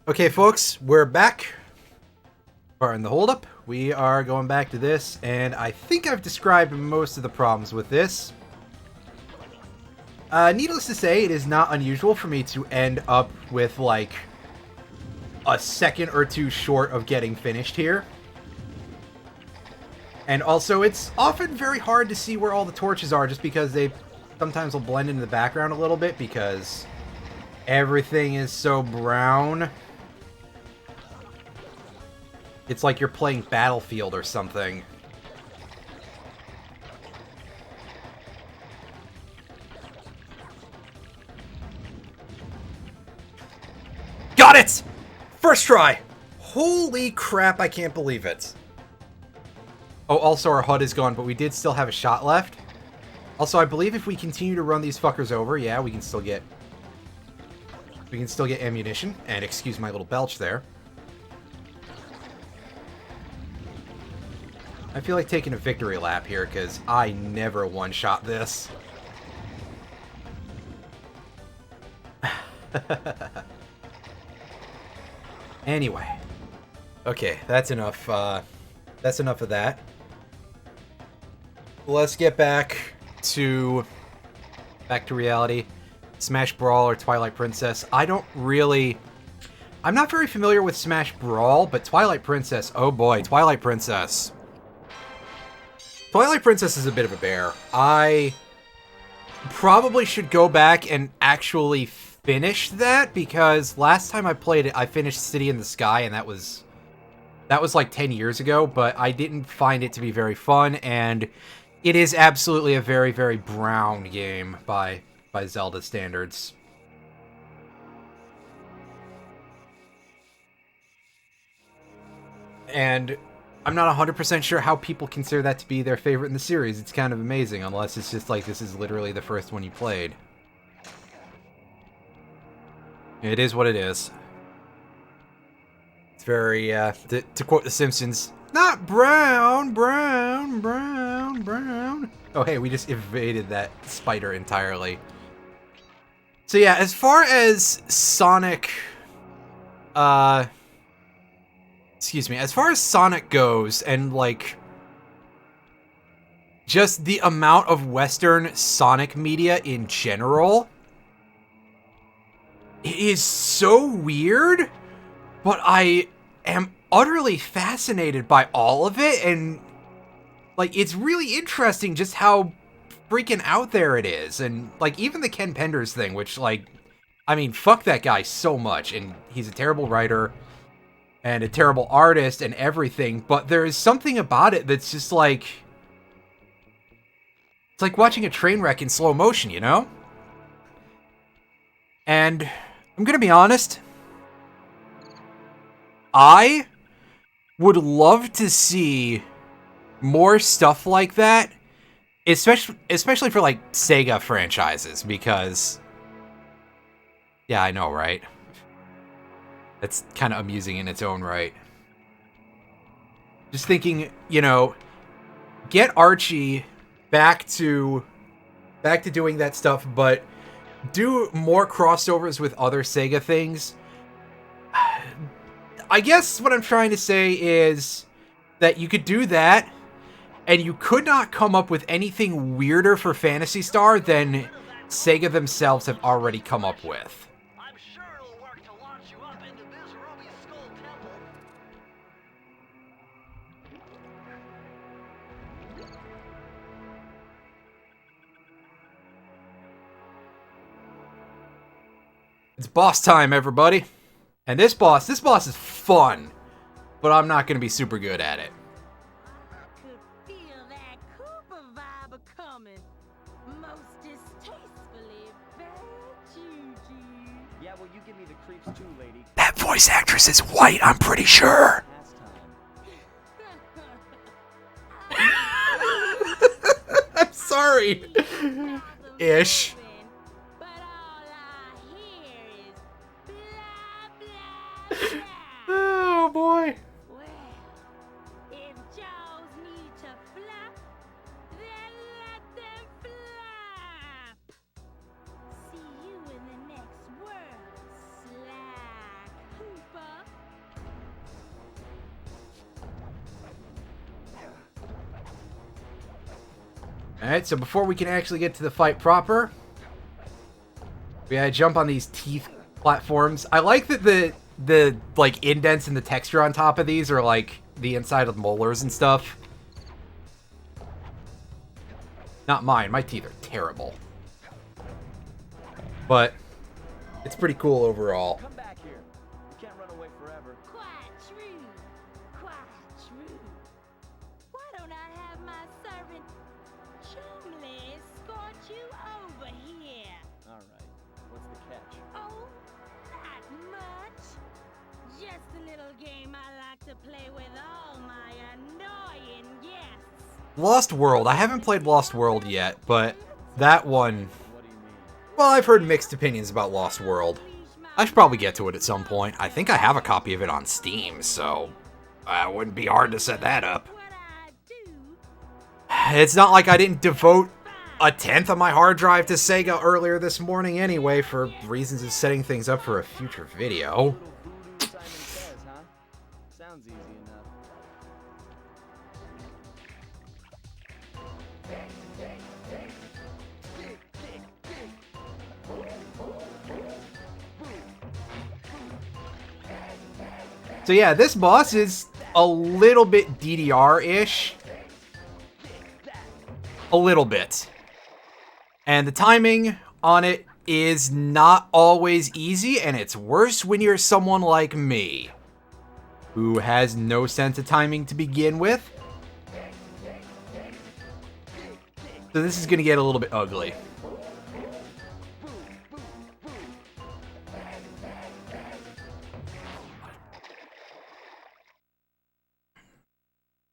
Okay, folks, we're back. Or in the holdup. We are going back to this, and I think I've described most of the problems with this. Needless to say, it is not unusual for me to end up with, like, a second or two short of getting finished here. And also, it's often very hard to see where all the torches are, just because they sometimes will blend into the background a little bit, because everything is so brown. It's like you're playing Battlefield or something. Got it! First try! Holy crap, I can't believe it. Oh, also our HUD is gone, but we did still have a shot left. Also, I believe if we continue to run these fuckers over, yeah, we can still get ammunition. And excuse my little belch there. I feel like taking a victory lap here, because I never one-shot this. Anyway. Okay, that's enough, that's enough of that. Let's get back to reality. Smash Brawl or Twilight Princess. I'm not very familiar with Smash Brawl, but Twilight Princess, oh boy, Twilight Princess. Twilight Princess is a bit of a bear. I probably should go back and actually finish that, because last time I played it, I finished City in the Sky, and that was like 10 years ago, but I didn't find it to be very fun, and it is absolutely a very, very brown game by Zelda standards. And I'm not 100% sure how people consider that to be their favorite in the series. It's kind of amazing, unless it's just like this is literally the first one you played. It is what it is. It's very, to quote The Simpsons, not brown, brown, brown, brown. Oh, hey, we just evaded that spider entirely. So yeah, as far as Sonic, as far as Sonic goes, and, like, just the amount of Western Sonic media in general, it is so weird, but I am utterly fascinated by all of it, and, like, it's really interesting just how freaking out there it is, and, like, even the Ken Penders thing, which, like, I mean, fuck that guy so much, and he's a terrible writer, and a terrible artist and everything, but there is something about it that's just like... It's like watching a train wreck in slow motion, you know? And I'm gonna be honest, I would love to see more stuff like that, especially for, like, Sega franchises, because... Yeah, I know, right? That's kind of amusing in its own right. Just thinking, you know, get Archie back to doing that stuff, but do more crossovers with other Sega things. I guess what I'm trying to say is that you could do that, and you could not come up with anything weirder for Phantasy Star than Sega themselves have already come up with. I'm sure it'll work to launch you up into this Ruby Skull Temple. It's boss time, everybody. And this boss is fun, but I'm not going to be super good at it. Could feel that Cooper vibe a coming. Most distastefully bad juju. Yeah, well, you give me the creeps too, lady. That voice actress is white, I'm pretty sure. I'm sorry. Ish. But all I hear is blah, blah, blah. Oh boy. Well, if Jaws need to flap, then let them flap. See you in the next world, Sly Cooper. Alright, so before we can actually get to the fight proper, we gotta jump on these teeth platforms. I like that the like indents and the texture on top of these are like the inside of molars and stuff. Not mine. My teeth are terrible. But it's pretty cool overall. Come back here. You can't run away forever. Quite true. Quite true. Why don't I have my servant Chumley escort you over here? All right. What's the catch? Oh, not much. Just a little game I like to play with all my annoying guests. Lost World. I haven't played Lost World yet, but that one... What do you mean? Well, I've heard mixed opinions about Lost World. I should probably get to it at some point. I think I have a copy of it on Steam, so it wouldn't be hard to set that up. What I do, It's not like I didn't devote a tenth of my hard drive to Sega earlier this morning anyway, for reasons of setting things up for a future video. Little voodoo Simon Says, huh? Sounds easy enough. So yeah, this boss is a little bit DDR-ish. A little bit. And the timing on it is not always easy, and it's worse when you're someone like me, who has no sense of timing to begin with. So this is going to get a little bit ugly.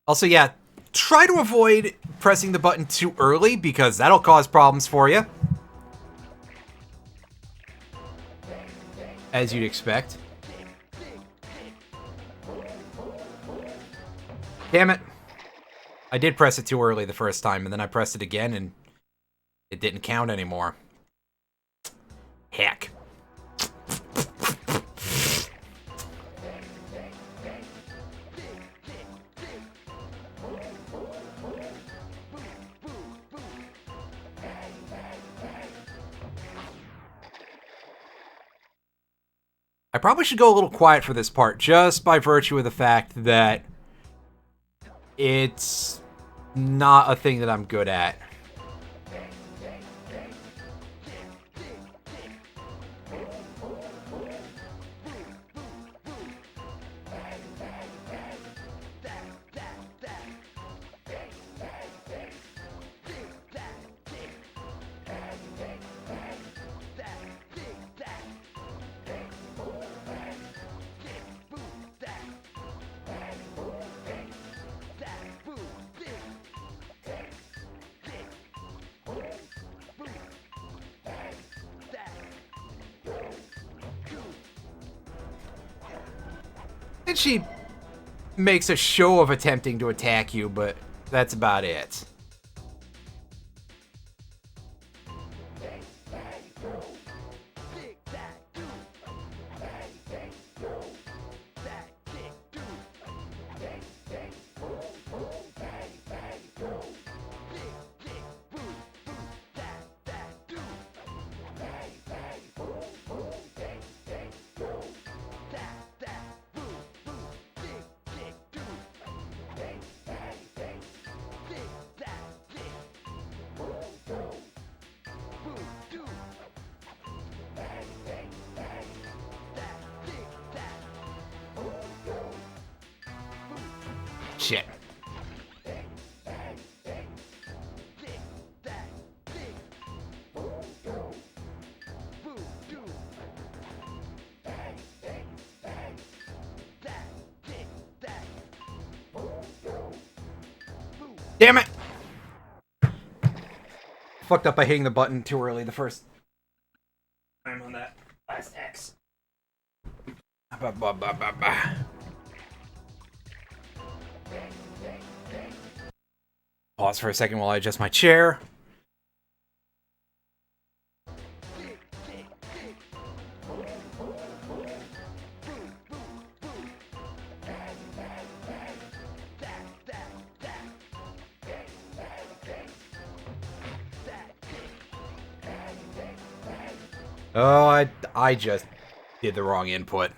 Also, yeah, try to avoid pressing the button too early, because that'll cause problems for you. As you'd expect. Damn it. I did press it too early the first time, and then I pressed it again, and it didn't count anymore. Heck. I probably should go a little quiet for this part, just by virtue of the fact that it's not a thing that I'm good at. And she makes a show of attempting to attack you, but that's about it. Shit. Damn it! Fucked up by hitting the button too early the first time on that last X. Pause for a second while I adjust my chair. Oh, I just did the wrong input.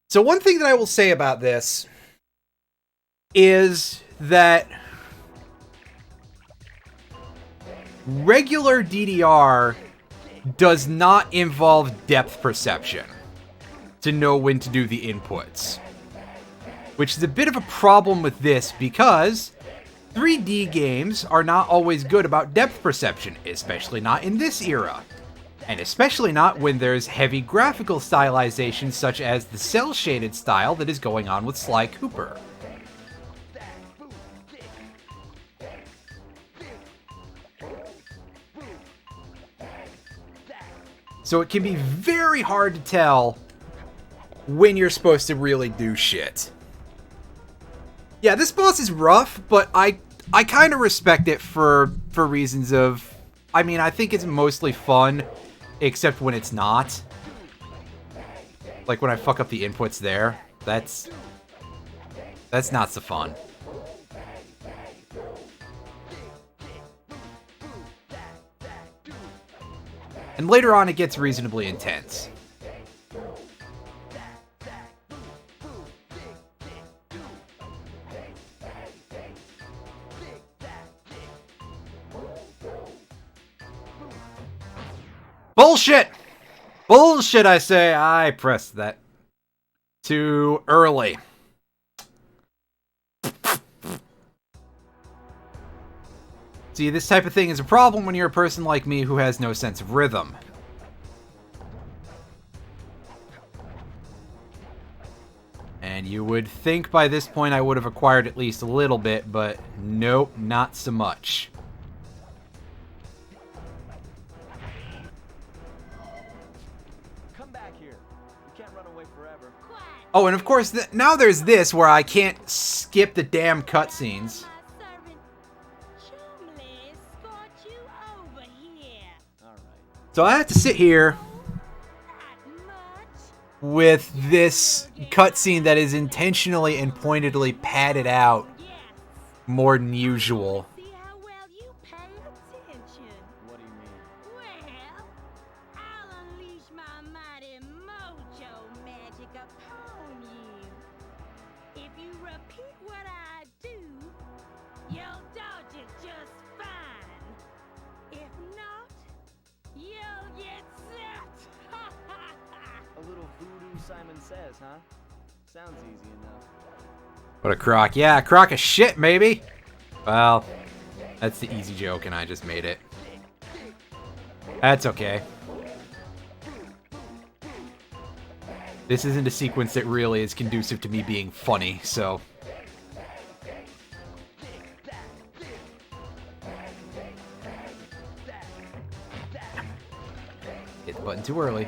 So one thing that I will say about this is that regular DDR does not involve depth perception to know when to do the inputs. Which is a bit of a problem with this because 3D games are not always good about depth perception, especially not in this era. And especially not when there's heavy graphical stylization such as the cel-shaded style that is going on with Sly Cooper. So it can be very hard to tell when you're supposed to really do shit. Yeah, this boss is rough, but I kind of respect it for reasons of... I mean, I think it's mostly fun, except when it's not. Like when I fuck up the inputs there. That's not so fun. And later on, it gets reasonably intense. Bullshit! Bullshit, I say. I pressed that too early. See, this type of thing is a problem when you're a person like me who has no sense of rhythm. And you would think by this point I would have acquired at least a little bit, but nope, not so much. Come back here. You can't run away forever. Oh, and of course, now there's this where I can't skip the damn cutscenes. So I have to sit here with this cutscene that is intentionally and pointedly padded out more than usual. See how well you pay attention. What do you mean? Well, I'll unleash my mighty mojo magic upon you. If you repeat what I do, you'll dodge it just fine. If not, you'll get zapped. A little voodoo Simon Says, huh? Sounds easy enough. What a crock. Yeah, a crock of shit, maybe. Well, that's the easy joke, and I just made it. That's okay. This isn't a sequence that really is conducive to me being funny, so... Hit the button too early.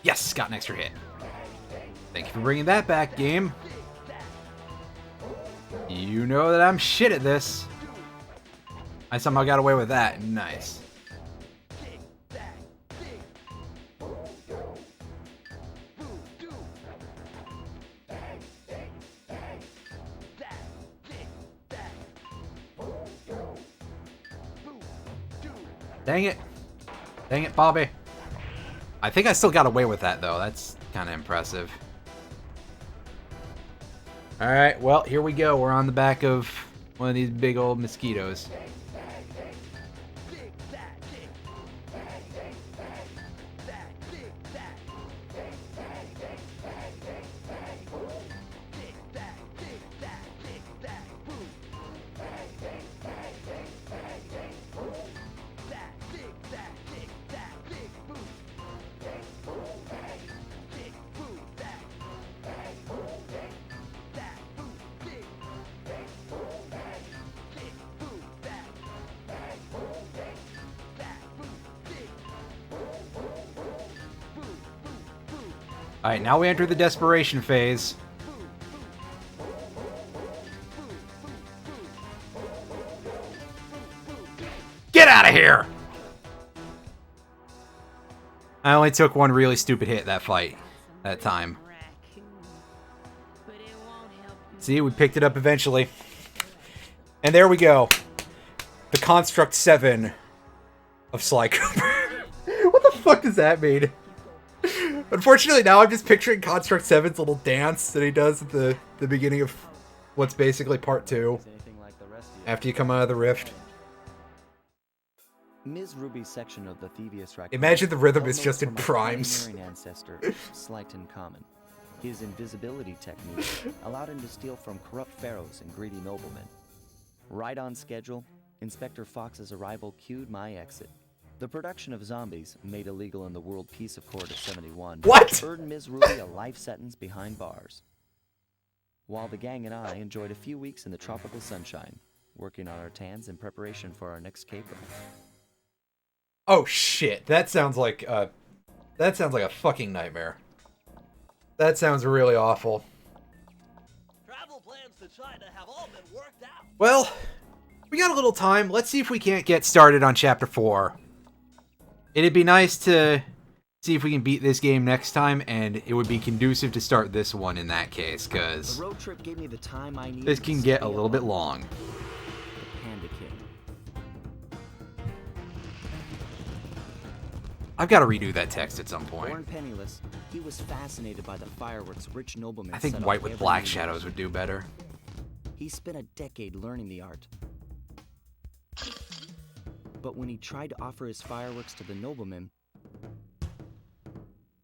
Yes, got an extra hit. Thank you for bringing that back, game. You know that I'm shit at this. I somehow got away with that. Nice. Dang it. Dang it, Bobby. I think I still got away with that, though. That's kind of impressive. Alright, well, here we go. We're on the back of one of these big old mosquitoes. Alright, now we enter the desperation phase. Get out of here! I only took one really stupid hit that fight. That time. See, we picked it up eventually. And there we go. The Construct 7 of Sly Cooper. What the fuck does that mean? Unfortunately, now I'm just picturing Construct 7's little dance that he does at the beginning of what's basically part 2. After you come out of the rift. Ms. Ruby's section of the Thievius Raccoonus. Imagine the rhythm is just in primes. Ancestor, slight in common. His invisibility technique allowed him to steal from corrupt pharaohs and greedy noblemen. Right on schedule, Inspector Fox's arrival cued my exit. The production of zombies, made illegal in the World Peace Accord of 71, what? earned Ms. Ruby a life sentence behind bars. While the gang and I enjoyed a few weeks in the tropical sunshine, working on our tans in preparation for our next caper. Oh shit, that sounds like a fucking nightmare. That sounds really awful. Travel plans to China have all been worked out. Well, we got a little time. Let's see if we can't get started on Chapter 4. It'd be nice to see if we can beat this game next time, and it would be conducive to start this one in that case, because the road trip gave me the time I needed. This can get a little bit long. The Panda King. I've got to redo that text at some point. Born penniless, he was fascinated by the fireworks rich noblemen I think set white off with every black year. shadows would do better. He spent a decade learning the art. But when he tried to offer his fireworks to the noblemen,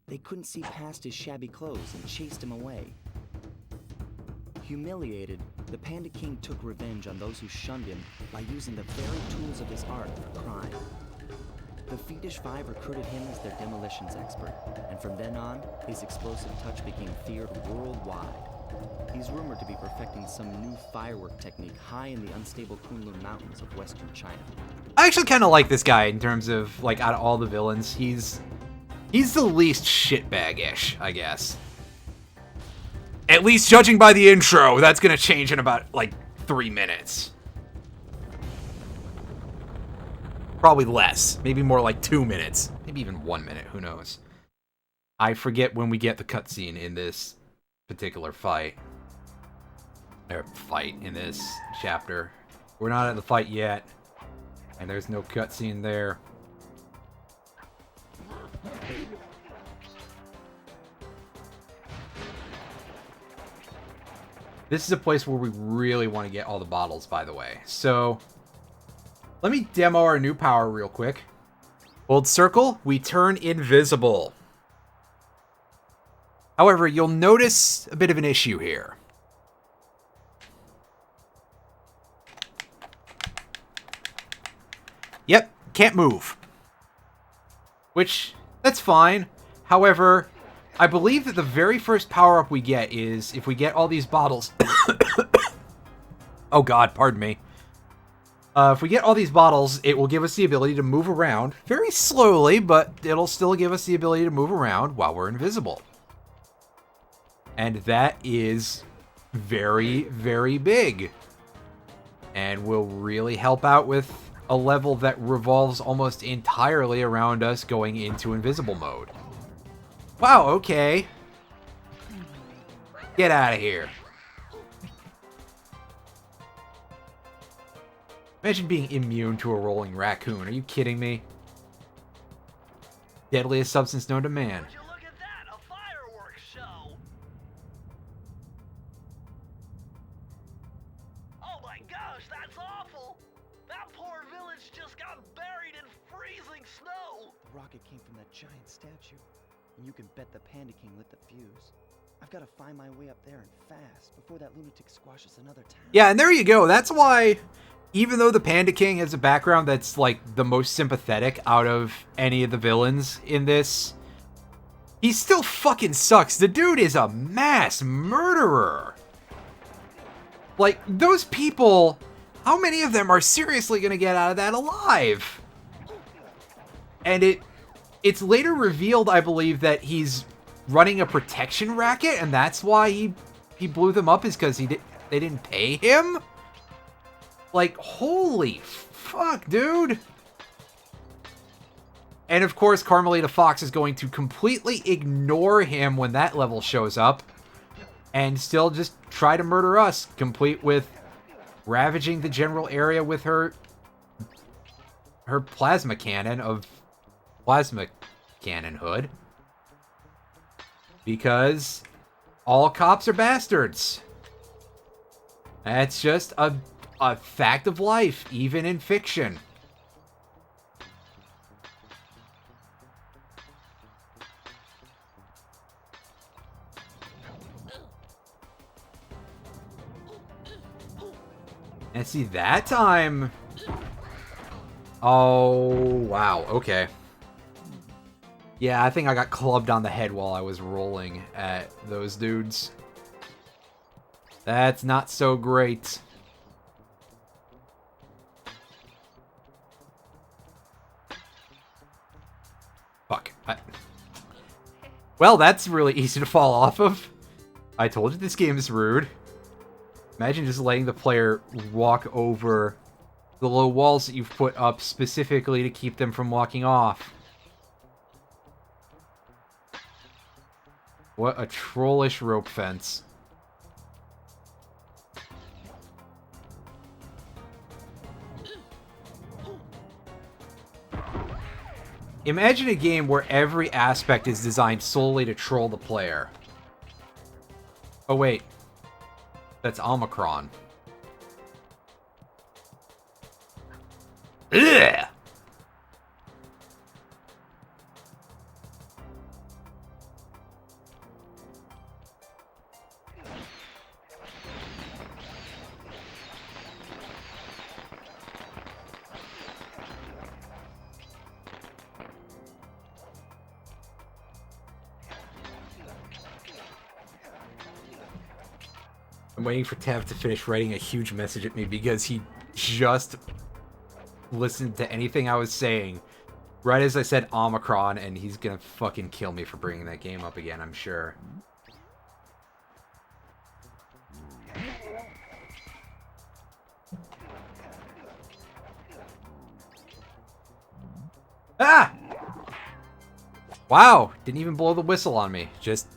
they couldn't see past his shabby clothes and chased him away. Humiliated, the Panda King took revenge on those who shunned him by using the very tools of his art for crime. The Fiendish Five recruited him as their demolitions expert, and from then on, his explosive touch became feared worldwide. He's rumored to be perfecting some new firework technique high in the unstable Kunlun Mountains of western China. I actually kind of like this guy in terms of, like, out of all the villains, he's the least shitbag-ish, I guess. At least judging by the intro, that's gonna change in about, like, 3 minutes. Probably less. Maybe more like 2 minutes. Maybe even 1 minute. Who knows? I forget when we get the cutscene in this particular fight. Or fight in this chapter. We're not at the fight yet. And there's no cutscene there. This is a place where we really want to get all the bottles, by the way. So, let me demo our new power real quick. Hold circle, we turn invisible. However, you'll notice a bit of an issue here. Yep, can't move. Which, that's fine. However, I believe that the very first power-up we get is if we get all these bottles... Oh god, pardon me. If we get all these bottles, it will give us the ability to move around. Very slowly, but it'll still give us the ability to move around while we're invisible. And that is very, very big. And will really help out with a level that revolves almost entirely around us going into invisible mode. Wow, okay. Get out of here. Imagine being immune to a rolling raccoon. Are you kidding me? Deadliest substance known to man. Would you look at that? A fireworks show! Oh my gosh, that's awful! That poor village just got buried in freezing snow! The rocket came from that giant statue, and you can bet the Panda King lit the fuse. I've got to find my way up there and fast before that lunatic squashes another town. Yeah, and there you go. That's why, even though the Panda King has a background that's, like, the most sympathetic out of any of the villains in this, he still fucking sucks. The dude is a mass murderer. Like, those people, how many of them are seriously gonna get out of that alive? And it's later revealed, I believe, that he's running a protection racket, and that's why he blew them up, is because they didn't pay him? Like, holy fuck, dude. And of course, Carmelita Fox is going to completely ignore him when that level shows up, and still just try to murder us, complete with ravaging the general area with her plasma cannon of plasma cannonhood. Because all cops are bastards. That's just a fact of life, even in fiction. And see, that time... Oh, wow, okay. Yeah, I think I got clubbed on the head while I was rolling at those dudes. That's not so great. Fuck. Well, that's really easy to fall off of. I told you this game is rude. Imagine just letting the player walk over the low walls that you've put up specifically to keep them from walking off. What a trollish rope fence. Imagine a game where every aspect is designed solely to troll the player. Oh wait. That's Omicron. Ugh! I'm waiting for Tav to finish writing a huge message at me because he just listened to anything I was saying right as I said Omicron, and he's gonna fucking kill me for bringing that game up again, I'm sure. Ah! Wow, didn't even blow the whistle on me. Just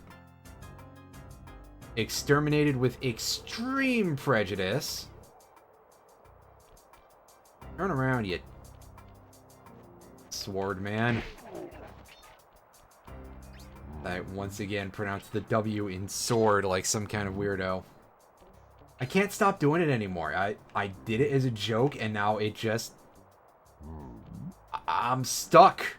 exterminated with extreme prejudice. Turn around, you sword man. I once again pronounced the W in sword like some kind of weirdo. I can't stop doing it anymore. I did it as a joke, and now it just... I'm stuck.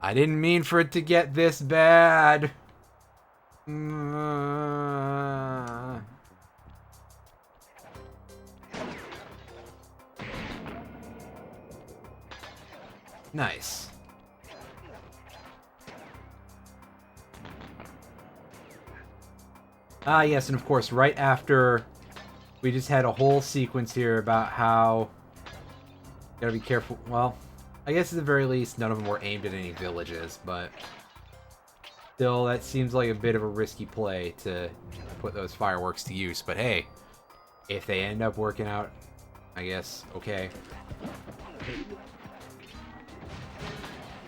I didn't mean for it to get this bad. Nice. Ah, yes, and of course, right after we just had a whole sequence here about how... Gotta be careful. Well, I guess at the very least, none of them were aimed at any villages, but still, that seems like a bit of a risky play to put those fireworks to use. But hey, if they end up working out, I guess, okay.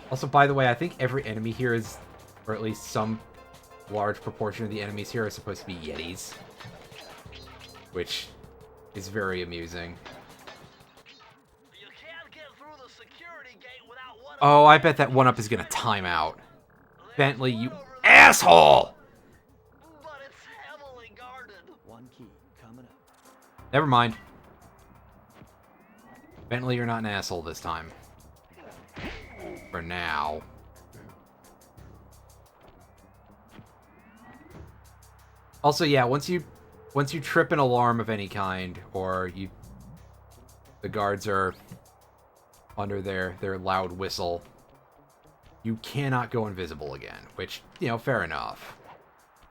Also, by the way, I think every enemy here is, or at least some large proportion of the enemies here are supposed to be Yetis, which is very amusing. Oh, I bet that 1-up is gonna time out. Bentley, you asshole! But it's heavily guarded. One key coming up. Never mind. Bentley, you're not an asshole this time. For now. Also, yeah, once you trip an alarm of any kind, or the guards are under their loud whistle, you cannot go invisible again, which, you know, fair enough.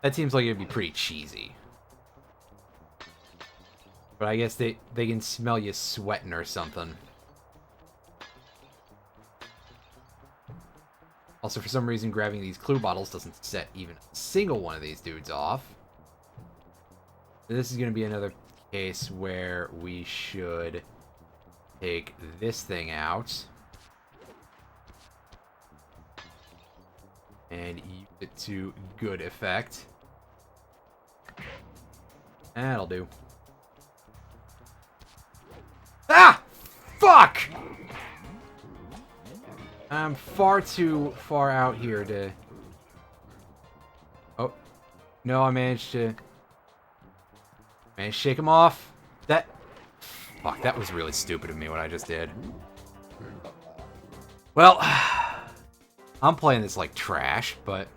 That seems like it'd be pretty cheesy. But I guess they can smell you sweating or something. Also, for some reason, grabbing these clue bottles doesn't set even a single one of these dudes off. This is going to be another case where we should take this thing out and use it to good effect. That'll do. Ah! Fuck! I'm far too far out here to... Oh. No, I managed to shake him off. That... Fuck, that was really stupid of me what I just did. Well, I'm playing this like trash, but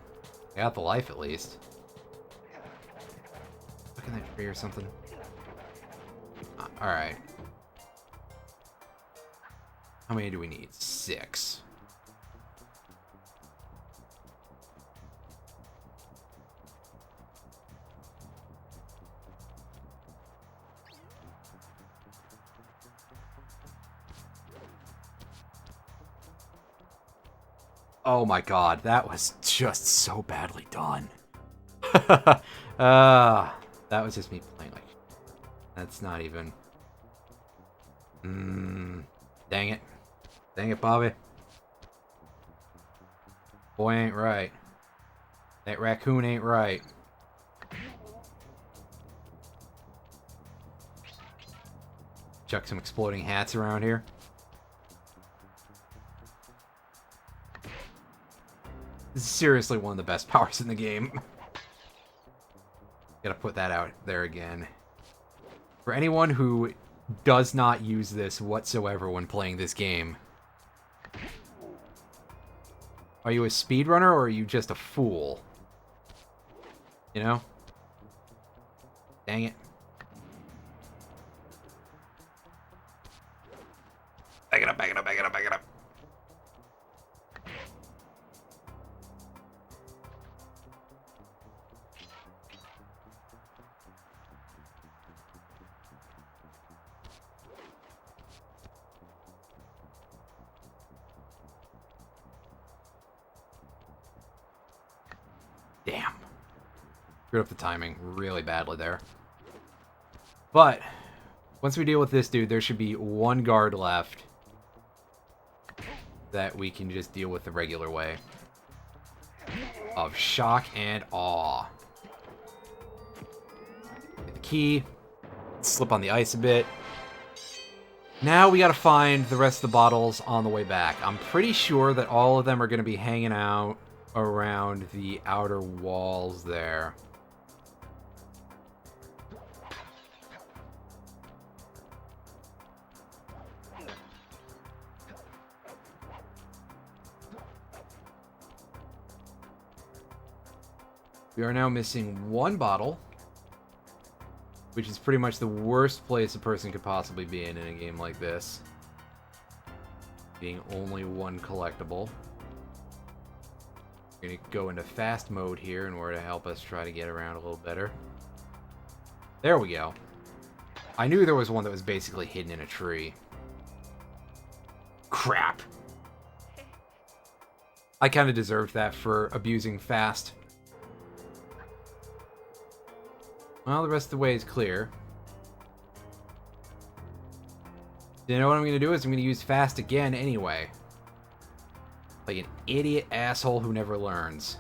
I got the life at least. Look at that tree or something. Alright. How many do we need? 6. Oh my god, that was just so badly done. That was just me playing like... That's not even... Dang it. Dang it, Bobby. Boy ain't right. That raccoon ain't right. Chuck some exploding hats around here. This is seriously one of the best powers in the game. Gotta put that out there again. For anyone who does not use this whatsoever when playing this game, are you a speedrunner or are you just a fool? You know? Dang it. Back it up, back it up, back it up, back it up. Damn. Screwed up the timing really badly there. But, once we deal with this dude, there should be one guard left that we can just deal with the regular way of shock and awe. Get the key. Slip on the ice a bit. Now we gotta find the rest of the bottles on the way back. I'm pretty sure that all of them are gonna be hanging out around the outer walls there. We are now missing one bottle, which is pretty much the worst place a person could possibly be in a game like this. Being only one collectible. We're going to go into fast mode here in order to help us try to get around a little better. There we go. I knew there was one that was basically hidden in a tree. Crap. I kind of deserved that for abusing fast. Well, the rest of the way is clear. You know what I'm going to do is I'm going to use fast again anyway. Like an idiot asshole who never learns.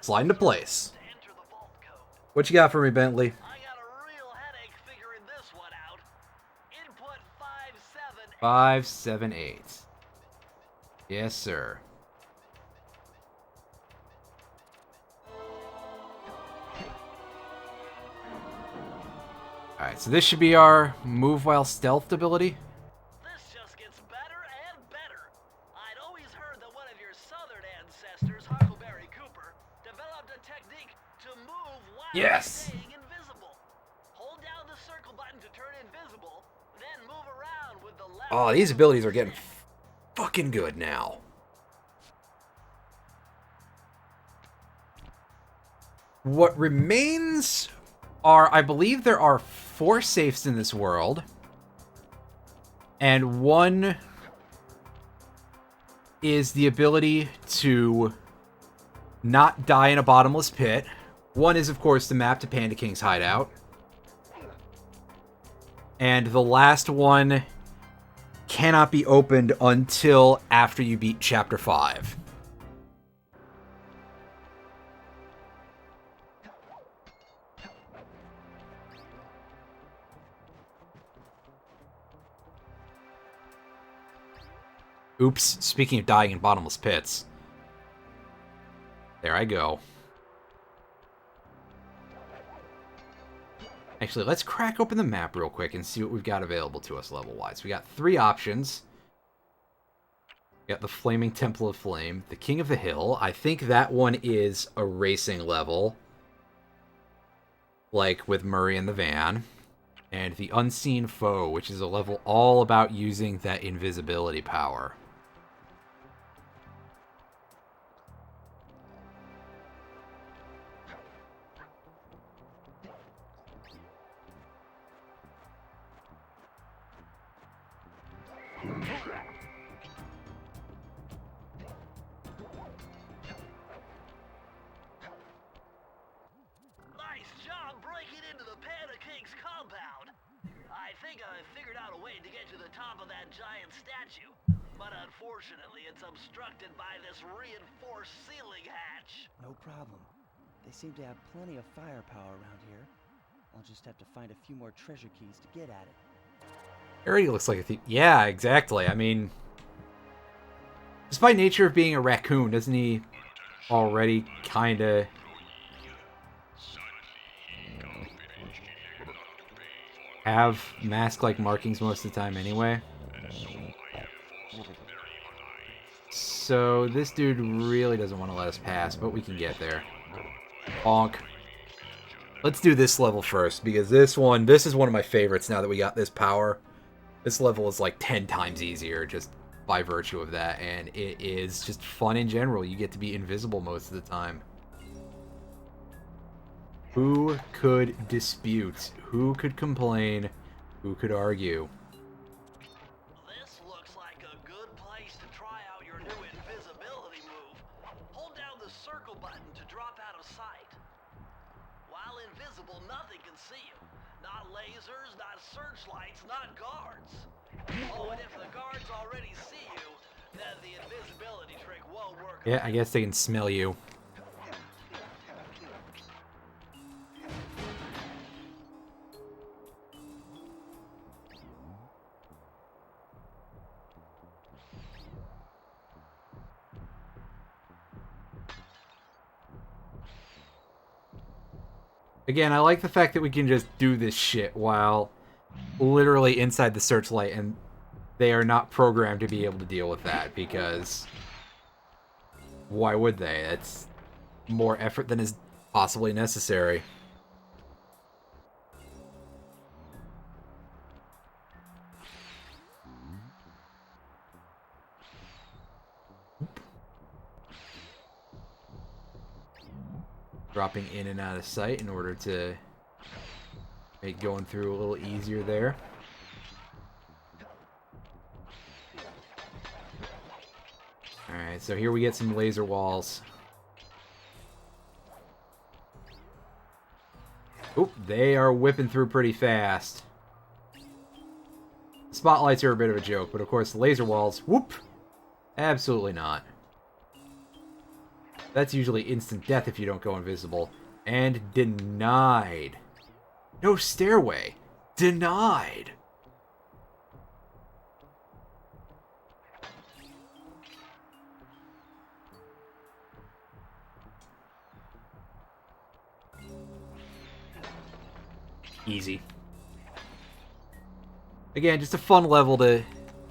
Slide into place. What you got for me, Bentley? I got a real headache figuring this one out. Input 578. 578. Yes, sir. Alright, so this should be our move while stealthed ability. This just gets better and better. I'd always heard that one of your southern ancestors, Huckleberry Cooper, developed a technique to move while Yes! staying invisible. Hold down the circle button to turn invisible, then move around with the left. Oh, these abilities are getting fucking good now. What remains are, I believe there are 4 safes in this world. And one is the ability to not die in a bottomless pit. One is, of course, the map to Panda King's hideout. And the last one cannot be opened until after you beat Chapter 5. Oops, speaking of dying in bottomless pits. There I go. Actually, let's crack open the map real quick and see what we've got available to us level-wise. We got 3 options. We got the Flaming Temple of Flame, the King of the Hill. I think that one is a racing level, like with Murray and the van. And the Unseen Foe, which is a level all about using that invisibility power. Nice job breaking into the Panda King's compound. I think I figured out a way to get to the top of that giant statue. But unfortunately, it's obstructed by this reinforced ceiling hatch. No problem. They seem to have plenty of firepower around here. I'll just have to find a few more treasure keys to get at it. It already looks like a thief. Yeah, exactly. I mean, just by nature of being a raccoon, doesn't he already kind of have mask-like markings most of the time anyway? So this dude really doesn't want to let us pass, but we can get there. Bonk. Let's do this level first, because this is one of my favorites now that we got this power. This level is like 10 times easier just by virtue of that, and it is just fun in general. You get to be invisible most of the time. Who could dispute? Who could complain? Who could argue? This looks like a good place to try out your new invisibility move. Hold down the circle button to drop out of sight. While invisible, nothing can see you. Not lasers, not searchlights, not guards. Oh, and if the guards already see you, then the invisibility trick won't work. Yeah, I guess they can smell you. Again, I like the fact that we can just do this shit while literally inside the searchlight, and they are not programmed to be able to deal with that, because why would they? That's more effort than is possibly necessary. Dropping in and out of sight in order to make going through a little easier there. Alright, so here we get some laser walls. Oop, they are whipping through pretty fast. Spotlights are a bit of a joke, but of course the laser walls, whoop! Absolutely not. That's usually instant death if you don't go invisible. And denied. No stairway. Denied. Easy. Again, just a fun level to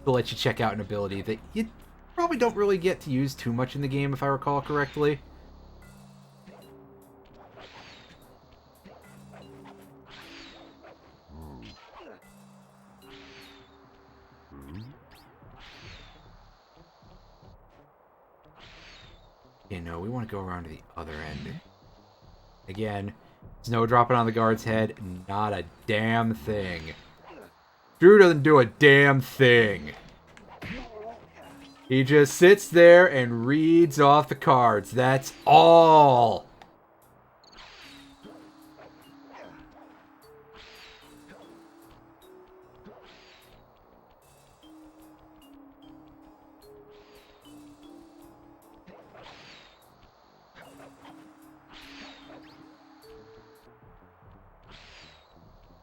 let you check out an ability that you probably don't really get to use too much in the game, if I recall correctly. Yeah, no, we want to go around to the other end. Again, snow dropping on the guard's head. Not a damn thing. Drew doesn't do a damn thing. He just sits there and reads off the cards. That's all.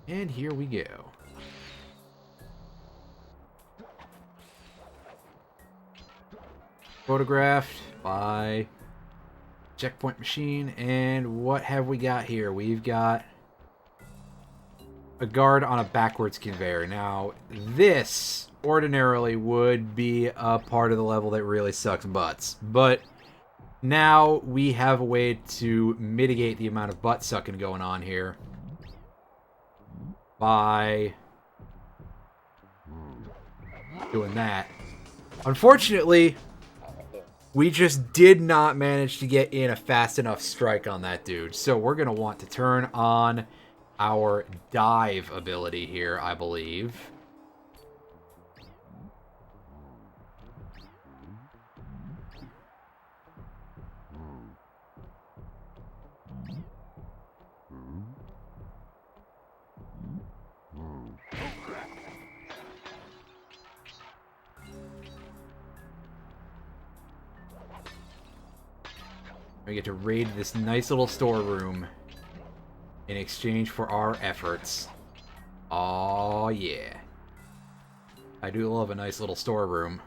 And here we go. Photographed by checkpoint machine. And what have we got here? We've got a guard on a backwards conveyor. Now, this ordinarily would be a part of the level that really sucks butts. But now we have a way to mitigate the amount of butt sucking going on here by doing that. Unfortunately, we just did not manage to get in a fast enough strike on that dude. So we're going to want to turn on our dive ability here, I believe. We get to raid this nice little storeroom in exchange for our efforts. Oh yeah. I do love a nice little storeroom.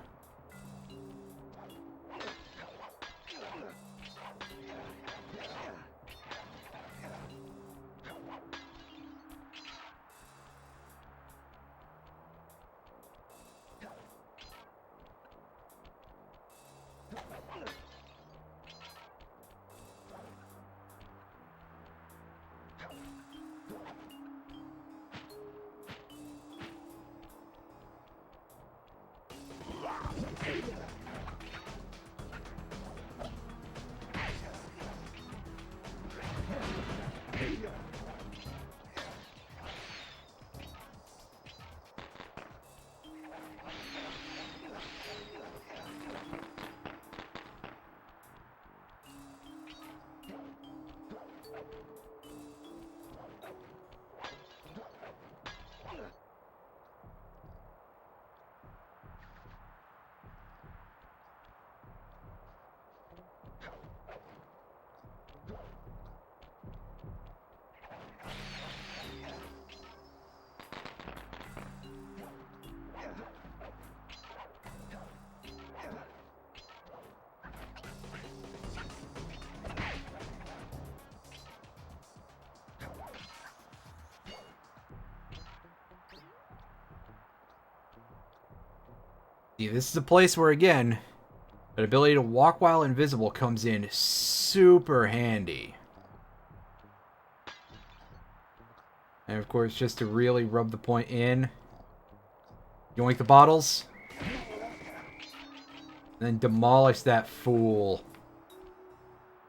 See, this is a place where, again, that ability to walk while invisible comes in super handy. And of course, just to really rub the point in, yoink the bottles, and then demolish that fool.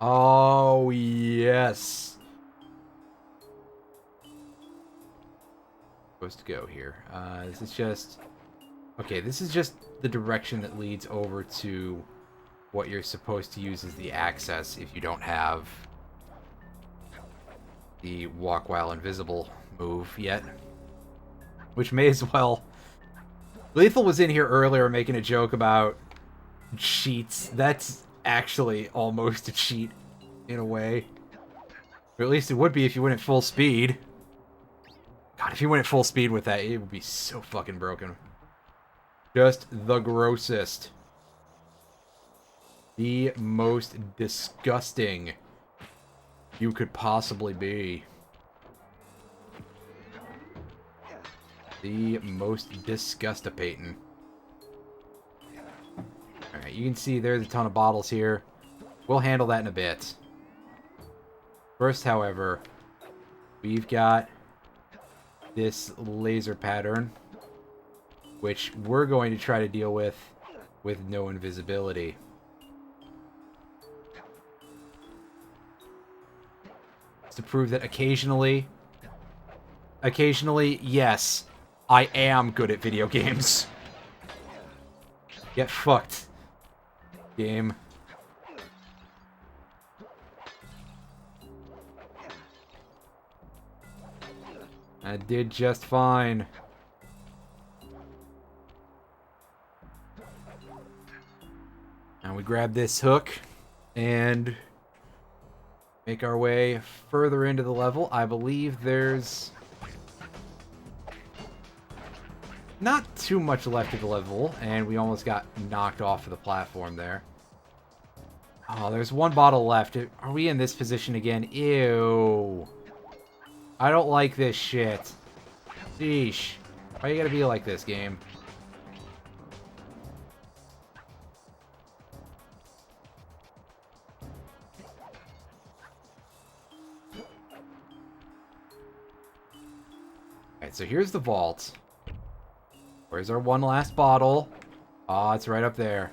Oh, yes. Supposed to go here. This is just... Okay, this is just the direction that leads over to what you're supposed to use as the access if you don't have the walk while invisible move yet. Which may as well... Lethal was in here earlier making a joke about cheats. That's actually almost a cheat in a way. Or at least it would be if you went at full speed. God, if you went at full speed with that, it would be so fucking broken. Just the grossest. The most disgusting you could possibly be. The most disgustipating. Alright, you can see there's a ton of bottles here. We'll handle that in a bit. First, however, we've got this laser pattern, which we're going to try to deal with no invisibility. to prove that occasionally, yes, I am good at video games. Get fucked, game. I did just fine. And we grab this hook and make our way further into the level. I believe there's not too much left of the level, and we almost got knocked off of the platform there. Oh, there's one bottle left. Are we in this position again? Ew. I don't like this shit. Sheesh. Why you gotta be like this, game? Alright, so here's the vault. Where's our one last bottle? Ah, it's right up there.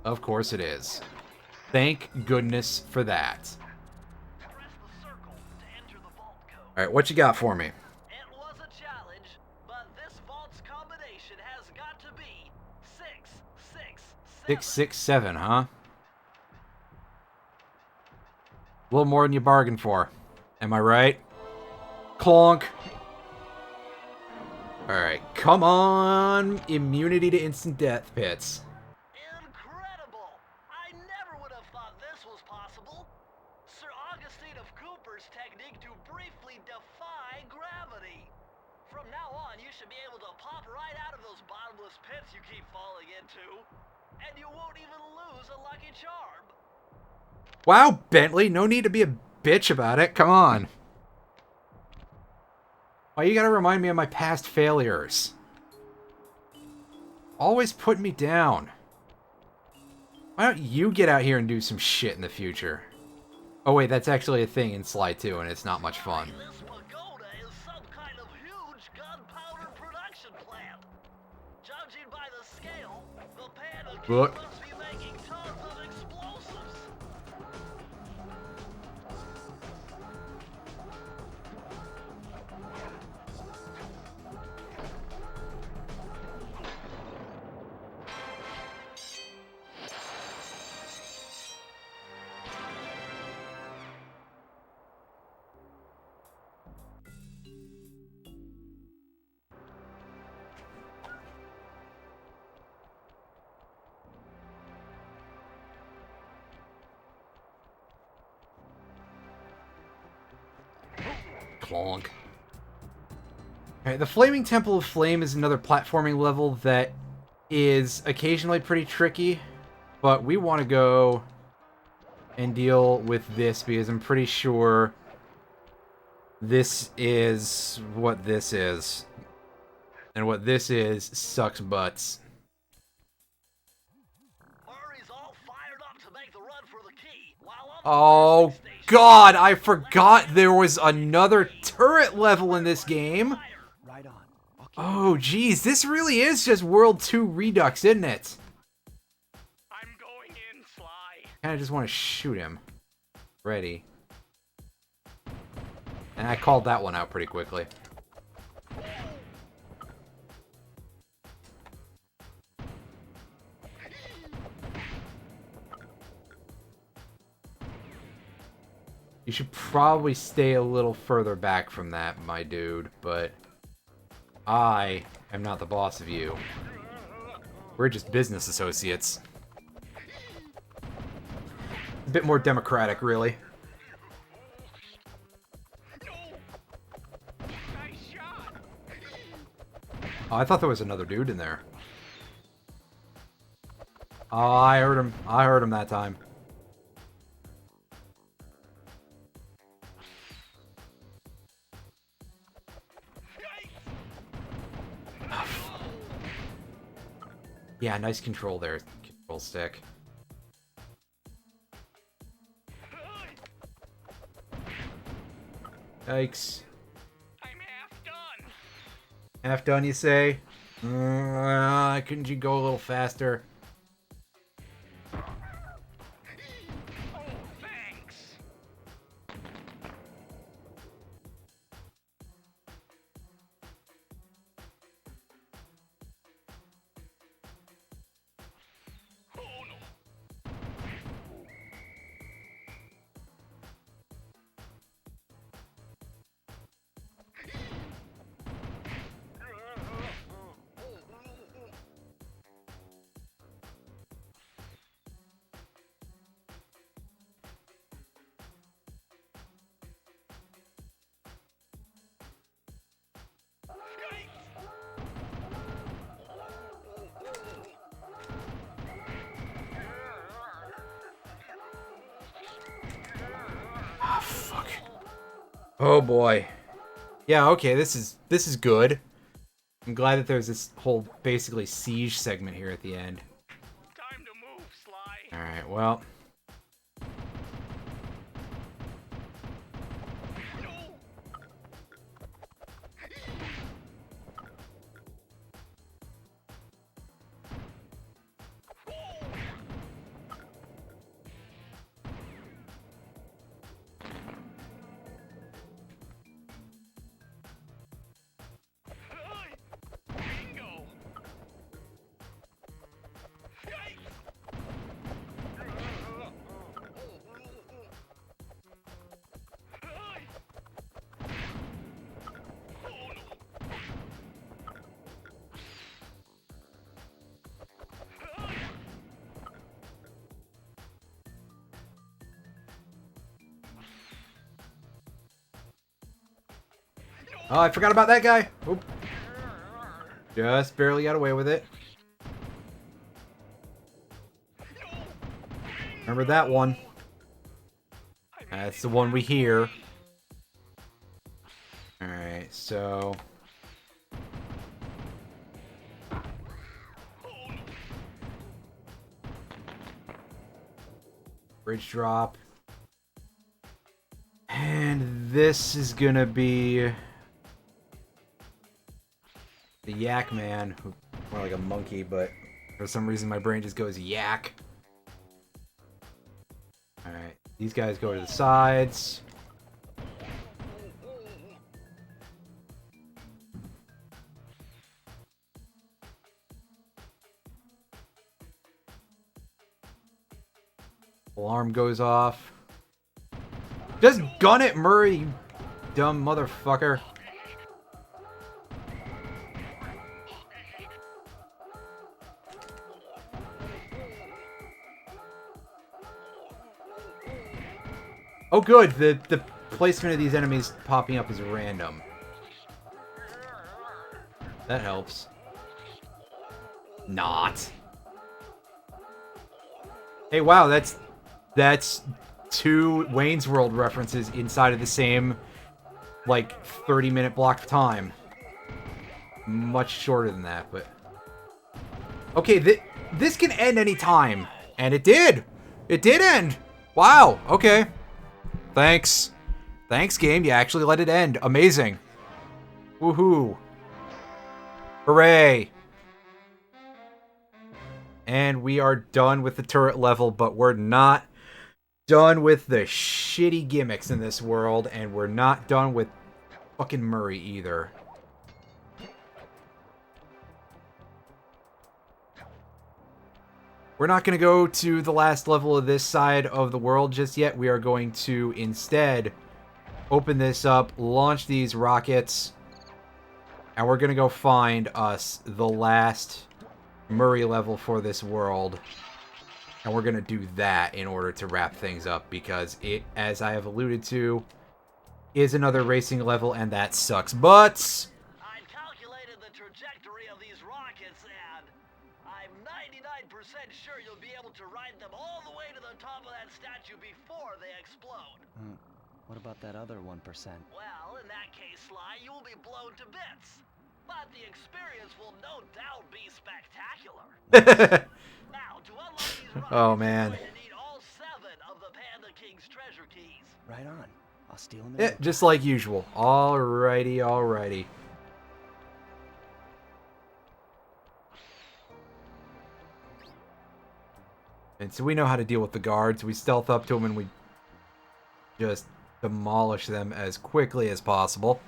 Of course it is. Thank goodness for that. Alright, what you got for me? It was a challenge, but this vault's combination has got to be 667. 667, huh? A little more than you bargained for. Am I right? Clonk. Alright, come on. Immunity to instant death pits. Incredible! I never would have thought this was possible. Sir Augustine of Cooper's technique to briefly defy gravity. From now on, you should be able to pop right out of those bottomless pits you keep falling into, and you won't even lose a lucky charm. Wow, Bentley, no need to be a bitch about it. Come on. Why you gotta remind me of my past failures? Always put me down. Why don't you get out here and do some shit in the future? Oh wait, that's actually a thing in Sly 2, and it's not much fun. This pagoda is some kind of huge gunpowder production plant. Judging by the scale, the Panda King Look. must be making tons of explosives. Clonk. Alright, the Flaming Temple of Flame is another platforming level that is occasionally pretty tricky, but we want to go and deal with this because I'm pretty sure this is what this is. And what this is sucks butts. Murray's all fired up to make the run for the key, while on the Oh racing station, god, I forgot there was another turret level in this game. Right on. I'll keep Oh geez, this really is just World 2 Redux, isn't it? I'm going in, Sly. Kinda just want to shoot him. Ready. And I called that one out pretty quickly. You should probably stay a little further back from that, my dude, but I am not the boss of you. We're just business associates. A bit more democratic, really. Nice shot. Oh, I thought there was another dude in there. Oh, I heard him. I heard him that time. Yeah, nice control there, control stick. Yikes. I'm half done. Half done, you say? Couldn't you go a little faster? Oh, thanks. Oh boy. Yeah, okay, this is good. I'm glad that there's this whole basically siege segment here at the end. Time to move, Sly. Alright, well. Bingo. Oh, I forgot about that guy. Oop. Just barely got away with it. Remember that one. That's the one we hear. Alright, so... Bridge drop. And this is gonna be... the Yak Man. More like a monkey, but for some reason my brain just goes yak. Alright, these guys go to the sides. Alarm goes off. Just gun it, Murray, you dumb motherfucker. Oh good, the placement of these enemies popping up is random. That helps. Not. Hey, wow, that's 2 Wayne's World references inside of the same, like, 30-minute block of time. Much shorter than that, but... Okay, this can end any time. And it did! It did end! Wow, okay. Thanks. Thanks, game. You actually let it end. Amazing. Woohoo. Hooray. And we are done with the turret level, but we're not done with the shitty gimmicks in this world, and we're not done with fucking Murray either. We're not going to go to the last level of this side of the world just yet. We are going to instead open this up, launch these rockets, and we're going to go find us the last Murray level for this world. And we're going to do that in order to wrap things up, because it, as I have alluded to, is another racing level, and that sucks. But I've calculated the trajectory of these rockets, and I'm 99% sure you'll be able to ride them all the way to the top of that statue before they explode. What about that other 1%? Well, in that case, Sly, you will be blown to bits. But the experience will no doubt be spectacular. Now, to unlock these rockets, oh man. you're going to need all 7 of the Panda King's treasure keys. Right on. I'll steal them. Yeah, just like usual. Alrighty, alrighty. And so we know how to deal with the guards. We stealth up to them and we just demolish them as quickly as possible.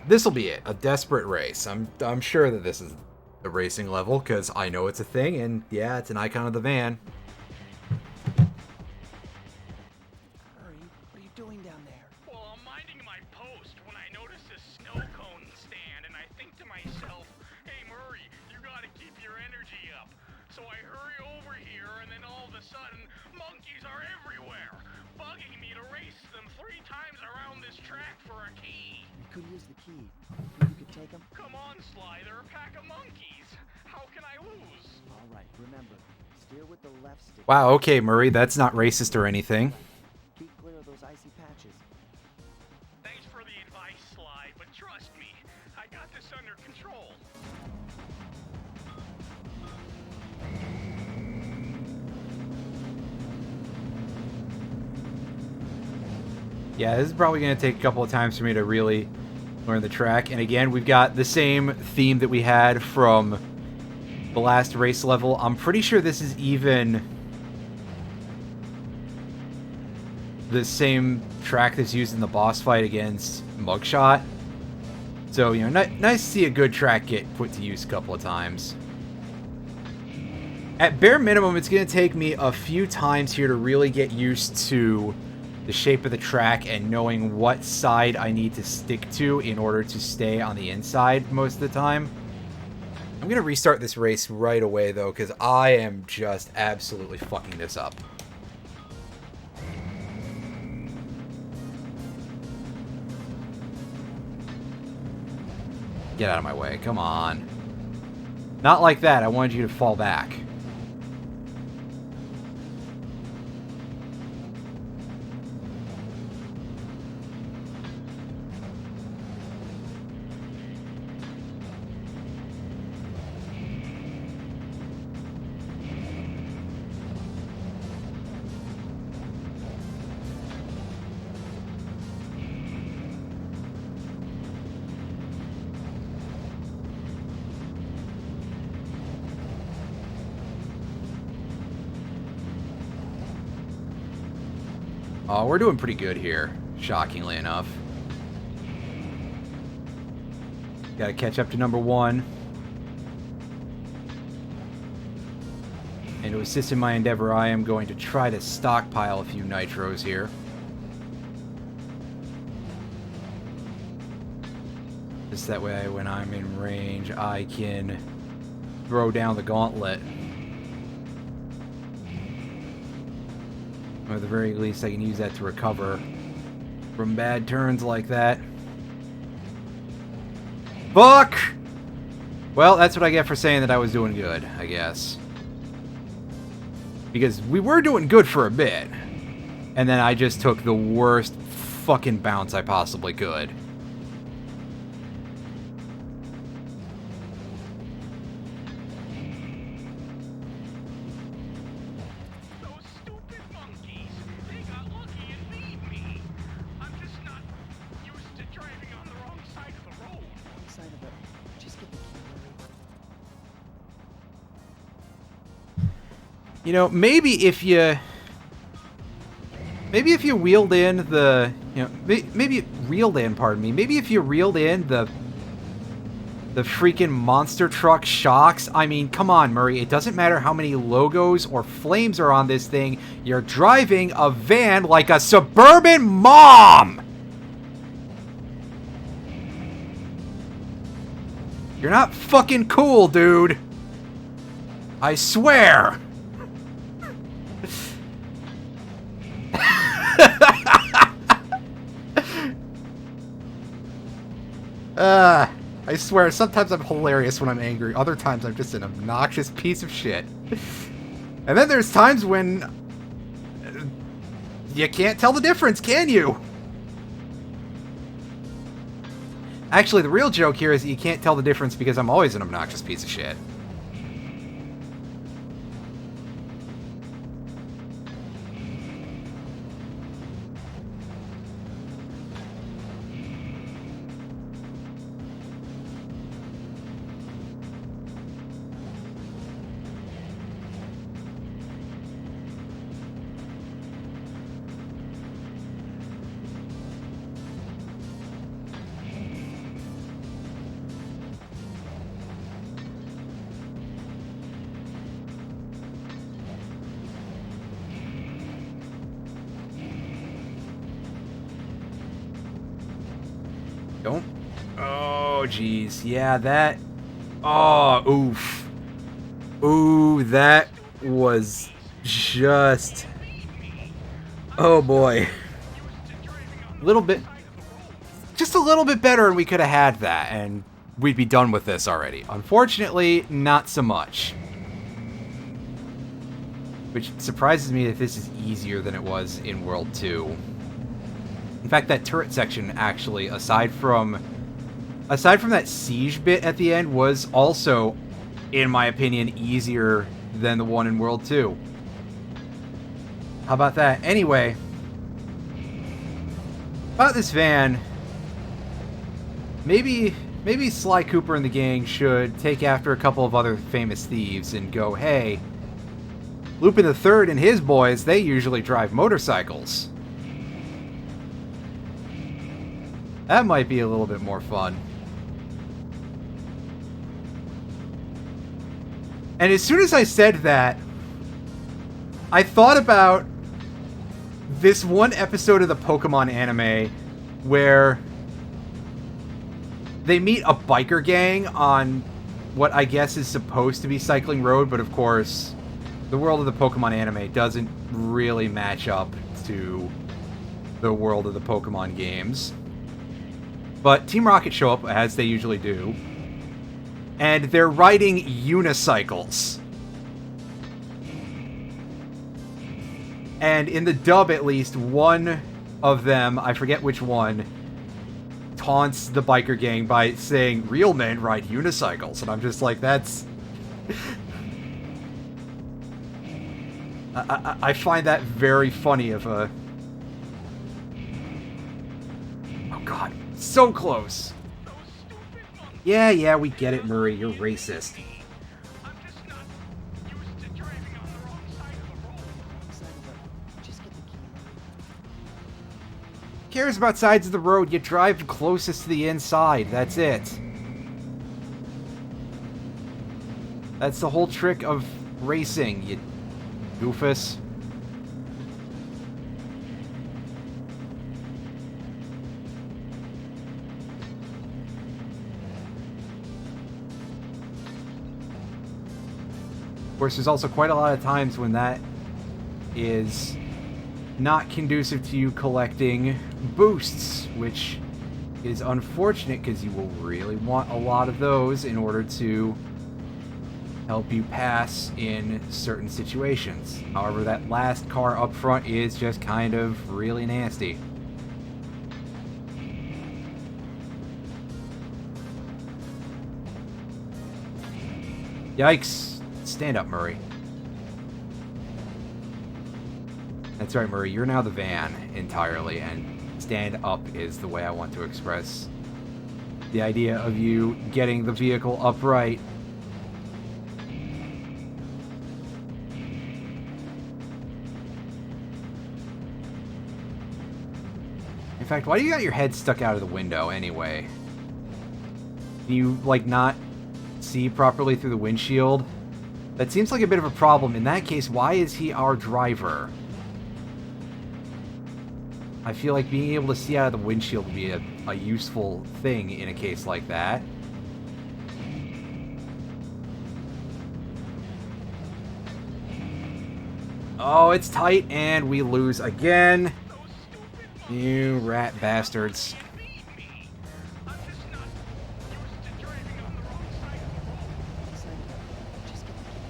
This will be it. A desperate race. I'm sure that this is the racing level, because I know it's a thing, and yeah, it's an icon of the van. Hurry, what are you doing down there? Well, I'm minding my post when I notice this snow cone stand, and I think to myself, hey Murray, you gotta keep your energy up. So I hurry over here, and then all of a sudden, monkeys are everywhere, bugging me to race them 3 times around this track for a key. You could use the key. Maybe you take him? Come on, Sly, they're a pack of monkeys. How can I lose? All right, remember, steer with the left stick. Wow, okay, Murray, that's not racist or anything. Keep clear of those icy patches. Thanks for the advice, Sly, but trust me, I got this under control. Yeah, this is probably going to take a couple of times for me to really learn the track. And again, we've got the same theme that we had from the last race level. I'm pretty sure this is even the same track that's used in the boss fight against Mugshot. So, you know, nice to see a good track get put to use a couple of times. At bare minimum, it's going to take me a few times here to really get used to the shape of the track and knowing what side I need to stick to in order to stay on the inside most of the time. I'm going to restart this race right away, though, because I am just absolutely fucking this up. Get out of my way. Come on. Not like that. I wanted you to fall back. Oh, we're doing pretty good here, shockingly enough. Gotta catch up to number 1. And to assist in my endeavor, I am going to try to stockpile a few nitros here. Just that way, when I'm in range, I can throw down the gauntlet. Or at the very least, I can use that to recover from bad turns like that. Fuck! Well, that's what I get for saying that I was doing good, I guess. Because we were doing good for a bit. And then I just took the worst fucking bounce I possibly could. You know, maybe if you wheeled in the, you know, maybe reeled in, pardon me. Maybe if you reeled in the freaking monster truck shocks. I mean, come on, Murray. It doesn't matter how many logos or flames are on this thing. You're driving a van like a suburban mom. You're not fucking cool, dude. I swear. I swear, sometimes I'm hilarious when I'm angry. Other times I'm just an obnoxious piece of shit. And then there's times when you can't tell the difference, can you? Actually, the real joke here is that you can't tell the difference because I'm always an obnoxious piece of shit. Don't. Oh, jeez. Yeah, that. Oh, oof. Ooh, that was just. Oh, boy. A little bit. Just a little bit better, and we could have had that. And we'd be done with this already. Unfortunately, not so much. Which surprises me that this is easier than it was in World 2. In fact, that turret section actually, aside from that siege bit at the end, was also, in my opinion, easier than the one in World 2. How about that? Anyway, about this van, maybe Sly Cooper and the gang should take after a couple of other famous thieves and go, hey, Lupin the Third and his boys, they usually drive motorcycles. That might be a little bit more fun. And as soon as I said that, I thought about this one episode of the Pokemon anime where they meet a biker gang on what I guess is supposed to be Cycling Road, but of course, the world of the Pokemon anime doesn't really match up to the world of the Pokemon games. But Team Rocket show up, as they usually do, and they're riding unicycles. And in the dub, at least, one of them, I forget which one, taunts the biker gang by saying, real men ride unicycles. And I'm just like, that's... I find that very funny of a... Oh god, so close. Yeah, we get it, Murray, you're racist. I'm just not used to driving on the wrong side of the road. Just get the key. Who cares about sides of the road? You drive closest to the inside, that's it. That's the whole trick of racing, you goofus. Of course, there's also quite a lot of times when that is not conducive to you collecting boosts, which is unfortunate because you will really want a lot of those in order to help you pass in certain situations. However, that last car up front is just kind of really nasty. Yikes. Stand up, Murray. That's right, Murray. You're now the van entirely, and stand up is the way I want to express the idea of you getting the vehicle upright. In fact, why do you got your head stuck out of the window anyway? Do you, like, not see properly through the windshield? That seems like a bit of a problem. In that case, why is he our driver? I feel like being able to see out of the windshield would be a useful thing in a case like that. Oh, it's tight, and we lose again. You rat bastards. I'm just not used to driving on the wrong side of the road. Just get the key.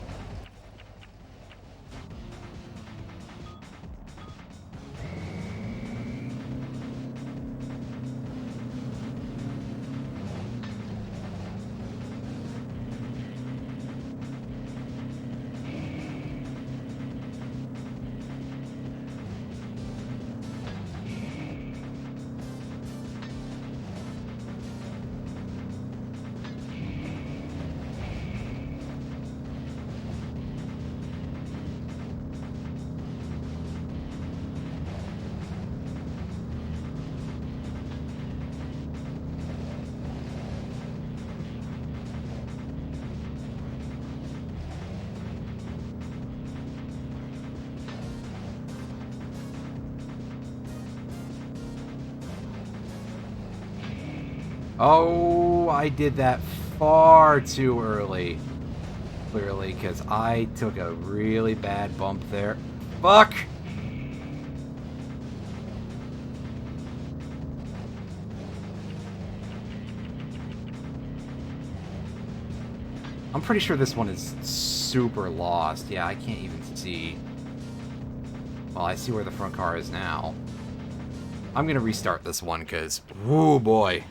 Oh, I did that far too early. Clearly, because I took a really bad bump there. Fuck! I'm pretty sure this one is super lost. Yeah, I can't even see. Well, I see where the front car is now. I'm gonna restart this one, because, whoo boy.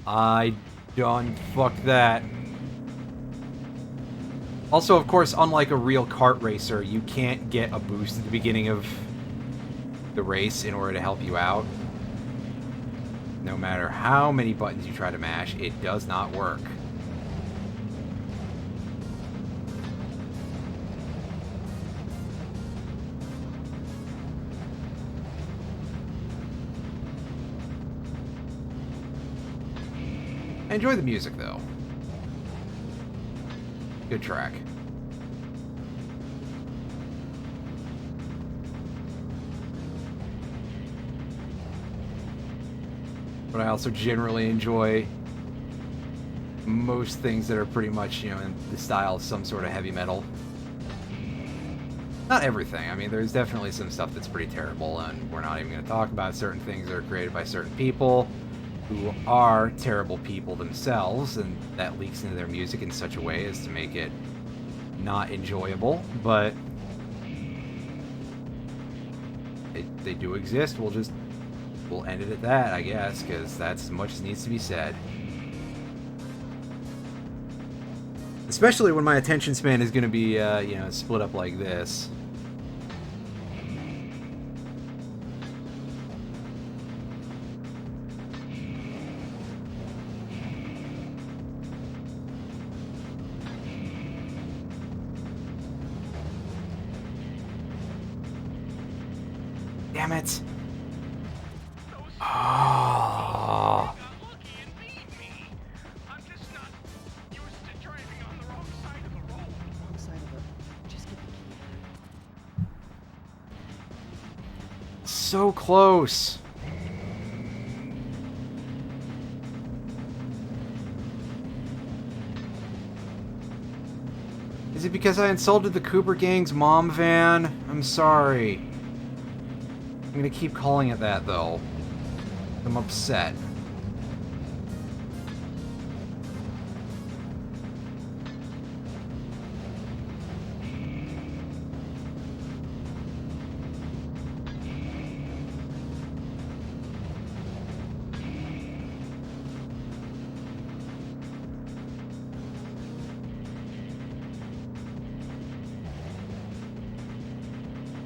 I done fucked that. Also, of course, unlike a real kart racer, you can't get a boost at the beginning of the race in order to help you out. No matter how many buttons you try to mash, it does not work. I enjoy the music, though. Good track. But I also generally enjoy most things that are pretty much, in the style of some sort of heavy metal. Not everything. I mean, there's definitely some stuff that's pretty terrible, and we're not even going to talk about certain things that are created by certain people who are terrible people themselves, and that leaks into their music in such a way as to make it not enjoyable, but they do exist. We'll end it at that, I guess, because that's as much as needs to be said. Especially when my attention span is going to be, split up like this. Damn it. Oh. So close. Is it because I insulted the Cooper Gang's mom van? I'm sorry. I'm gonna keep calling it that, though. I'm upset.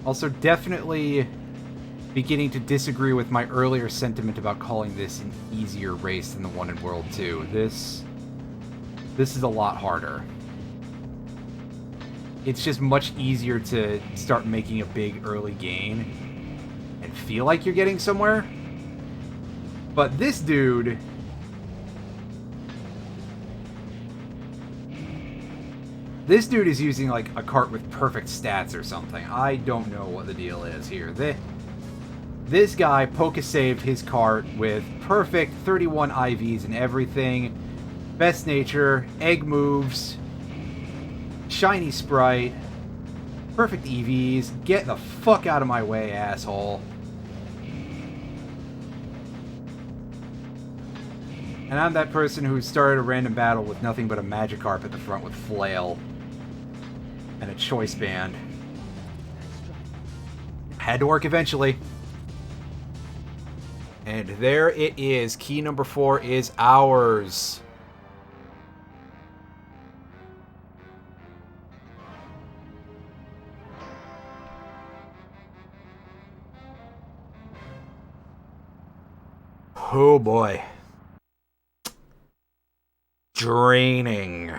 Also, definitely beginning to disagree with my earlier sentiment about calling this an easier race than the one in World 2. This is a lot harder. It's just much easier to start making a big early gain and feel like you're getting somewhere. But this dude... This dude is using, like, a cart with perfect stats or something. I don't know what the deal is here. This guy poke-saved his cart with perfect 31 IVs and everything. Best nature, egg moves, shiny sprite, perfect EVs. Get the fuck out of my way, asshole. And I'm that person who started a random battle with nothing but a Magikarp at the front with flail and a choice band. Had to work eventually. And there it is. Key number 4 is ours. Oh boy. Draining.